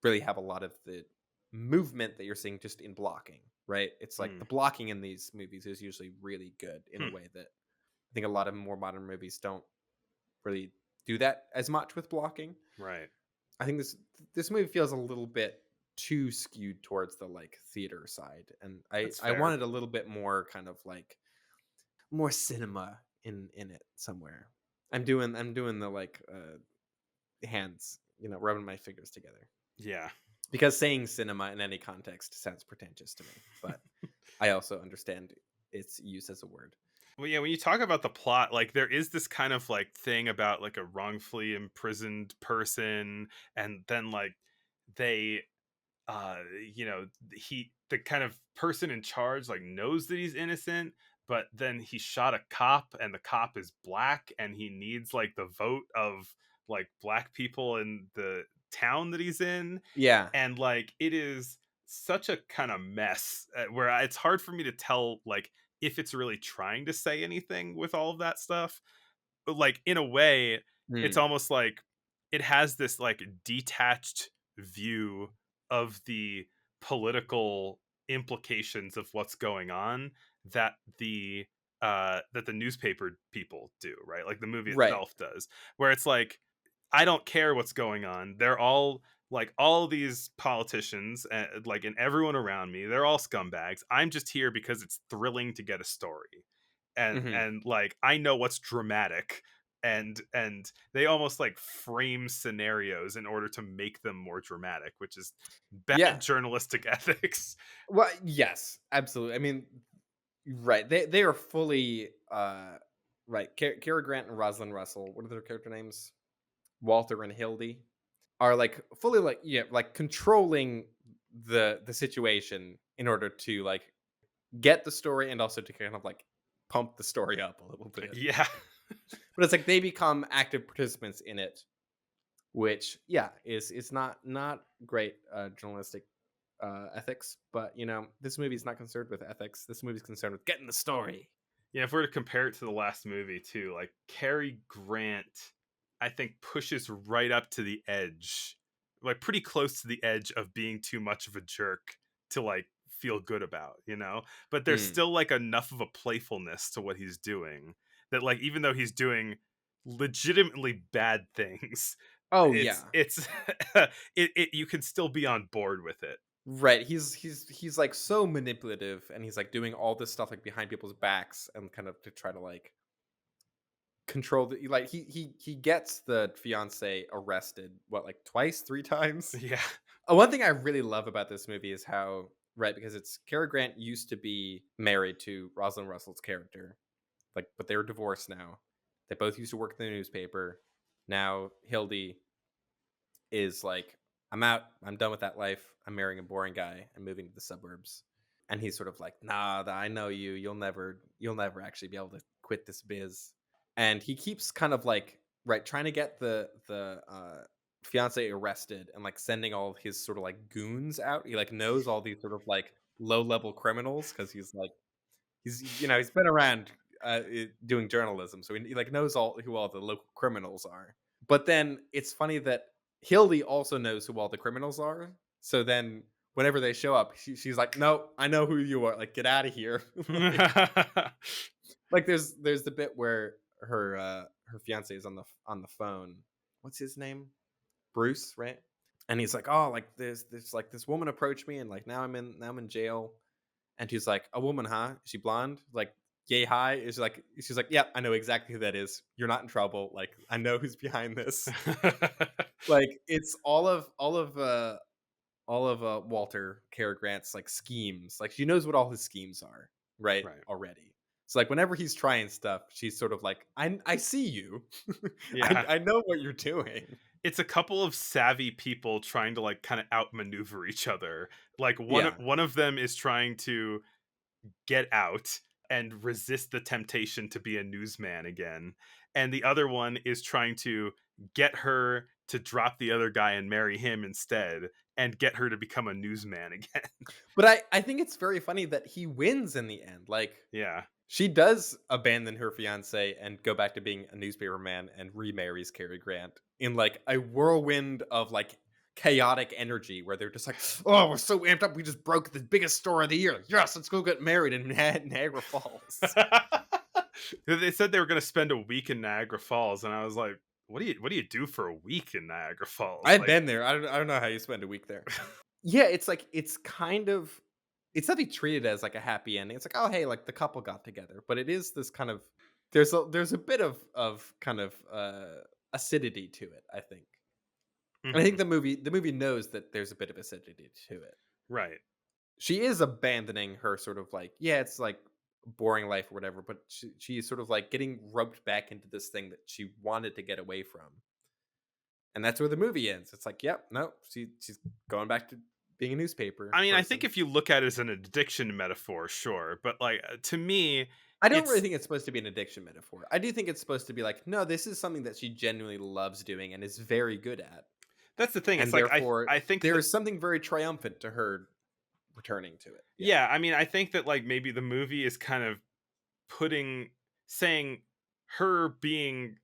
really have a lot of the movement that you're seeing just in blocking, right? It's like the blocking in these movies is usually really good in a way that think a lot of more modern movies don't really do that as much with blocking. Right. I think this movie feels a little bit too skewed towards the like theater side, and That's I fair. wanted a little bit more kind of like more cinema in it somewhere. I'm doing the like hands, rubbing my fingers together Yeah. because saying cinema in any context sounds pretentious to me, but I also understand its use as a word. Well, yeah, when you talk about the plot, like there is this kind of like thing about like a wrongfully imprisoned person, and then like they uh you know the kind of person in charge like knows that he's innocent, but then he shot a cop and the cop is black and he needs like the vote of like black people in the town that he's in, Yeah. and like it is such a kind of mess where it's hard for me to tell like if it's really trying to say anything with all of that stuff. But like in a way it's Hmm. almost like it has this like detached view of the political implications of what's going on that the newspaper people do, right? Like the movie Right. itself does, where it's like I don't care what's going on. They're all like all these politicians, like and everyone around me, they're all scumbags. I'm just here because it's thrilling to get a story, Hmm. and like I know what's dramatic, and they almost like frame scenarios in order to make them more dramatic, which is bad Yeah. journalistic ethics. Well, yes, absolutely. I mean, right. They are fully right. Cary Grant and Rosalind Russell. What are their character names? Walter and Hildy are like fully like like controlling the situation in order to like get the story and also to kind of like pump the story up a little bit. Yeah. But it's like they become active participants in it, which is not great journalistic ethics. But this movie is not concerned with ethics. This movie is concerned with getting the story. Yeah, if we're to compare it to the last movie too, like Cary Grant, I think pushes right up to the edge, like pretty close to the edge of being too much of a jerk to like feel good about, you know? But there's Mm. still like enough of a playfulness to what he's doing that like even though he's doing legitimately bad things, Oh yeah. it's it you can still be on board with it. Right, he's like so manipulative, and he's like doing all this stuff like behind people's backs and kind of to try to like control the like he gets the fiance arrested what like twice, three times. Yeah. One thing I really love about this movie is how right because it's Cary Grant used to be married to Rosalind Russell's character, like but they're divorced now. They both used to work in the newspaper. Now Hildy is like, I'm out. I'm done with that life. I'm marrying a boring guy. I'm moving to the suburbs. And he's sort of like, nah, I know you. You'll never actually be able to quit this biz. And he keeps kind of like, right, trying to get the fiance arrested and like sending all of his sort of like goons out. He like knows all these sort of like low level criminals because he's like, he's been around doing journalism, so he like knows all who all the local criminals are. But then it's funny that Hildy also knows who all the criminals are. So then whenever they show up, she's like, "No, I know who you are. Like, get out of here." like there's the bit where her fiance is on the phone. What's his name? Bruce, right? And he's like, "Oh, like there's like this woman approached me, and like now I'm in jail." And he's like, "A woman, huh? Is she blonde? Like, yay high?" Is like she's like, "Yep, I know exactly who that is. You're not in trouble. Like, I know who's behind this." Like, it's all of Walter Cary Grant's like schemes. Like, she knows what all his schemes are, right? Right. Already. So like whenever he's trying stuff, she's sort of like, I see you. I, Yeah. I know what you're doing. It's a couple of savvy people trying to like kind of outmaneuver each other. Like Yeah. one of them is trying to get out and resist the temptation to be a newsman again, and the other one is trying to get her to drop the other guy and marry him instead and get her to become a newsman again. But I think it's very funny that he wins in the end. Like Yeah. she does abandon her fiance and go back to being a newspaper man and remarries Cary Grant in like a whirlwind of like chaotic energy where they're just like, oh, we're so amped up. We just broke the biggest store of the year. Yes, let's go get married in Niagara Falls. They said they were going to spend a week in Niagara Falls, and I was like, what do you do for a week in Niagara Falls? I've Like, been there. I don't know how you spend a week there. Yeah, it's like it's kind of it's not be treated as like a happy ending. It's like, oh hey, like the couple got together, but it is this kind of there's a bit of kind of acidity to it, I think. And I think mhm, the movie knows that there's a bit of acidity to it. right. She is abandoning her sort of like, yeah, it's like boring life or whatever, but she's sort of like getting roped back into this thing that she wanted to get away from. And that's where the movie ends. It's like, yep, no, she's going back to being a newspaper I mean, I think person. if you look at it as an addiction metaphor, sure, but like to me, I don't really it's think it's supposed to be an addiction metaphor. I do think it's supposed to be like, no, this is something that she genuinely loves doing and is very good at. that's the thing. It's And like therefore, I think there that is something very triumphant to her returning to it. Yeah. yeah, I mean, I think that like maybe the movie is kind of putting saying her being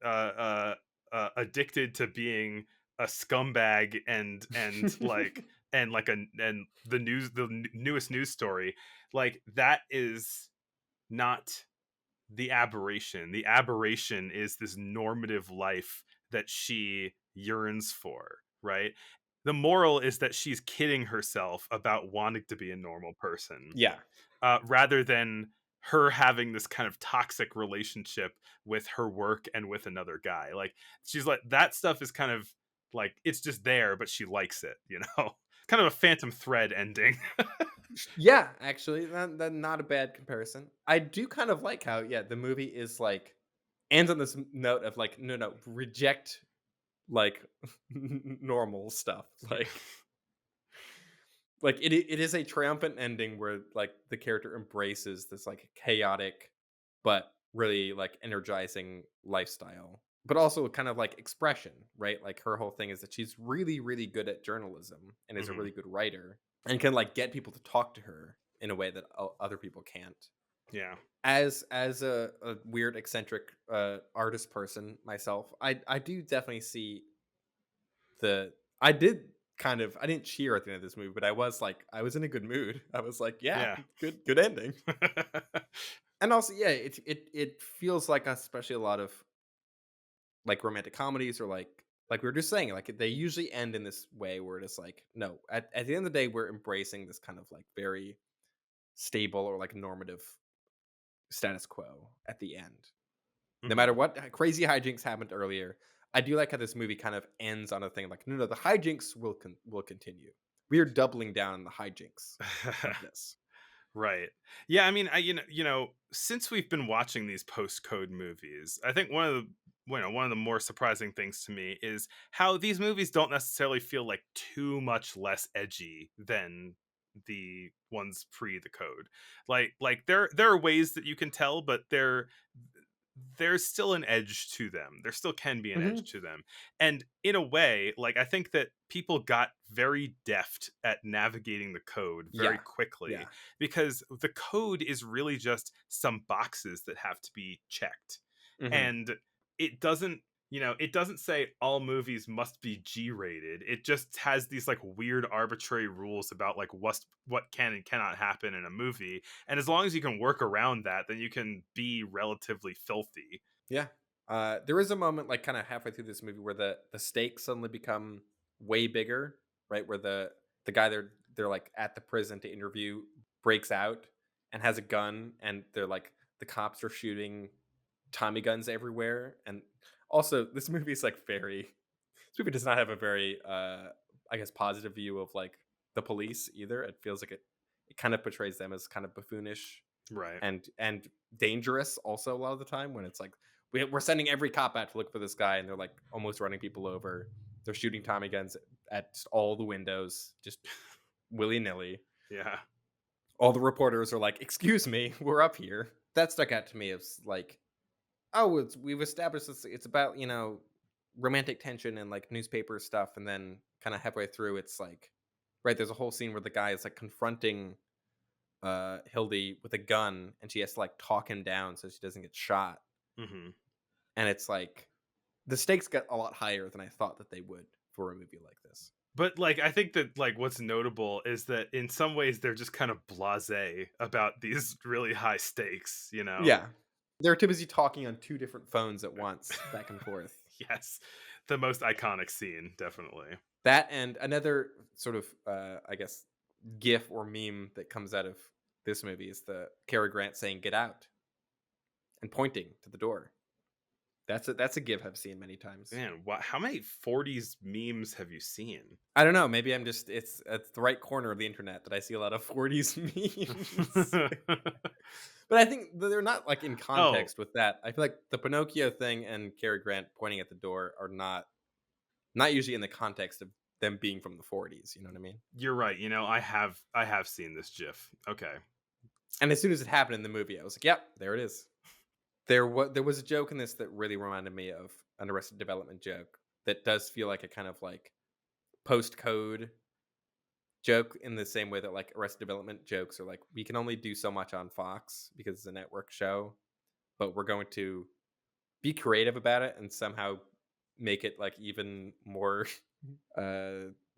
addicted to being a scumbag and like and newest news story, like that is not the aberration. The aberration is this normative life that she yearns for, right? The moral is that she's kidding herself about wanting to be a normal person, Yeah. rather than her having this kind of toxic relationship with her work and with another guy. Like she's like that stuff is kind of like it's just there, but she likes it, you know. Kind of a phantom thread ending. Yeah, actually, that not a bad comparison. I do kind of like how, yeah, the movie is like ends on this note of like, no, no, reject like normal stuff. Like it is a triumphant ending where like the character embraces this like chaotic but really like energizing lifestyle. But also kind of like expression, right? Like her whole thing is that she's really, really good at journalism and is a Mhm. really good writer and can like get people to talk to her in a way that other people can't. Yeah. As a weird eccentric artist person myself, I do definitely see the I did kind of I didn't cheer at the end of this movie, but I was like I was in a good mood. I was like, yeah, Yeah. good ending. And also, yeah, it feels like especially a lot of like romantic comedies or like we were just saying, like they usually end in this way where it is like, no, at the end of the day, we're embracing this kind of like very stable or like normative status quo at the end. No matter Mhm. what crazy hijinks happened earlier, I do like how this movie kind of ends on a thing like, no, no, the hijinks will continue. We are doubling down on the hijinks of this. Right. Yeah, I mean, since we've been watching these post-code movies, I think one of the more surprising things to me is how these movies don't necessarily feel like too much less edgy than the ones pre the code. Like there are ways that you can tell, but there's still an edge to them. There still can be an edge Hmm. to them. And in a way, like I think that people got very deft at navigating the code very Yeah, quickly yeah, because the code is really just some boxes that have to be checked. hmm, And it doesn't it doesn't say all movies must be G-rated. It just has these like weird arbitrary rules about like what can and cannot happen in a movie, and as long as you can work around that, then you can be relatively filthy. yeah. There is a moment like kind of halfway through this movie where the stakes suddenly become way bigger, right? Where the guy they're like at the prison to interview breaks out and has a gun, and they're like the cops are shooting Tommy guns everywhere. And also, this movie is like very. This movie does not have a very, I guess, positive view of like the police either. It feels like it kind of portrays them as kind of buffoonish Right. and dangerous. Also, a lot of the time when it's like we're sending every cop out to look for this guy, and they're like almost running people over. They're shooting Tommy guns at all the windows, just willy nilly. Yeah. All the reporters are like, "Excuse me, we're up here." That stuck out to me as like, oh, we've established this. It's about romantic tension and like newspaper stuff, and then kind of halfway through, it's like, right, there's a whole scene where the guy is like confronting Hildy with a gun, and she has to like talk him down so she doesn't get shot, Hmm. and it's like the stakes get a lot higher than I thought that they would for a movie like this. But like I think that like what's notable is that in some ways they're just kind of blasé about these really high stakes, you know. Yeah, They're too busy talking on 2 different phones at once, back and forth. Yes, the most iconic scene, definitely. That and another sort of, I guess, GIF or meme that comes out of this movie is the Cary Grant saying "Get out" and pointing to the door. That's a GIF I've seen many times. Man, how many 40s memes have you seen? I don't know. Maybe I'm just it's at the right corner of the internet that I see a lot of 40s memes. But I think they're not like in Oh, context with that. I feel like the Pinocchio thing and Cary Grant pointing at the door are not usually in the context of them being from the 40s. You know what I mean? you're right. I have seen this GIF. Okay. And as soon as it happened in the movie, I was like, "Yep, there it is." There was a joke in this that really reminded me of an Arrested Development joke that does feel like a kind of like post-code joke in the same way that like Arrested Development jokes are like we can only do so much on Fox because it's a network show, but we're going to be creative about it and somehow make it like even more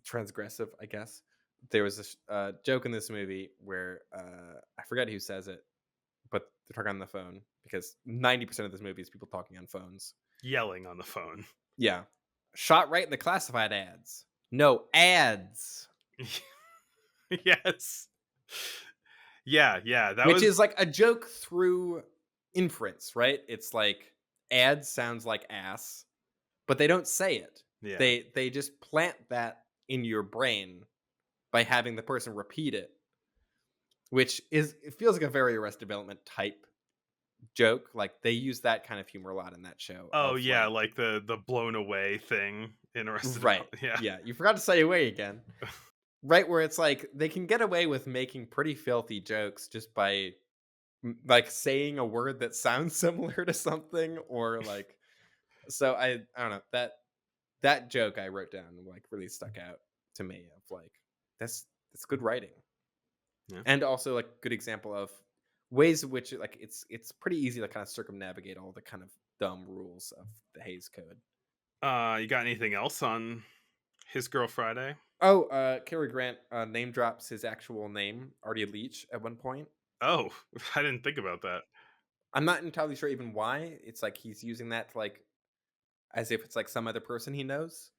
transgressive, I guess. There was a joke in this movie where I forget who says it, but they're talking on the phone because 90% of this movie is people talking on phones. Yelling on the phone. Yeah. Shot right in the classified ads. No, ads. Yes. Yeah, that Which was is like a joke through inference, right? It's like ads sounds like ass, but they don't say it. yeah. They just plant that in your brain by having the person repeat it, which is it feels like a very Arrested Development type joke. Like they use that kind of humor a lot in that show. Oh Of yeah, like the blown away thing in Arrested right. Development. Yeah. Yeah, you forgot to say away again. Right where it's like they can get away with making pretty filthy jokes just by like saying a word that sounds similar to something or like so I don't know that joke I wrote down like really stuck out to me of like that's good writing. Yeah. And also like good example of ways in which like it's pretty easy to kind of circumnavigate all the kind of dumb rules of the Hays Code. You got anything else on His Girl Friday? Oh, Cary Grant name drops his actual name, Artie Leach, at one point. Oh, I didn't think about that. I'm not entirely sure even why. It's like he's using that to like as if it's like some other person he knows.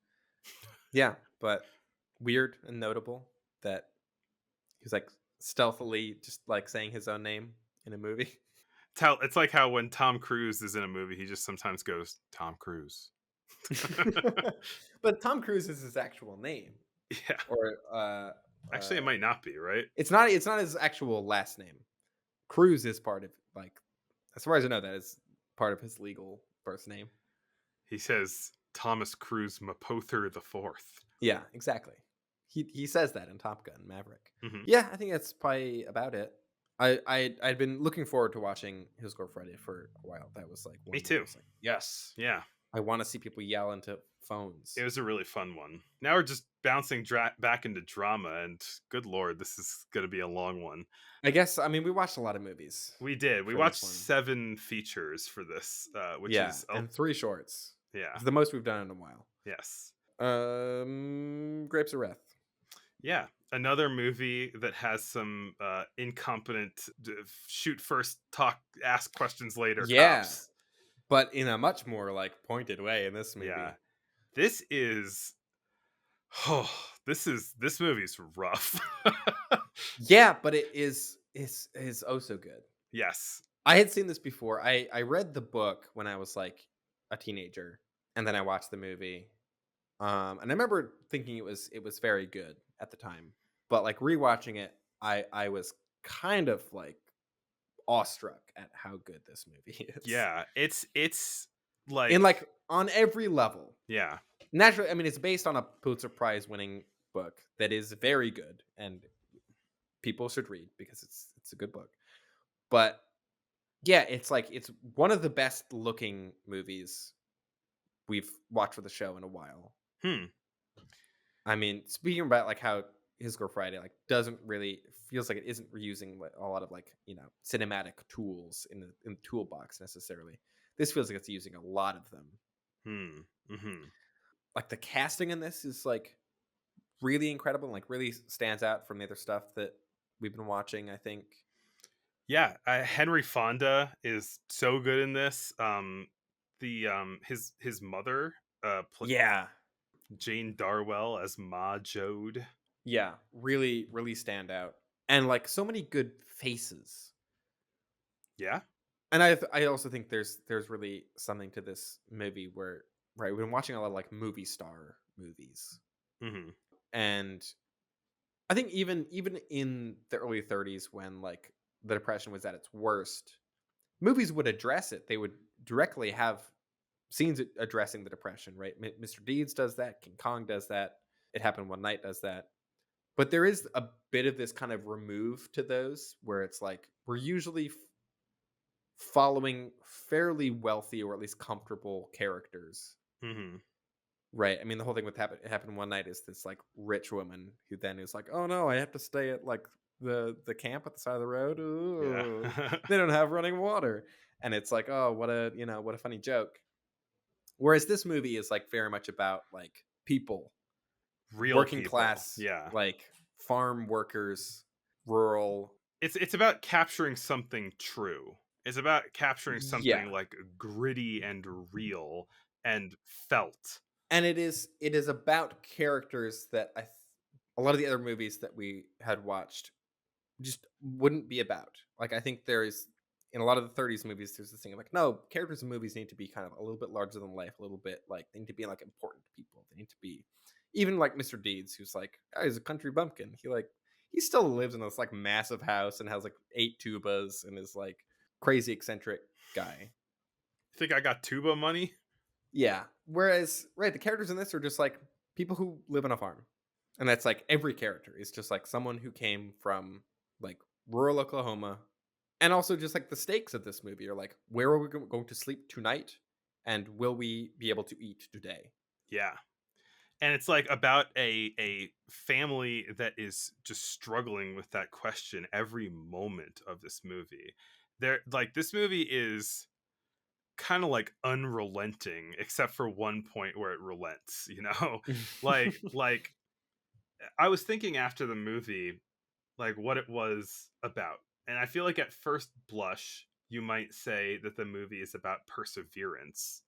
Yeah, but weird and notable that he's like stealthily just like saying his own name in a movie. It's like how when Tom Cruise is in a movie, he just sometimes goes Tom Cruise. But Tom Cruise is his actual name. Yeah. Or Actually, it might not be, right? it's not his actual last name. Cruise is part of like as far as I know that is part of his legal first name. He says Thomas Cruise Mapother the Fourth. Yeah, exactly. He says that in Top Gun Maverick. Mhm. Yeah, I think that's probably about it. I'd been looking forward to watching His Girl Friday for a while. That was like one Me where I too. was like, yes, Yeah, I want to see people yell into phones. it was a really fun one. Now we're just bouncing back into drama, and good lord, this is going to be a long one. I guess I mean we watched a lot of movies. We did. We For watched this one. 7 features for this, which Yeah, is and 3 shorts. yeah, It's the most we've done in a while. yes, Grapes of Wrath. yeah. Another movie that has some incompetent shoot first, ask questions later. Yeah, Cops. but in a much more like pointed way in this movie. Yeah. This is. Oh, this movie's rough. Yeah, but it is oh so good. Yes. I had seen this before. I read the book when I was like a teenager, and then I watched the movie. And I remember thinking it was very good at the time. But like rewatching it, I was kind of like awestruck at how good this movie is. Yeah. It's like In like on every level. yeah. Naturally, I mean it's based on a Pulitzer Prize winning book that is very good and people should read because it's a good book. But yeah, it's like it's one of the best looking movies we've watched for the show in a while. Hmm. I mean, speaking about like how His Girl Friday like doesn't really feels like it isn't reusing like, a lot of like cinematic tools in the toolbox necessarily. This feels like it's using a lot of them. Mm-hmm. Like the casting in this is like really incredible and like really stands out from the other stuff that we've been watching. I think Yeah, Henry Fonda is so good in this. His mother, played Yeah. Jane Darwell as Ma Jode. Yeah, really, really stand out. And like so many good faces. Yeah. And I also think there's really something to this movie where right, we've been watching a lot of like movie star movies. Hmm. And I think even in the early 30s when like the depression was at its worst, movies would address it. They would directly have scenes addressing the depression, right? Mr. Deeds does that, King Kong does that, It Happened One Night does that. But there is a bit of this kind of remove to those where it's like we're usually following fairly wealthy or at least comfortable characters. Hmm. Right. I mean, the whole thing with It Happened One Night is this like rich woman who then is like, "Oh no, I have to stay at like the camp at the side of the road. Yeah. Ooh, they don't have running water." And it's like, "Oh, what a funny joke." Whereas this movie is like very much about like people, Real working people. class, Yeah. like farm workers, rural. It's about capturing something true. It's about capturing something Yeah. like gritty and real and felt. And it is about characters that a lot of the other movies that we had watched just wouldn't be about. Like I think there's in a lot of the 30s movies, there's this thing of like, no, characters in movies need to be kind of a little bit larger than life, a little bit like they need to be like important people. They need to be even like Mr. Deeds, who's like, oh, he's a country bumpkin. He still lives in this like massive house and has like 8 tubas and is like crazy eccentric guy. Think I got tuba money? Yeah. Whereas, right, the characters in this are just like people who live on a farm. And that's like every character is just like someone who came from like rural Oklahoma. And also just like the stakes of this movie are like, where are we going to sleep tonight? And will we be able to eat today? Yeah. And it's like about a family that is just struggling with that question every moment of this movie. They're like this movie is kind of like unrelenting except for one point where it relents, you know? Like I was thinking after the movie like what it was about. And I feel like at first blush you might say that the movie is about perseverance,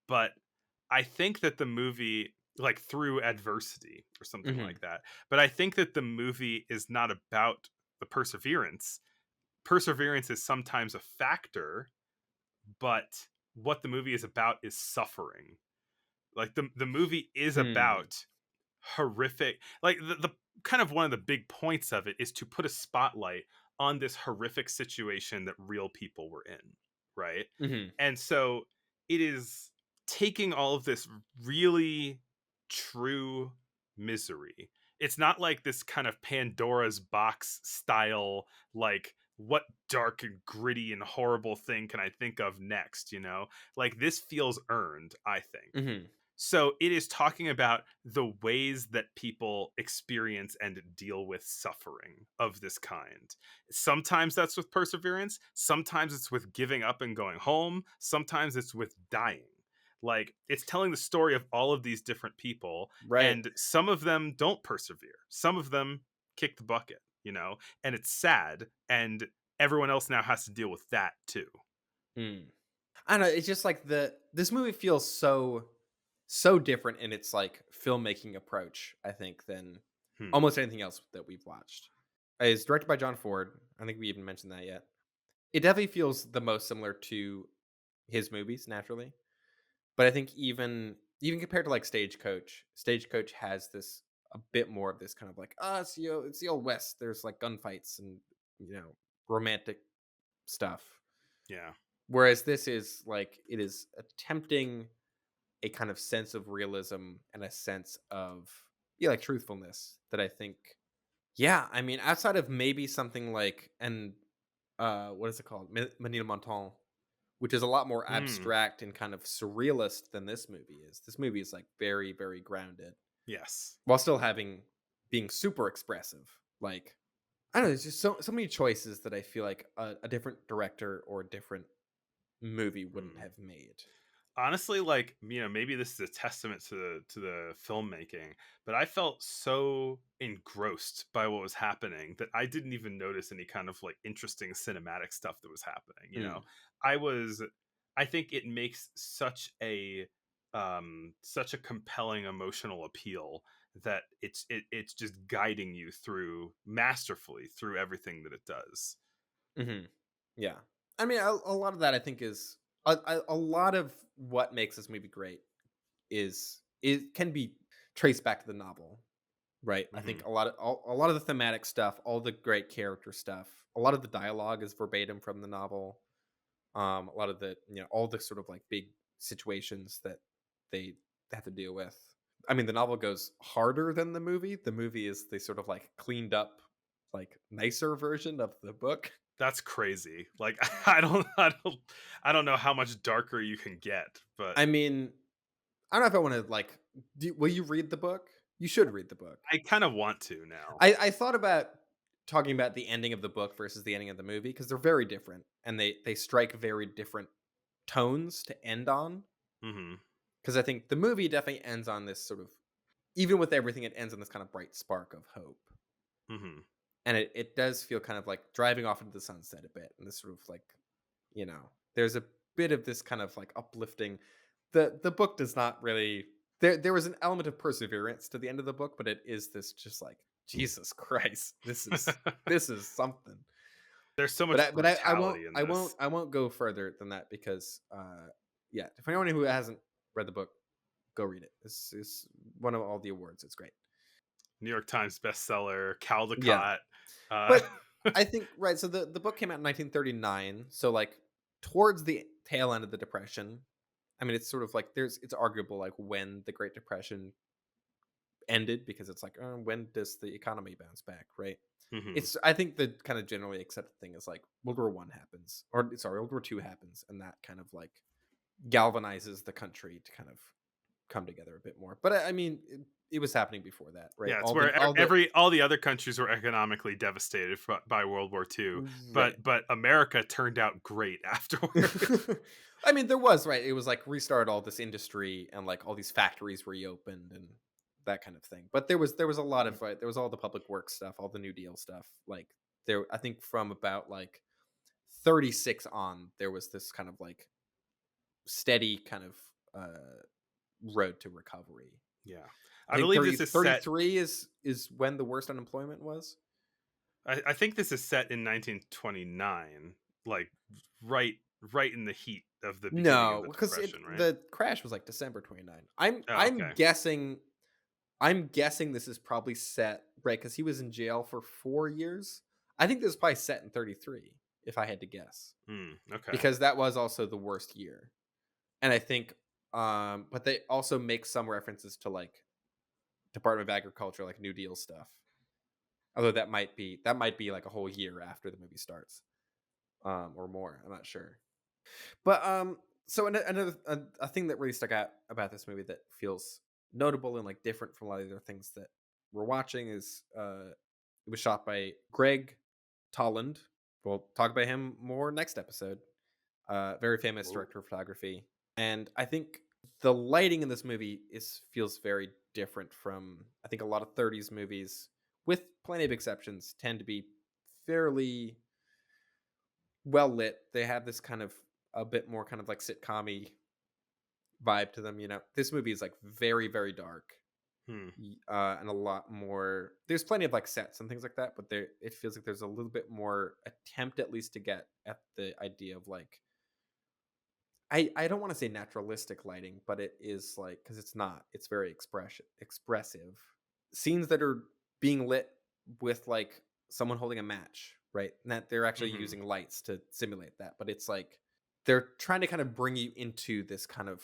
but I think that the movie like through adversity or something Hmm. like that. But I think that the movie is not about the perseverance. Perseverance is sometimes a factor, but what the movie is about is suffering. Like the movie is Hmm. about horrific like the kind of one of the big points of it is to put a spotlight on this horrific situation that real people were in, right? Hmm. And so it is taking all of this really true misery. It's not like this kind of Pandora's box style like what dark and gritty and horrible thing can I think of next, you know? Like this feels earned, I think. Hmm. So it is talking about the ways that people experience and deal with suffering of this kind. Sometimes that's with perseverance, sometimes it's with giving up and going home, sometimes it's with dying. Like it's telling the story of all of these different people, Right. and some of them don't persevere. Some of them kick the bucket, you know, and it's sad, and everyone else now has to deal with that too. Mm. I don't know. It's just like this movie feels so different in its like filmmaking approach, I think, than Hmm. almost anything else that we've watched. It's directed by John Ford. I think we even mentioned that yet. It definitely feels the most similar to his movies, naturally. But I think even compared to like Stagecoach has this a bit more of this kind of like, it's the old West. There's like gunfights and romantic stuff. Yeah. Whereas this is like it is attempting a kind of sense of realism and a sense of like truthfulness that I think I mean outside of maybe something like and what is it called, Manila Montan, which is a lot more Hmm. abstract and kind of surrealist than this movie is. This movie is like very very grounded Yes. while still being super expressive. Like I don't know, there's just so many choices that I feel like a different director or a different movie wouldn't Hmm. have made. Honestly, like, maybe this is a testament to the filmmaking, but I felt so engrossed by what was happening that I didn't even notice any kind of like interesting cinematic stuff that was happening. Mm. I was I think it makes such a compelling emotional appeal that it's just guiding you through masterfully through everything that it does. Hmm. Yeah. I mean, a lot of that I think is a lot of what makes this movie great is it can be traced back to the novel, right? I think Hmm. a lot of the thematic stuff, all the great character stuff, a lot of the dialogue is verbatim from the novel. A lot of the all the sort of like big situations that they have to deal with. I mean, the novel goes harder than the movie. The movie is they sort of like cleaned up, like nicer version of the book. That's crazy. Like I don't know how much darker you can get, but I mean, I don't know if I want to like. Will you read the book? You should read the book. I kind of want to now. I thought about talking about the ending of the book versus the ending of the movie because they're very different and they strike very different tones to end on. Hmm. Because I think the movie definitely ends on this sort of, even with everything, it ends on this kind of bright spark of hope. Hmm. And it does feel kind of like driving off into the sunset a bit. And this sort of like, there's a bit of this kind of like uplifting. The book does not really, there was an element of perseverance to the end of the book, but it is this just like, Jesus Christ, this is something. There's so But much brutality in this. I won't go further than that because yeah, for anyone who hasn't read the book, go read it. This is one of all the awards. It's great. New York Times bestseller, Yeah. Caldecott. Uh, But I think right, so the book came out in 1939, so like towards the tail end of the depression. I mean, it's sort of like it's arguable like when the Great Depression ended because it's like when does the economy bounce back, right? mhm. It's I think the kind of generally accepted thing is like World War One happens, or sorry, World War Two happens, and that kind of like galvanizes the country to kind of come together a bit more. But I mean, it was happening before that, right? Yeah, it's where All the all the other countries were economically devastated by World War II, right. but America turned out great afterward. I mean, there was right. It was like restart all this industry and like all these factories reopened and that kind of thing. But there was a lot of right. There was all the public works stuff, all the New Deal stuff. Like there, I think from about like 36 on, there was this kind of like steady kind of road to recovery. Yeah, I I think believe this is set. 33 is when the worst unemployment was. I think this is set in 1929, like right right in the heat of the beginning of No, the because Depression, right? the crash was like December 29. Oh, okay. I'm guessing this is probably set right because he was in jail for 4 years. I think this is probably set in 33, if I had to guess, Okay. because that was also the worst year. And I think, but they also make some references to like Department of Agriculture, like New Deal stuff. Although that might be like a whole year after the movie starts, or more. I'm not sure. But so another a thing that really stuck out about this movie that feels notable and like different from a lot of the other things that we're watching is it was shot by Greg Tolland. We'll talk about him more next episode. Very famous Whoa. director of photography, and I think the lighting in this movie feels very different from I think a lot of 30s movies, with plenty of exceptions, tend to be fairly well lit. They have this kind of a bit more kind of like sitcom-y vibe to them. This movie is like very, very dark, Hmm. and a lot more. There's plenty of like sets and things like that, but there it feels like there's a little bit more attempt at least to get at the idea of like I don't want to say naturalistic lighting, but it is like because it's not. It's very expressive scenes that are being lit with like someone holding a match, right? And that they're actually Hmm. using lights to simulate that, but it's like they're trying to kind of bring you into this kind of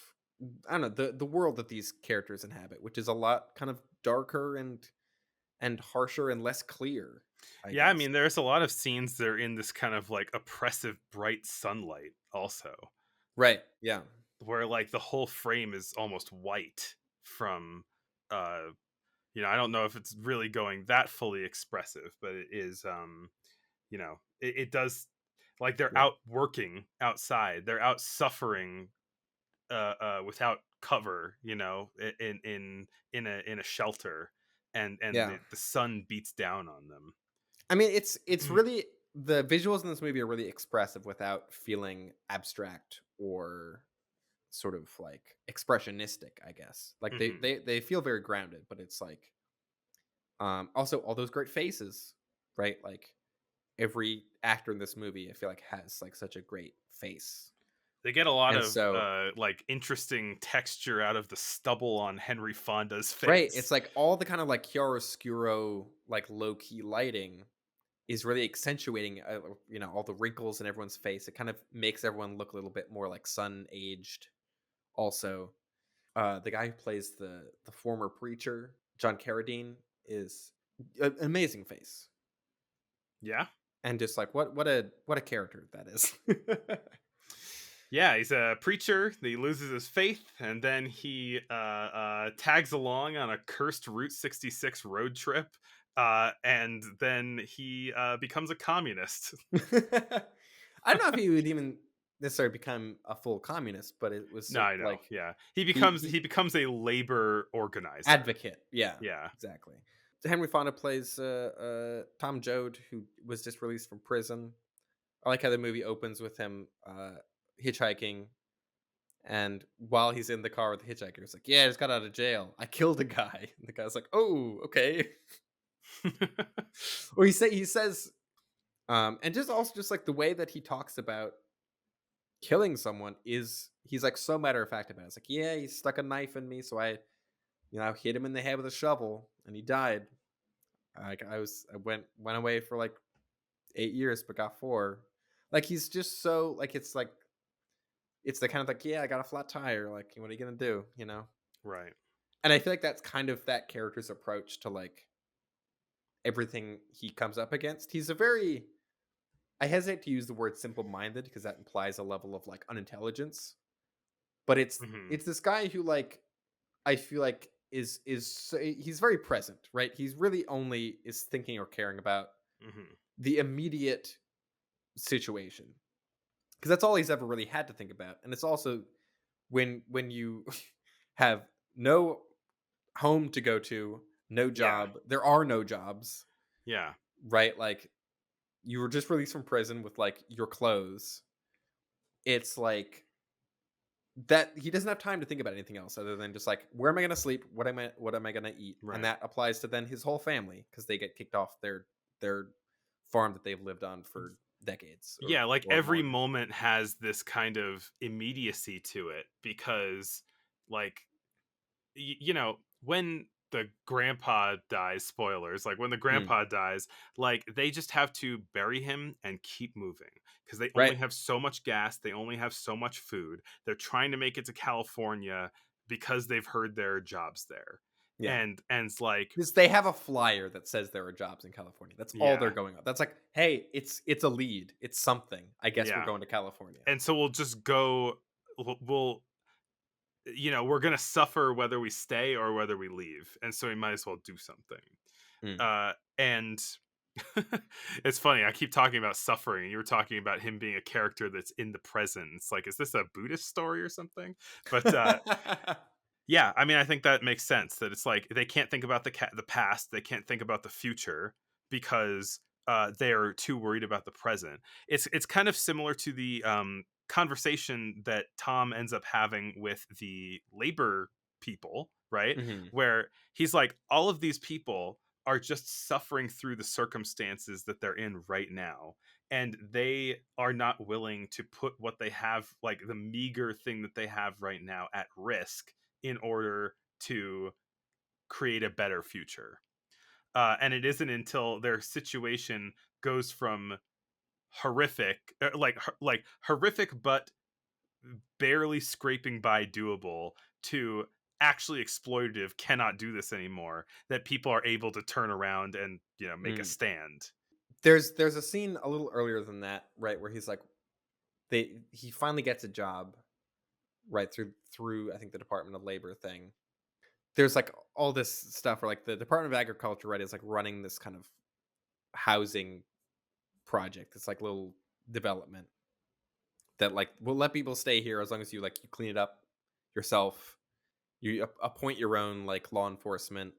I don't know the world that these characters inhabit, which is a lot kind of darker and harsher and less clear, I Yeah, I guess. mean, there's a lot of scenes that are in this kind of like oppressive bright sunlight, also, Right. Yeah. where like the whole frame is almost white from uh I don't know if it's really going that fully expressive, but it is it does, like they're Yeah. out working outside, they're out suffering without cover, in a shelter, and Yeah. the sun beats down on them. I mean, it's really the visuals in this movie are really expressive without feeling abstract or sort of like expressionistic, I guess. Like Hmm. they feel very grounded, but it's like also all those great faces, right? Like every actor in this movie I feel like has like such a great face. They get a lot And of so like interesting texture out of the stubble on Henry Fonda's right, it's face. like all the kind of like chiaroscuro like low key lighting is really accentuating all the wrinkles in everyone's face. It kind of makes everyone look a little bit more like sun aged. Also, the guy who plays the former preacher, John Carradine, is an amazing face, Yeah. and just like what a character that is. Yeah, he's a preacher. He loses his faith, and then he tags along on a cursed Route 66 road trip, and then he becomes a communist. I don't know if he would even necessarily become a full communist, but it was No, I know. like Yeah, he he becomes he he becomes a labor organizer. advocate. Yeah, Yeah. exactly. Henry Fonda plays Tom Joad, who was just released from prison. I like how the movie opens with him hitchhiking, and while he's in the car with the hitchhiker, he's like, "Yeah, I just got out of jail. I killed a guy." And the guy's like, "Oh, okay." Or he says, and just also just like the way that he talks about killing someone is he's like so matter of fact about it. It's like, yeah, he stuck a knife in me, so I hit him in the head with a shovel, and he died. Like I went away for like 8 years, but got 4. Like he's just so like it's the kind of like, yeah, I got a flat tire. Like, what are you gonna do? Right. And I feel like that's kind of that character's approach to like everything he comes up against. He's a very I hesitate to use the word simple minded because that implies a level of like unintelligence. But it's Hmm. it's this guy who like I feel like he's very present, right? He's really only is thinking or caring about Hmm. the immediate situation because that's all he's ever really had to think about. And it's also when you have no home to go to, no Yeah. job, there are no jobs, Yeah. right? Like you were just released from prison with like your clothes. It's like that he doesn't have time to think about anything else other than just like where am I going to sleep, what am I going to eat, and Right. that applies to then his whole family because they get kicked off their farm that they've lived on for decades Yeah, like or every more. moment has this kind of immediacy to it because, like, when the grandpa dies, spoilers, like when the Mm, grandpa dies, like they just have to bury him and keep moving because they only right. have so much gas, they only have so much food. They're trying to make it to California because they've heard there are jobs there. Yeah. And it's like, Because they have a flyer that says there are jobs in California. That's all they're yeah, going on. That's like, hey, it's a lead. It's something. I guess we're yeah. going to California. And so we'll just go, we'll we're gonna suffer whether we stay or whether we leave, and so we might as well do something. Mm. And it's funny, I keep talking about suffering, and you were talking about him being a character that's in the present. It's like, is this a Buddhist story or something? But yeah, I mean, I think that makes sense. That it's like they can't think about the past, they can't think about the future because they're too worried about the present. It's kind of similar to the conversation that Tom ends up having with the labor people, right? Hmm. Where he's like, all of these people are just suffering through the circumstances that they're in right now, and they are not willing to put what they have, like the meager thing that they have right now, at risk in order to create a better future. And it isn't until their situation goes from horrific, like horrific but barely scraping by doable, to actually exploitative, cannot do this anymore, that people are able to turn around and make a Mm. stand. There's a scene a little earlier than that, right, where he's like he finally gets a job right through I think the Department of Labor thing. There's like all this stuff where like the Department of Agriculture, right, is like running this kind of housing project. It's like little development that like will let people stay here as long as you clean it up yourself. You appoint your own like law enforcement,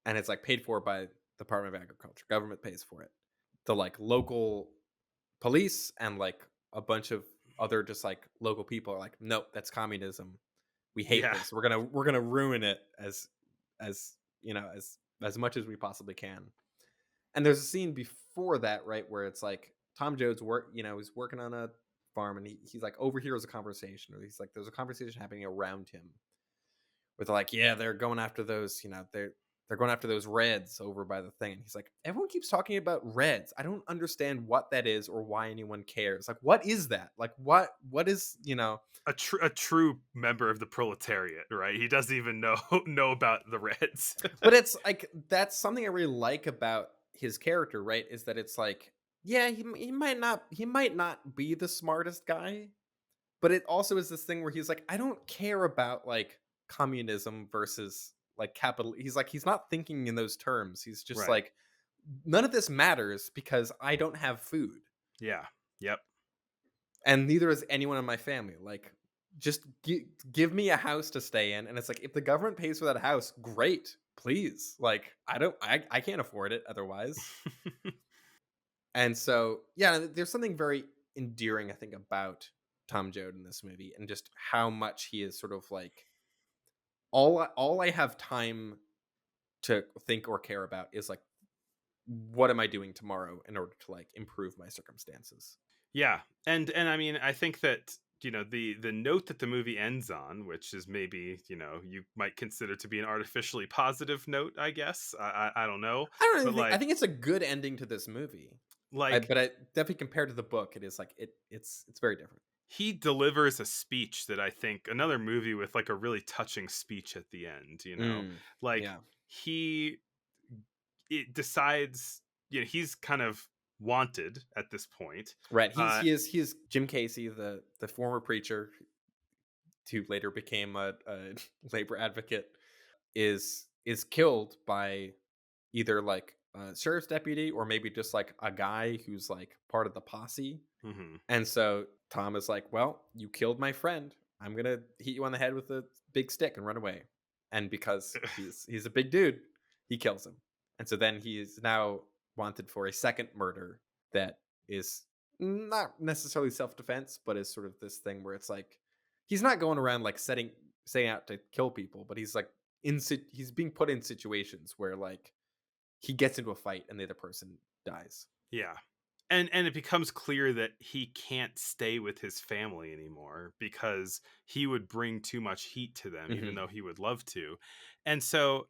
and it's like paid for by the Department of Agriculture. Government pays for it. The like local police and like a bunch of other just like local people are like, nope, that's communism. We hate Yeah. this. We're gonna ruin it as as much as we possibly can. And there's a scene before that, right, where it's like Tom Jones he's working on a farm, and he's like overhears a conversation, or he's like there's a conversation happening around him with like, yeah, they're going after those, they're going after those reds over by the thing. And he's like, everyone keeps talking about reds. I don't understand what that is or why anyone cares. Like, what is that? Like, what is, A true member of the proletariat, right? He doesn't even know know about the Reds. but it's like that's something I really like about his character, right? Is that it's like, yeah, he might not be the smartest guy, but it also is this thing where he's like, I don't care about like communism versus like capital. He's like, he's not thinking in those terms. He's just Right. like, none of this matters because I don't have food, Yeah. Yep. and neither is anyone in my family. Like, just give me a house to stay in. And it's like, if the government pays for that house, great, please. Like, I can't afford it otherwise. And so, yeah, there's something very endearing, I think, about Tom Joad in this movie, and just how much he is sort of like all I have time to think or care about is like, what am I doing tomorrow in order to like improve my circumstances? Yeah. And I mean, I think that the note that the movie ends on, which is maybe you might consider to be an artificially positive note, I guess. I don't know, I don't really but think I think it's a good ending to this movie. like But I definitely, compared to the book, it is like it's very different. he delivers a speech that I think another movie with like a really touching speech at the end, like Yeah. he it decides, he's kind of wanted at this point. Right. Uh He is Jim Casey, the former preacher who later became a labor advocate, is killed by either like a sheriff's deputy or maybe just like a guy who's like part of the posse. mhm. And so Tom is like, well, you killed my friend. I'm gonna hit you on the head with a big stick and run away. And because he's a big dude, he kills him. And so then he is now wanted for a second murder that is not necessarily self-defense, but is sort of this thing where it's like he's not going around like setting out to kill people, but he's like he's being put in situations where like he gets into a fight and the other person dies. Yeah. And it becomes clear that he can't stay with his family anymore because he would bring too much heat to them, even Hmm. though he would love to. And so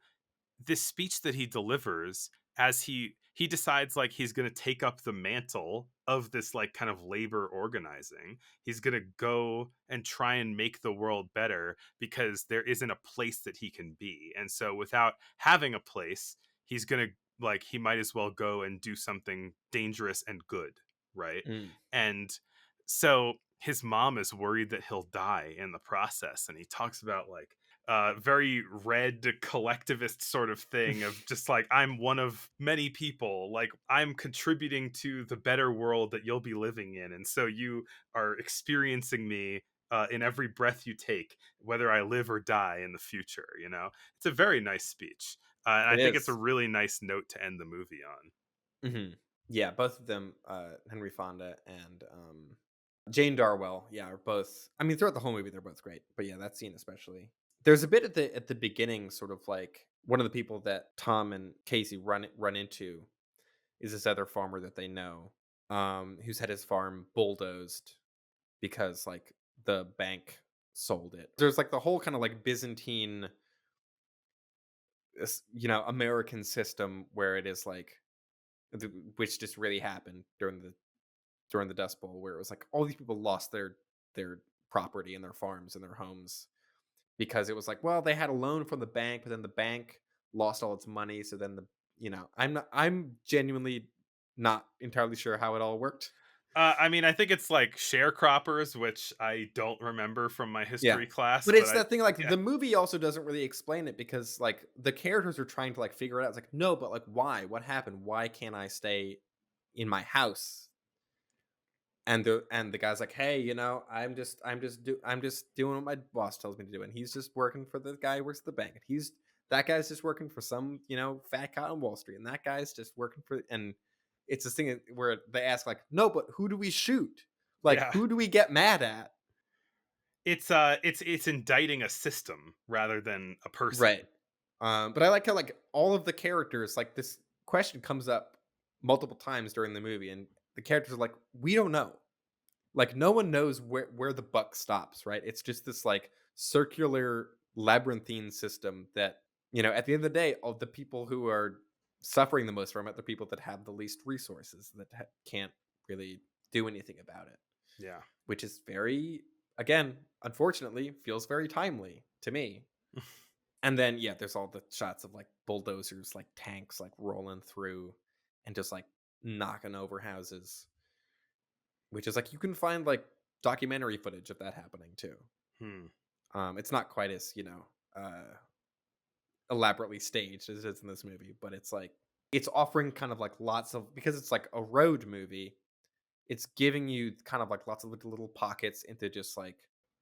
this speech that he delivers, as he decides like he's going to take up the mantle of this like kind of labor organizing. He's going to go and try and make the world better because there isn't a place that he can be. And so without having a place, he's going to like he might as well go and do something dangerous and good, right? Mm. And so his mom is worried that he'll die in the process, and he talks about like very red collectivist sort of thing of just like, I'm one of many people, like I'm contributing to the better world that you'll be living in, and so you are experiencing me in every breath you take, whether I live or die in the future. It's a very nice speech, and I It think it's a is. really nice note to end the movie on. Yeah, both of them, Henry Fonda and Jane Darwell, yeah, are both. I mean, throughout the whole movie, they're both great. But yeah, that scene especially. There's a bit at the beginning, sort of like one of the people that Tom and Casey run into is this other farmer that they know, who's had his farm bulldozed because like the bank sold it. There's like the whole kind of like Byzantine, American system where it is like, which just really happened during the Dust Bowl, where it was like all these people lost their property and their farms and their homes because it was like, well, they had a loan from the bank, but then the bank lost all its money. So then I'm genuinely not entirely sure how it all worked. I mean, I think it's like sharecroppers, which I don't remember from my Yeah. history class, But but it's I that thing, like yeah. the movie also doesn't really explain it because like the characters are trying to like figure it out. It's like, no, but like why? What happened? Why can't I stay in my house? And the guy's like, "Hey, I'm just doing what my boss tells me to do." And he's just working for the guy who works at the bank. And that guy's just working for some, fat guy on Wall Street. And that guy's just working for and it's this thing where they ask like, "No, but who do we shoot? Like, Yeah. who do we get mad at?" It's indicting a system rather than a person. Right. But I like how like all of the characters, like this question comes up multiple times during the movie, and the characters are like, "We don't know." Like no one knows where the buck stops, right? It's just this like circular labyrinthine system that, at the end of the day, all the people who are suffering the most from it, the people that have the least resources that can't really do anything about it, Yeah. which is very, again, unfortunately, feels very timely to me. And then yeah, there's all the shots of like bulldozers, like tanks, like rolling through and just like knocking over houses, which is like you can find like documentary footage of that happening too. Hmm. It's not quite as uh, elaborately staged as it is in this movie, but it's like it's offering kind of like lots of because it's like a road movie. It's giving you kind of like lots of little pockets into just like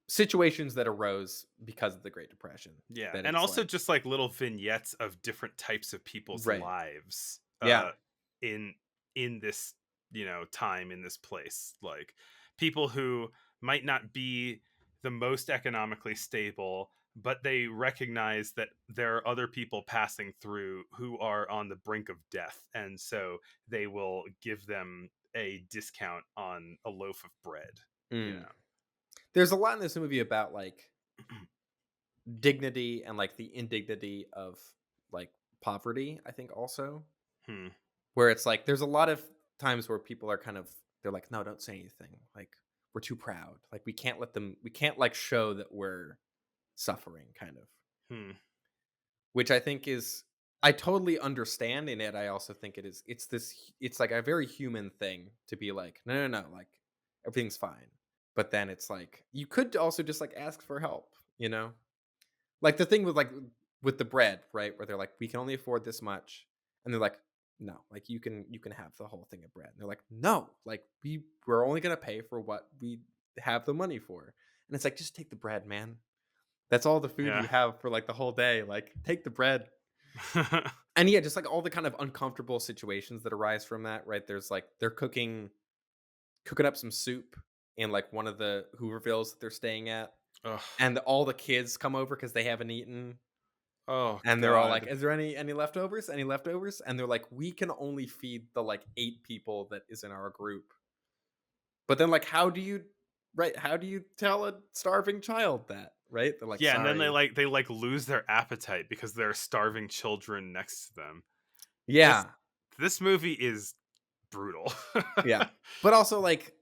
situations that arose because of the Great Depression. Yeah, That and it's also like just like little vignettes of different types of people's right, lives yeah, in this, time in this place. Like people who might not be the most economically stable, but they recognize that there are other people passing through who are on the brink of death, and so they will give them a discount on a loaf of bread, you mm. know. There's a lot in this movie about like dignity and like the indignity of like poverty. I think also Hmm. where it's like there's a lot of times where people are kind of they're like, "No, don't say anything. Like we're too proud. Like we can't like show that we're suffering," kind of. Hmm. Which I think is I totally understand in it. I also think it's like a very human thing to be like, "No, no, no, like everything's fine." But then it's like you could also just like ask for help, you know? Like the thing with the bread, right? Where they're like, "We can only afford this much." And they're like, "No, like you can have the whole thing of bread." And they're like, "No, like we're only going to pay for what we have the money for." And it's like, "Just take the bread, man. That's all the food you Yeah. have for like the whole day. Like take the bread." And yeah, just like all the kind of uncomfortable situations that arise from that, right? There's like they're cooking up some soup in like one of the Hoovervilles that they're staying at, Ugh. and all the kids come over because they haven't eaten. Oh And they're all like, God. "Is there any leftovers? Any leftovers?" And they're like, "We can only feed the like 8 people that is in our group." But then like how do you tell a starving child that, right? They're like, Yeah, and then "Sorry." they like lose their appetite because there are starving children next to them. This Yeah. this movie is brutal. Yeah. But also like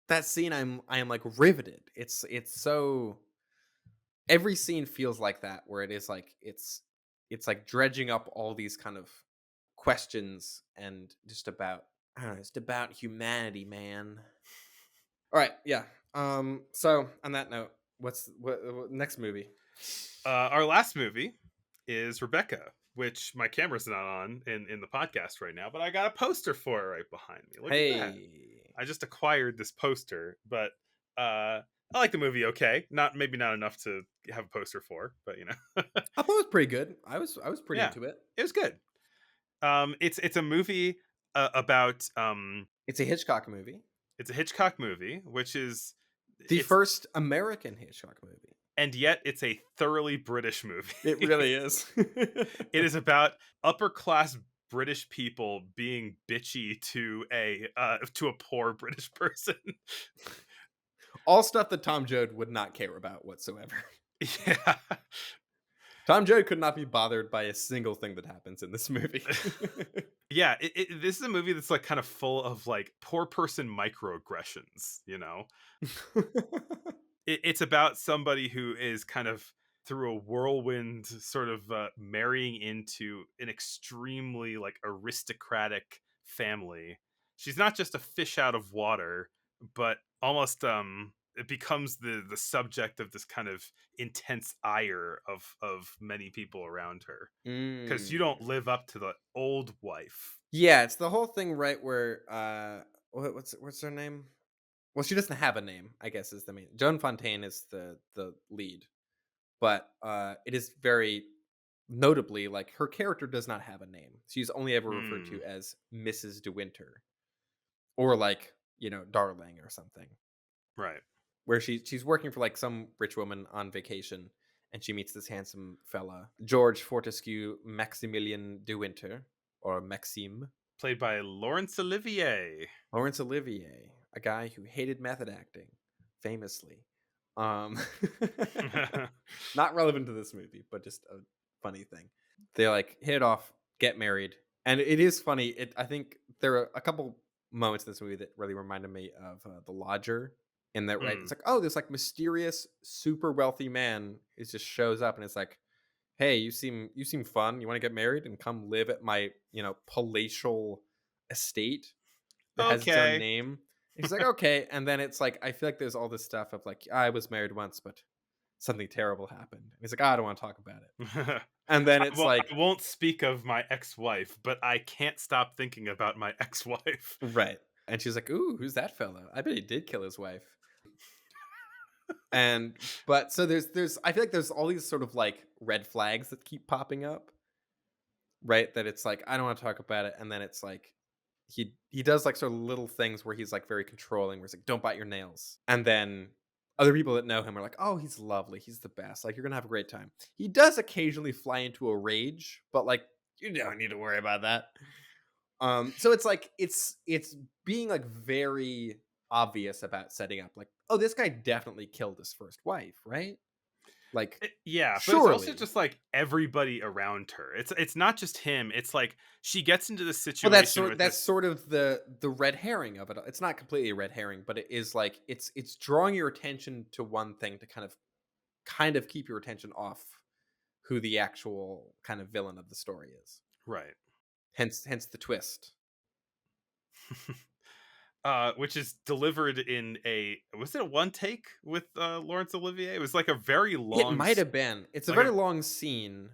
that scene I am like riveted. It's so every scene feels like that where it is like it's like dredging up all these kind of questions and just about I don't know, it's about humanity, man. All right, yeah. So on that note, what next movie? Our last movie is Rebecca, which my camera's not on in the podcast right now, but I got a poster for it right behind me. Look at that. Hey. I just acquired this poster, but I like the movie okay. Maybe not enough to have a poster for, but I thought it was pretty good. I was pretty yeah, into it. it was good. It's a movie about It's a Hitchcock movie. it's a Hitchcock movie, which is The it's first American Hitchcock movie. and yet it's a thoroughly British movie. It really is. It is about upper class British people being bitchy to a poor British person. All stuff that Tom Joad would not care about whatsoever. Yeah. Tom Joad could not be bothered by a single thing that happens in this movie. Yeah, this is a movie that's like kind of full of like poor person microaggressions, it's about somebody who is kind of through a whirlwind sort of marrying into an extremely like aristocratic family. She's not just a fish out of water, but almost it becomes the subject of this kind of intense ire of many people around her because you Mm. don't live up to the old wife. Yeah, it's the whole thing, right? Where what's her name? Well, she doesn't have a name, I guess is the main. Joan Fontaine is the lead, but it is very notably like her character does not have a name. She's only ever referred Mm, to as Mrs. De Winter or like, Darling or something. right. Where she's working for like some rich woman on vacation and she meets this handsome fella, George Fortescue Maximilian De Winter or Maxime. Played by Laurence Olivier. Laurence Olivier, a guy who hated method acting, famously. Um, not relevant to this movie, but just a funny thing. They like hit it off, get married, and it is funny. I think there are a couple moments in this movie that really reminded me of The Lodger. In that, right? Mm. It's like, oh, this like mysterious, super wealthy man is just shows up, and it's like, hey, you seem fun. You want to get married and come live at my palatial estate that has its own Okay. name. And he's like, okay. And then it's like, I feel like there's all this stuff of like, I was married once, but something terrible happened. And he's like, I don't want to talk about it. And then it's Well, like, I won't speak of my ex-wife, but I can't stop thinking about my ex-wife. right. And she's like, ooh, who's that fellow? I bet he did kill his wife. And but so there's I feel like there's all these sort of like red flags that keep popping up, right? That it's like, I don't want to talk about it. And then it's like he does like sort of little things where he's like very controlling, where he's like, don't bite your nails. And then other people that know him are like, oh, he's lovely, he's the best, like you're gonna have a great time. He does occasionally fly into a rage, but like you don't need to worry about that. So it's like it's being like very obvious about setting up like, oh, this guy definitely killed his first wife, right? Like Yeah, but it's also surely. just like everybody around her. It's not just him. It's like she gets into this Well, that's situation sort with that's this. sort of the red herring of it. It's not completely a red herring, but it is like it's drawing your attention to one thing to kind of keep your attention off who the actual kind of villain of the story is. Right. Hence the twist. Which is delivered in was it a one take with Laurence Olivier? It was like a very It long might have been. It's a like very a long scene.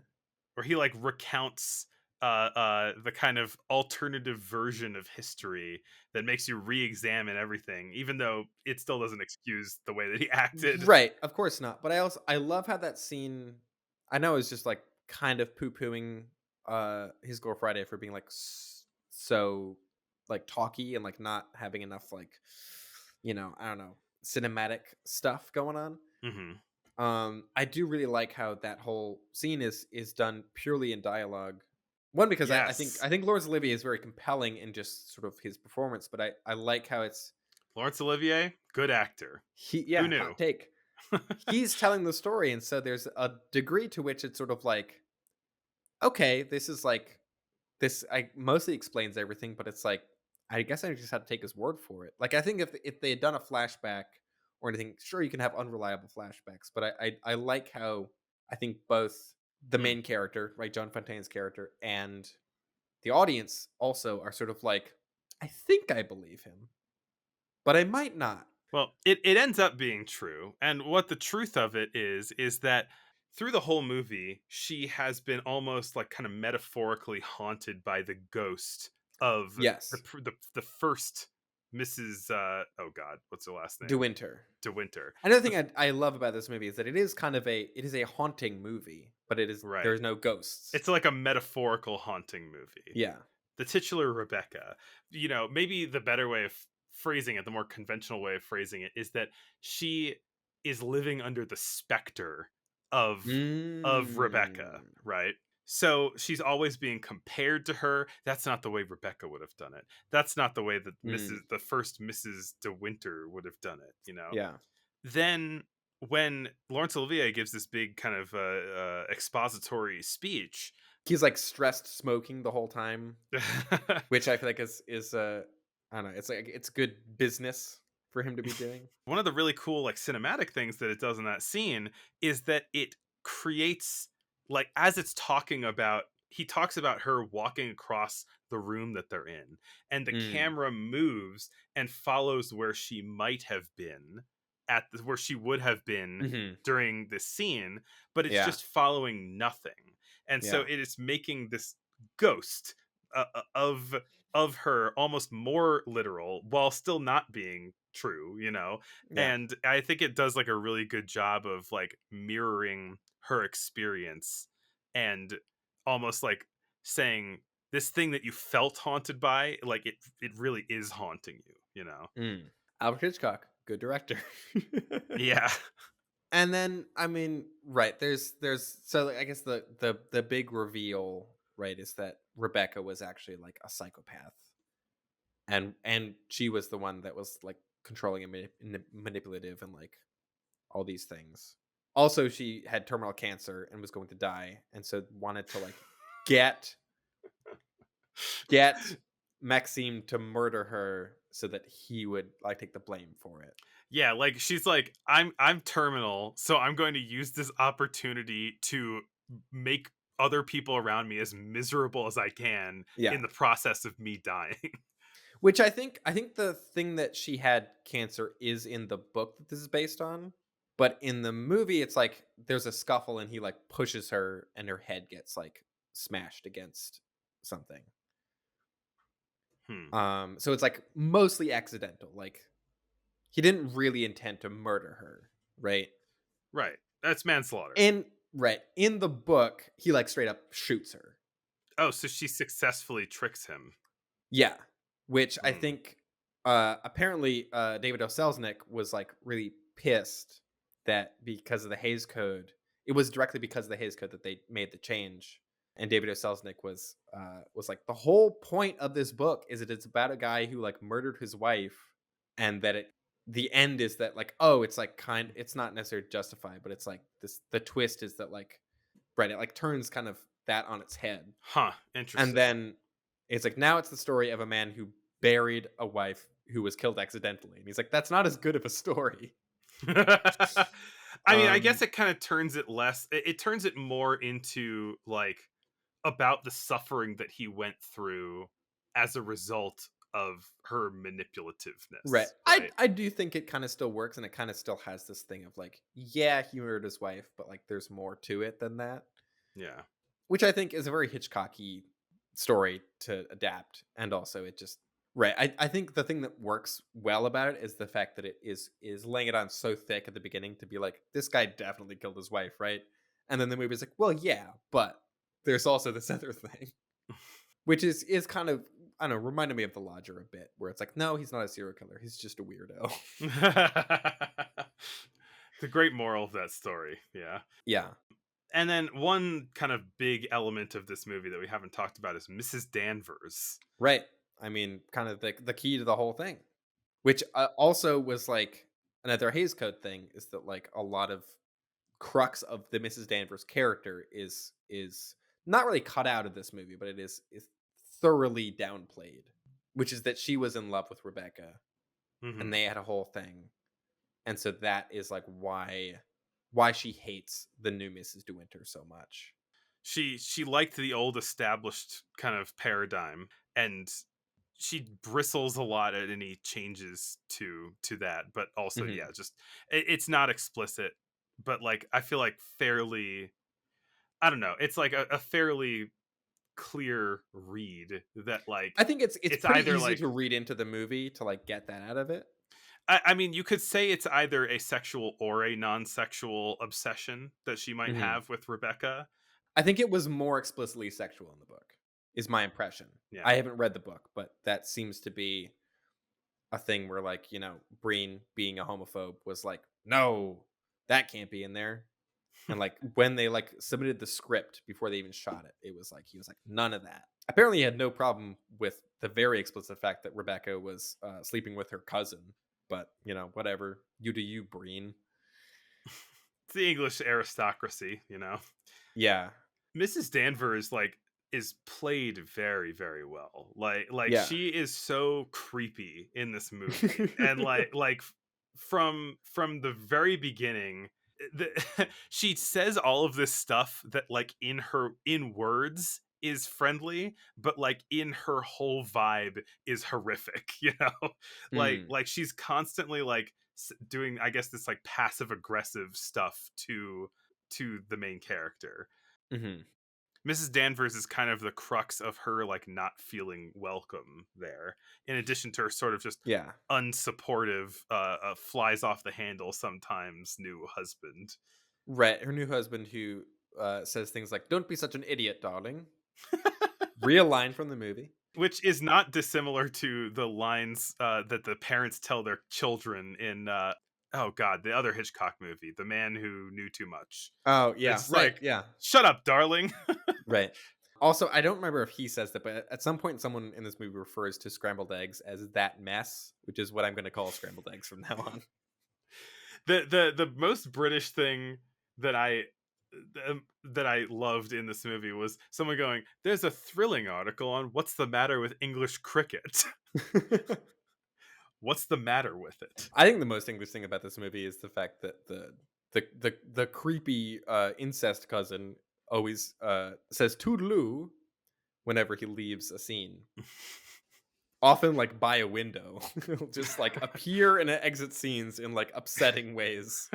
where he like recounts the kind of alternative version of history that makes you re-examine everything, even though it still doesn't excuse the way that he acted. Right, of course not. But I love how that scene. I know it's just like kind of poo-pooing his Gore Friday for being like so like talky and like not having enough like I don't know, cinematic stuff going on. Hmm. I do really like how that whole scene is done purely in dialogue. One, because I think Yes. I think Laurence Olivier is very compelling in just sort of his performance, but I like how it's Laurence Olivier, good actor. Who yeah, knew? hot take. He's telling the story, and so there's a degree to which it's sort of like, okay, this is like this. I mostly explains everything, but it's like I guess I just had to take his word for it. Like I think if they had done a flashback or anything, sure you can have unreliable flashbacks, but I like how I think both the Mm. main character, right, John Fontaine's character, and the audience also are sort of like, I think I believe him, but I might not. Well, it ends up being true. And what the truth of it is that through the whole movie, she has been almost like kind of metaphorically haunted by the ghost of Yes, the first Mrs. Oh God, what's her last De name? Winter. De Winter. Another The thing I love about this movie is that it is a haunting movie, but there Right. is no ghosts. It's like a metaphorical haunting movie. Yeah. The titular Rebecca. Maybe the better way of phrasing it, the more conventional way of phrasing it, is that she is living under the specter of Rebecca, Mm. right? So she's always being compared to her. That's not the way Rebecca would have done it. That's not the way that Mm. the first Mrs. De Winter would have done it. Yeah. Then when Laurence Olivier gives this big kind of expository speech. He's like stressed smoking the whole time, which I feel like is I don't know, it's like it's good business for him to be doing. One of the really cool like cinematic things that it does in that scene is that it creates, like, as it's talking about, he talks about her walking across the room that they're in, and the Mm. camera moves and follows where she might have been where she would have been Mhm. during this scene, but it's Yeah. just following nothing. And so Yeah. it is making this ghost of her almost more literal while still not being true, you know? Yeah. And I think it does like a really good job of like mirroring her experience and almost like saying this thing that you felt haunted by, like it really is haunting you, you know? Mm. Alfred Hitchcock, good director. Yeah. And then, I mean, right, there's so like, I guess the big reveal, right, is that Rebecca was actually like a psychopath. And she was the one that was like controlling and manipulative and like all these things. Also, she had terminal cancer and was going to die, and so wanted to like get get Maxime to murder her so that he would like take the blame for it. Yeah, like she's like, I'm terminal, so I'm going to use this opportunity to make other people around me as miserable as I can Yeah. in the process of me dying. Which I think the thing that she had cancer is in the book that this is based on. But in the movie, it's like there's a scuffle and he like pushes her and her head gets like smashed against something. Hmm. So it's like mostly accidental. Like he didn't really intend to murder her, right? Right. That's manslaughter. And right, in the book, he like straight up shoots her. Oh, so she successfully tricks him. Yeah, which I Hmm. think apparently David O. Selznick was like really pissed that because of the Hays Code, it was directly because of the Hays Code that they made the change. And David O. Selznick was like, the whole point of this book is that it's about a guy who like murdered his wife, and that the end is that like, oh, it's like it's not necessarily justified, but it's like this, the twist is that like, right, it like turns kind of that on its head. Huh. And Interesting. then it's like, now it's the story of a man who buried a wife who was killed accidentally. And he's like, that's not as good of a story. I mean, I Um, guess it kind of turns it less. It turns it more into like about the suffering that he went through as a result of her right. manipulativeness, I right? I do think it kind of still works, and it kind of still has this thing of like, yeah, he murdered his wife, but like there's more to it than that. Yeah. Which I think is a very Hitchcocky story to adapt. And also it just right. I think the thing that works well about it is the fact that it is laying it on so thick at the beginning to be like, this guy definitely killed his wife, right? And then the movie's like, well, yeah, but there's also this other thing. Which is kind of, I don't know, reminded me of the Lodger a bit, where it's like, no, he's not a serial killer, he's just a weirdo. The great moral of that story. Yeah. Yeah. And then one kind of big element of this movie that we haven't talked about is Mrs. Danvers. Right. I mean, kind of the key to the whole thing. Which also was like another Hays Code thing, is that like a lot of crux of the Mrs. Danvers character is not really cut out of this movie, but it is thoroughly downplayed. Which is that she was in love with Rebecca and Hmm. they had a whole thing. And so that is like why she hates the new Mrs. De Winter so much. She liked the old established kind of paradigm, and she bristles a lot at any changes to that. But also, Mhm. yeah, just it's not explicit, but like I feel like fairly. I don't know. It's like a fairly clear read that like I think it's it's pretty either easy like to read into the movie to like get that out of it. I mean, you could say it's either a sexual or a non-sexual obsession that she might Mhm. have with Rebecca. I think it was more explicitly sexual in the book, is my impression. Yeah. I haven't read the book, but that seems to be a thing where, like, Breen being a homophobe was like, no, that can't be in there. And like when they like submitted the script before they even shot it, it was like he was like, none of that. Apparently, he had no problem with the very explicit fact that Rebecca was sleeping with her cousin. But whatever, you do you, Breen. It's the English aristocracy, you know. Yeah, Mrs. Danvers like is played very very well. Like yeah. she is so creepy in this movie. And from the very beginning she says all of this stuff that like in words is friendly, but like in her whole vibe is horrific, you know. Mm, Like she's constantly like doing, I guess, this like passive aggressive stuff to the main character. hmm Mrs. Danvers is kind of the crux of her like not feeling welcome there. In addition to her sort of just Yeah. unsupportive, flies off the handle sometimes new husband. Right. Her new husband who says things like, "Don't be such an idiot, darling." Real line from the movie. Which is not dissimilar to the lines that the parents tell their children in oh god, the other Hitchcock movie, The Man Who Knew Too Much. Oh, It's yeah. just Right. like, Yeah. shut up, darling. Right. Also, I don't remember if he says that, but at some point, someone in this movie refers to scrambled eggs as that mess, which is what I'm going to call scrambled eggs from now on. The most British thing that I loved in this movie was someone going, "There's a thrilling article on what's the matter with English cricket." What's the matter with it? I think the most English thing about this movie is the fact that the creepy incest cousin always says toodaloo whenever he leaves a scene. Often like by a window. He'll just like appear and exit scenes in like upsetting ways.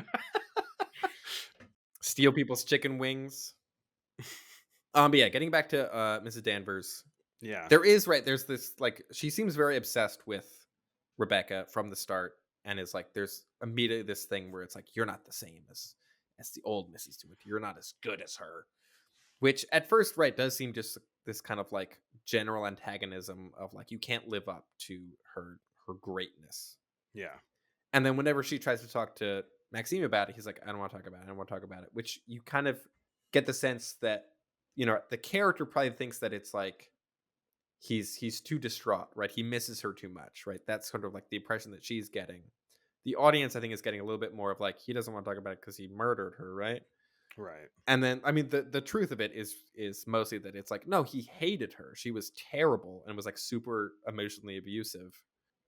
Steal people's chicken wings. But yeah, getting back to Mrs. Danvers. Yeah. There's this like she seems very obsessed with Rebecca from the start, and is like there's immediately this thing where it's like you're not the same as the old Mrs. DeWinter. You're not as good as her. Which at first, right, does seem just this kind of like general antagonism of like you can't live up to her greatness. Yeah. And then whenever she tries to talk to Maxime about it, he's like, I don't want to talk about it. I don't want to talk about it. Which you kind of get the sense that, you know, the character probably thinks that it's like he's too distraught, right? He misses her too much, right? That's sort of like the impression that she's getting. The audience, I think, is getting a little bit more of like he doesn't want to talk about it because he murdered her, right? Right. And then, I mean, the truth of it is mostly that it's like, no, he hated her. She was terrible and was like super emotionally abusive,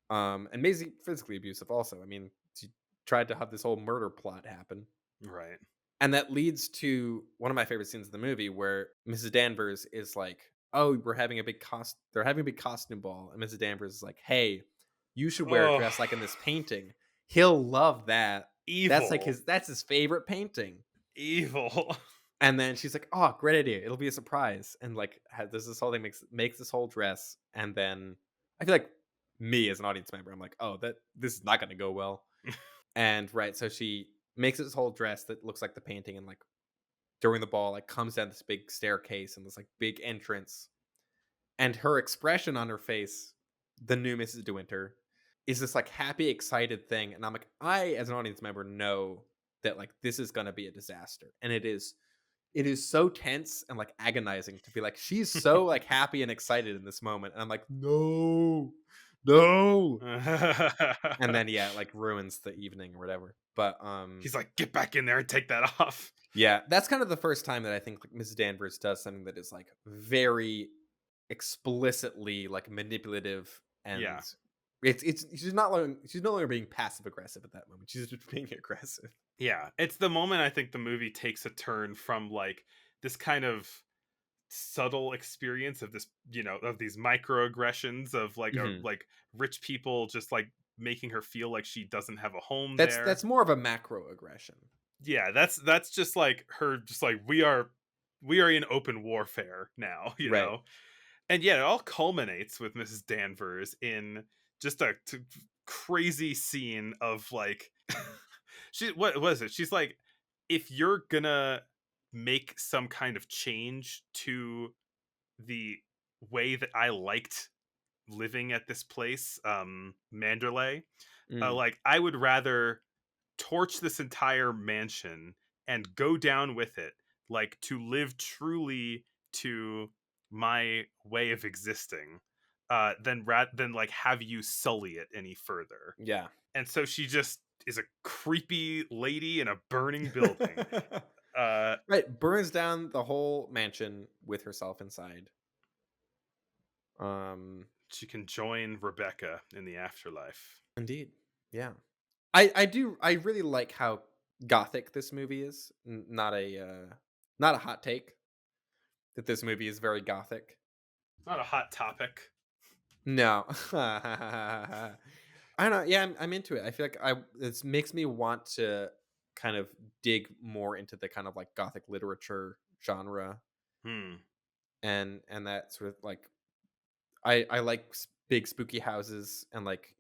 and basically physically abusive also. I mean, she tried to have this whole murder plot happen, Right. and that leads to one of my favorite scenes in the movie where Mrs. Danvers is like, "Oh, we're having a big They're having a big costume ball," and Mrs. Danvers is like, "Hey, you should wear a Oh, dress like in this painting. He'll love that. That's like evil. that's his favorite painting." Evil. And then she's like, "Oh, great idea! It'll be a surprise." And like, there's this whole thing makes this whole dress, and then I feel like me as an audience member, I'm like, "Oh, this is not going to go well." And right, so she makes this whole dress that looks like the painting, and like during the ball, like comes down this big staircase and this like big entrance, and her expression on her face, the new Mrs. De Winter, is this like happy, excited thing, and I'm like, I as an audience member know that like this is going to be a disaster, and it is. It is so tense and like agonizing to be like she's so like happy and excited in this moment, and I'm like, no, no. And then yeah, it like ruins the evening or whatever. But He's like, get back in there and take that off. yeah, that's kind of the first time that I think like Mrs. Danvers does something that is like very explicitly like manipulative, and Yeah. it's she's no longer being passive aggressive at that moment. She's just being aggressive. Yeah. It's the moment I think the movie takes a turn from like this kind of subtle experience of this, you know, of these microaggressions of like Mhm. like rich people just like making her feel like she doesn't have a home That's there. that's more of a macro aggression. Yeah, that's just like her just like we are in open warfare now, you Right. know. And yeah, it all culminates with Mrs. Danvers in just a crazy scene of like she what was it? She's like, if you're gonna make some kind of change to the way that I liked living at this place, Manderley, Mm. like I would rather torch this entire mansion and go down with it, like to live truly to my way of existing, than like have you sully it any further. Yeah. And so she just is a creepy lady in a burning building. uh Right, burns down the whole mansion with herself inside. she can join Rebecca in the afterlife. Indeed. Yeah. I really like how gothic this movie is. Not a hot take that this movie is very gothic. Not a hot topic. No. I don't know. Yeah, I'm into it. I feel like this makes me want to kind of dig more into the kind of like gothic literature genre. Hmm. and that sort of like I like big spooky houses and like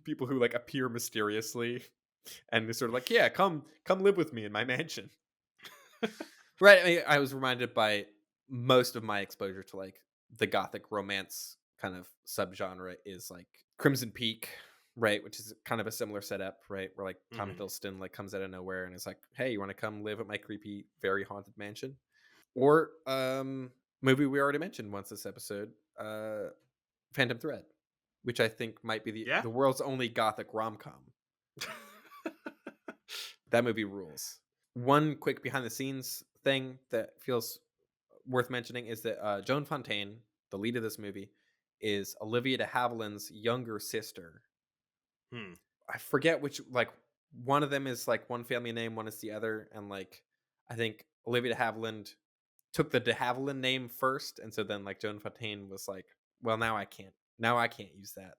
people who like appear mysteriously and they're sort of like, yeah, come live with me in my mansion. Right. I was reminded by most of my exposure to like the gothic romance kind of subgenre is like Crimson Peak, right? Which is kind of a similar setup, right? Where like Tom Mhm. Hiddleston like comes out of nowhere and is like, hey, you want to come live at my creepy, very haunted mansion? Or movie we already mentioned once this episode, Phantom Thread, which I think might be Yeah. the world's only gothic rom com. That movie rules. One quick behind the scenes thing that feels worth mentioning is that Joan Fontaine, the lead of this movie, is Olivia de Havilland's younger sister. Hmm. I forget which, like, one of them is like one family name, one is the other, and like I think Olivia de Havilland took the de Havilland name first, and so then like Joan Fontaine was like, well, now I can't use that.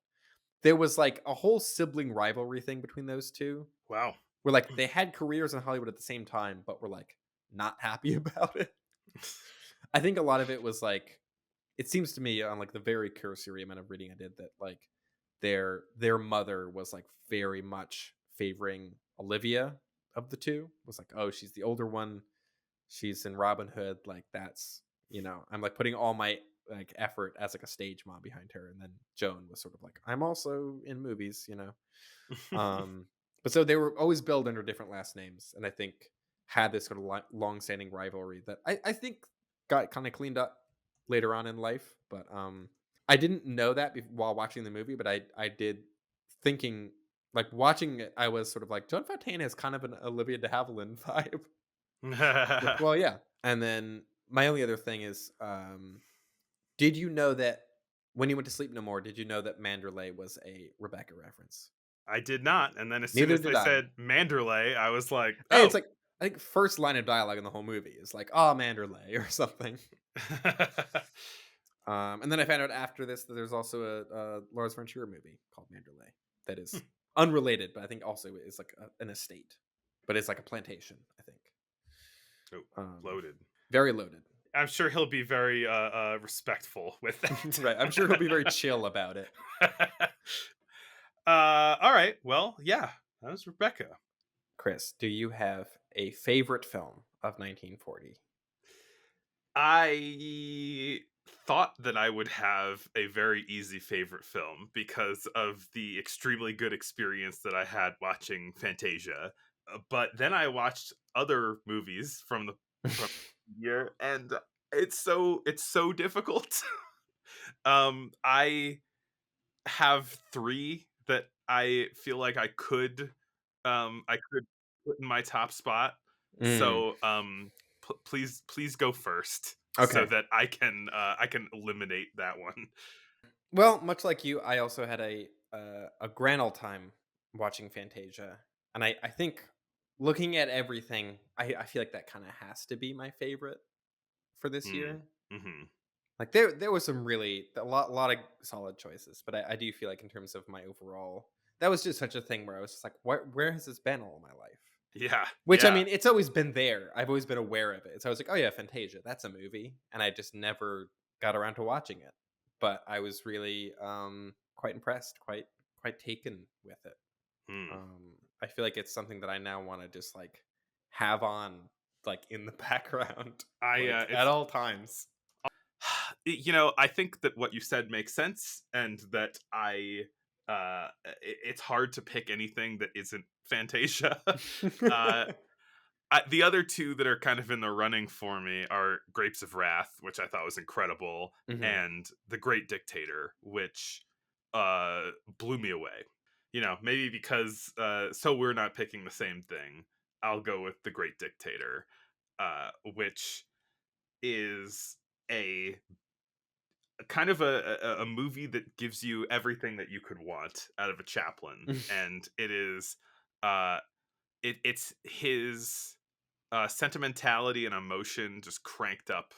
There was like a whole sibling rivalry thing between those two, Wow. where like they had careers in Hollywood at the same time, but were like not happy about it. I think a lot of it was like, it seems to me on like the very cursory amount of reading I did that like their mother was like very much favoring Olivia of the two. Was like, oh, she's the older one, she's in Robin Hood, like that's, I'm like putting all my like effort as like a stage mom behind her, and then Joan was sort of like, I'm also in movies. um but so they were always billed under different last names, and I think had this sort of long-standing rivalry that I think got kind of cleaned up later on in life. But I didn't know that while watching the movie, but I did, thinking, like, watching it, I was sort of like, Joan Fontaine has kind of an Olivia de Havilland vibe. Like, well, yeah. And then my only other thing is, did you know that when you went to sleep no more, did you know that Manderley was a Rebecca reference? I did not. And then as soon Neither as did they I. said Manderley, I was like, Hey, it's oh. like, I think first line of dialogue in the whole movie is like, "Oh, Manderley" or something. And then I found out after this that there's also a Lars von Trier movie called Manderley that is unrelated, but I think also is like an estate, but it's like a plantation, I think. Oh, Um, loaded. very loaded. I'm sure he'll be very respectful with Right. I'm sure he'll be very that. chill about it. All right. Well, yeah, that was Rebecca. Chris, do you have a favorite film of 1940? I thought that I would have a very easy favorite film because of the extremely good experience that I had watching Fantasia. But then I watched other movies from the year, and it's so difficult. I have three that I feel like I could put in my top spot. Mm, So please go first so okay. that I can eliminate that one. Well, much like you, I also had a grand old time watching Fantasia, and I think, looking at everything, I feel like that kind of has to be my favorite for this Mm, year. hmm. Like, there was some really a lot of solid choices, but I do feel like in terms of my overall, that was just such a thing where I was just like, where has this been all my life? Yeah, Which, I yeah. mean, it's always been there. I've always been aware of it. So I was like, oh yeah, Fantasia, that's a movie, and I just never got around to watching it. But I was really quite impressed, quite taken with it. Hmm. I feel like it's something that I now want to just like have on, like, in the background, I like at it's all times. I think that what you said makes sense, and that it's hard to pick anything that isn't Fantasia. uh the other two that are kind of in the running for me are Grapes of Wrath, which I thought was incredible, Hmm. and The Great Dictator, which blew me away. Maybe because so we're not picking the same thing. I'll go with The Great Dictator, which is a kind of a movie that gives you everything that you could want out of a chaplain, and it is uh it's his sentimentality and emotion just cranked up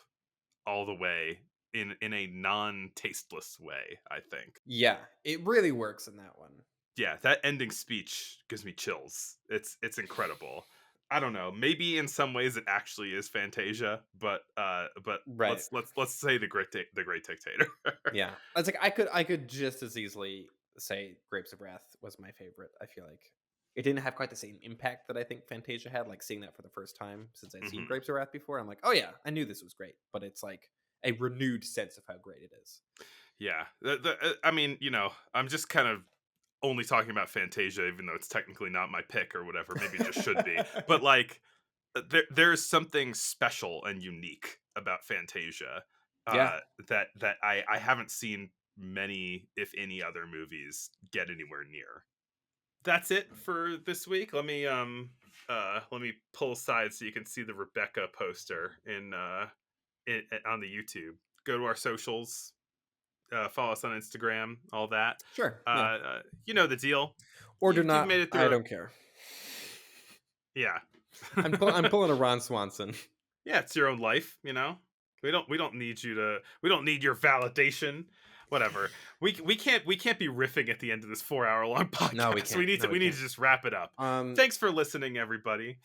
all the way in a non-tasteless way, I think. Yeah, it really works in that one. Yeah, that ending speech gives me chills. It's incredible. I don't know. Maybe in some ways it actually is Fantasia, but Right. let's say the Great Dictator. Yeah. I was like, I could just as easily say Grapes of Wrath was my favorite. I feel like it didn't have quite the same impact that I think Fantasia had, like seeing that for the first time since I'd seen Mhm. Grapes of Wrath before. I'm like, oh yeah, I knew this was great, but it's like a renewed sense of how great it is. Yeah. I mean, I'm just kind of only talking about Fantasia, even though it's technically not my pick or whatever. Maybe it just should be. But like, there is something special and unique about Fantasia Yeah. that I haven't seen many, if any, other movies get anywhere near. That's it for this week. Let me pull aside so you can see the Rebecca poster on the YouTube. Go to our socials, follow us on Instagram, all that. Sure. Yeah. You know the deal. Or do You've not. made it I through. don't care. Yeah. I'm pulling a Ron Swanson. Yeah, it's your own life. We don't need you to. We don't need your validation. Whatever. We can't be riffing at the end of this 4-hour long podcast. No, we can't. We need No, to we need can't. to just wrap it up. Thanks for listening, everybody.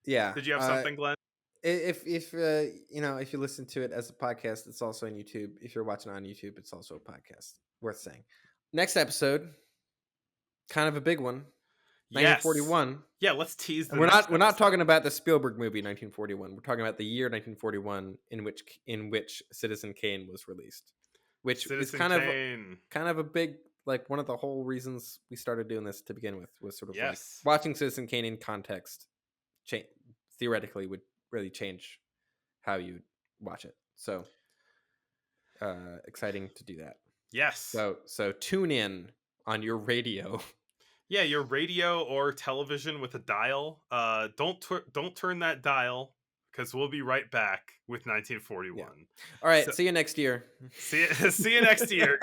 Yeah. Did you have something, Glenn? If if you listen to it as a podcast, it's also on YouTube. If you're watching on YouTube, it's also a podcast. Worth saying. Next episode, kind of a big one. Yes. 1941. Yeah, let's tease. And we're not talking about the Spielberg movie 1941. We're talking about the year 1941 in which Citizen Kane was released, which is kind of a big, like, one of the whole reasons we started doing this to begin with was sort of like watching Citizen Kane in context. Theoretically would really change how you watch it. So exciting to do that. Yes. So tune in on your radio. Yeah, your radio or television with a dial. Don't turn that dial, because we'll be right back with 1941. Yeah. All right, see you next year. See you next year.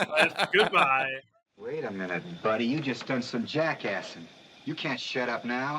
Goodbye. Wait a minute, buddy. You just done some jackassing. You can't shut up now.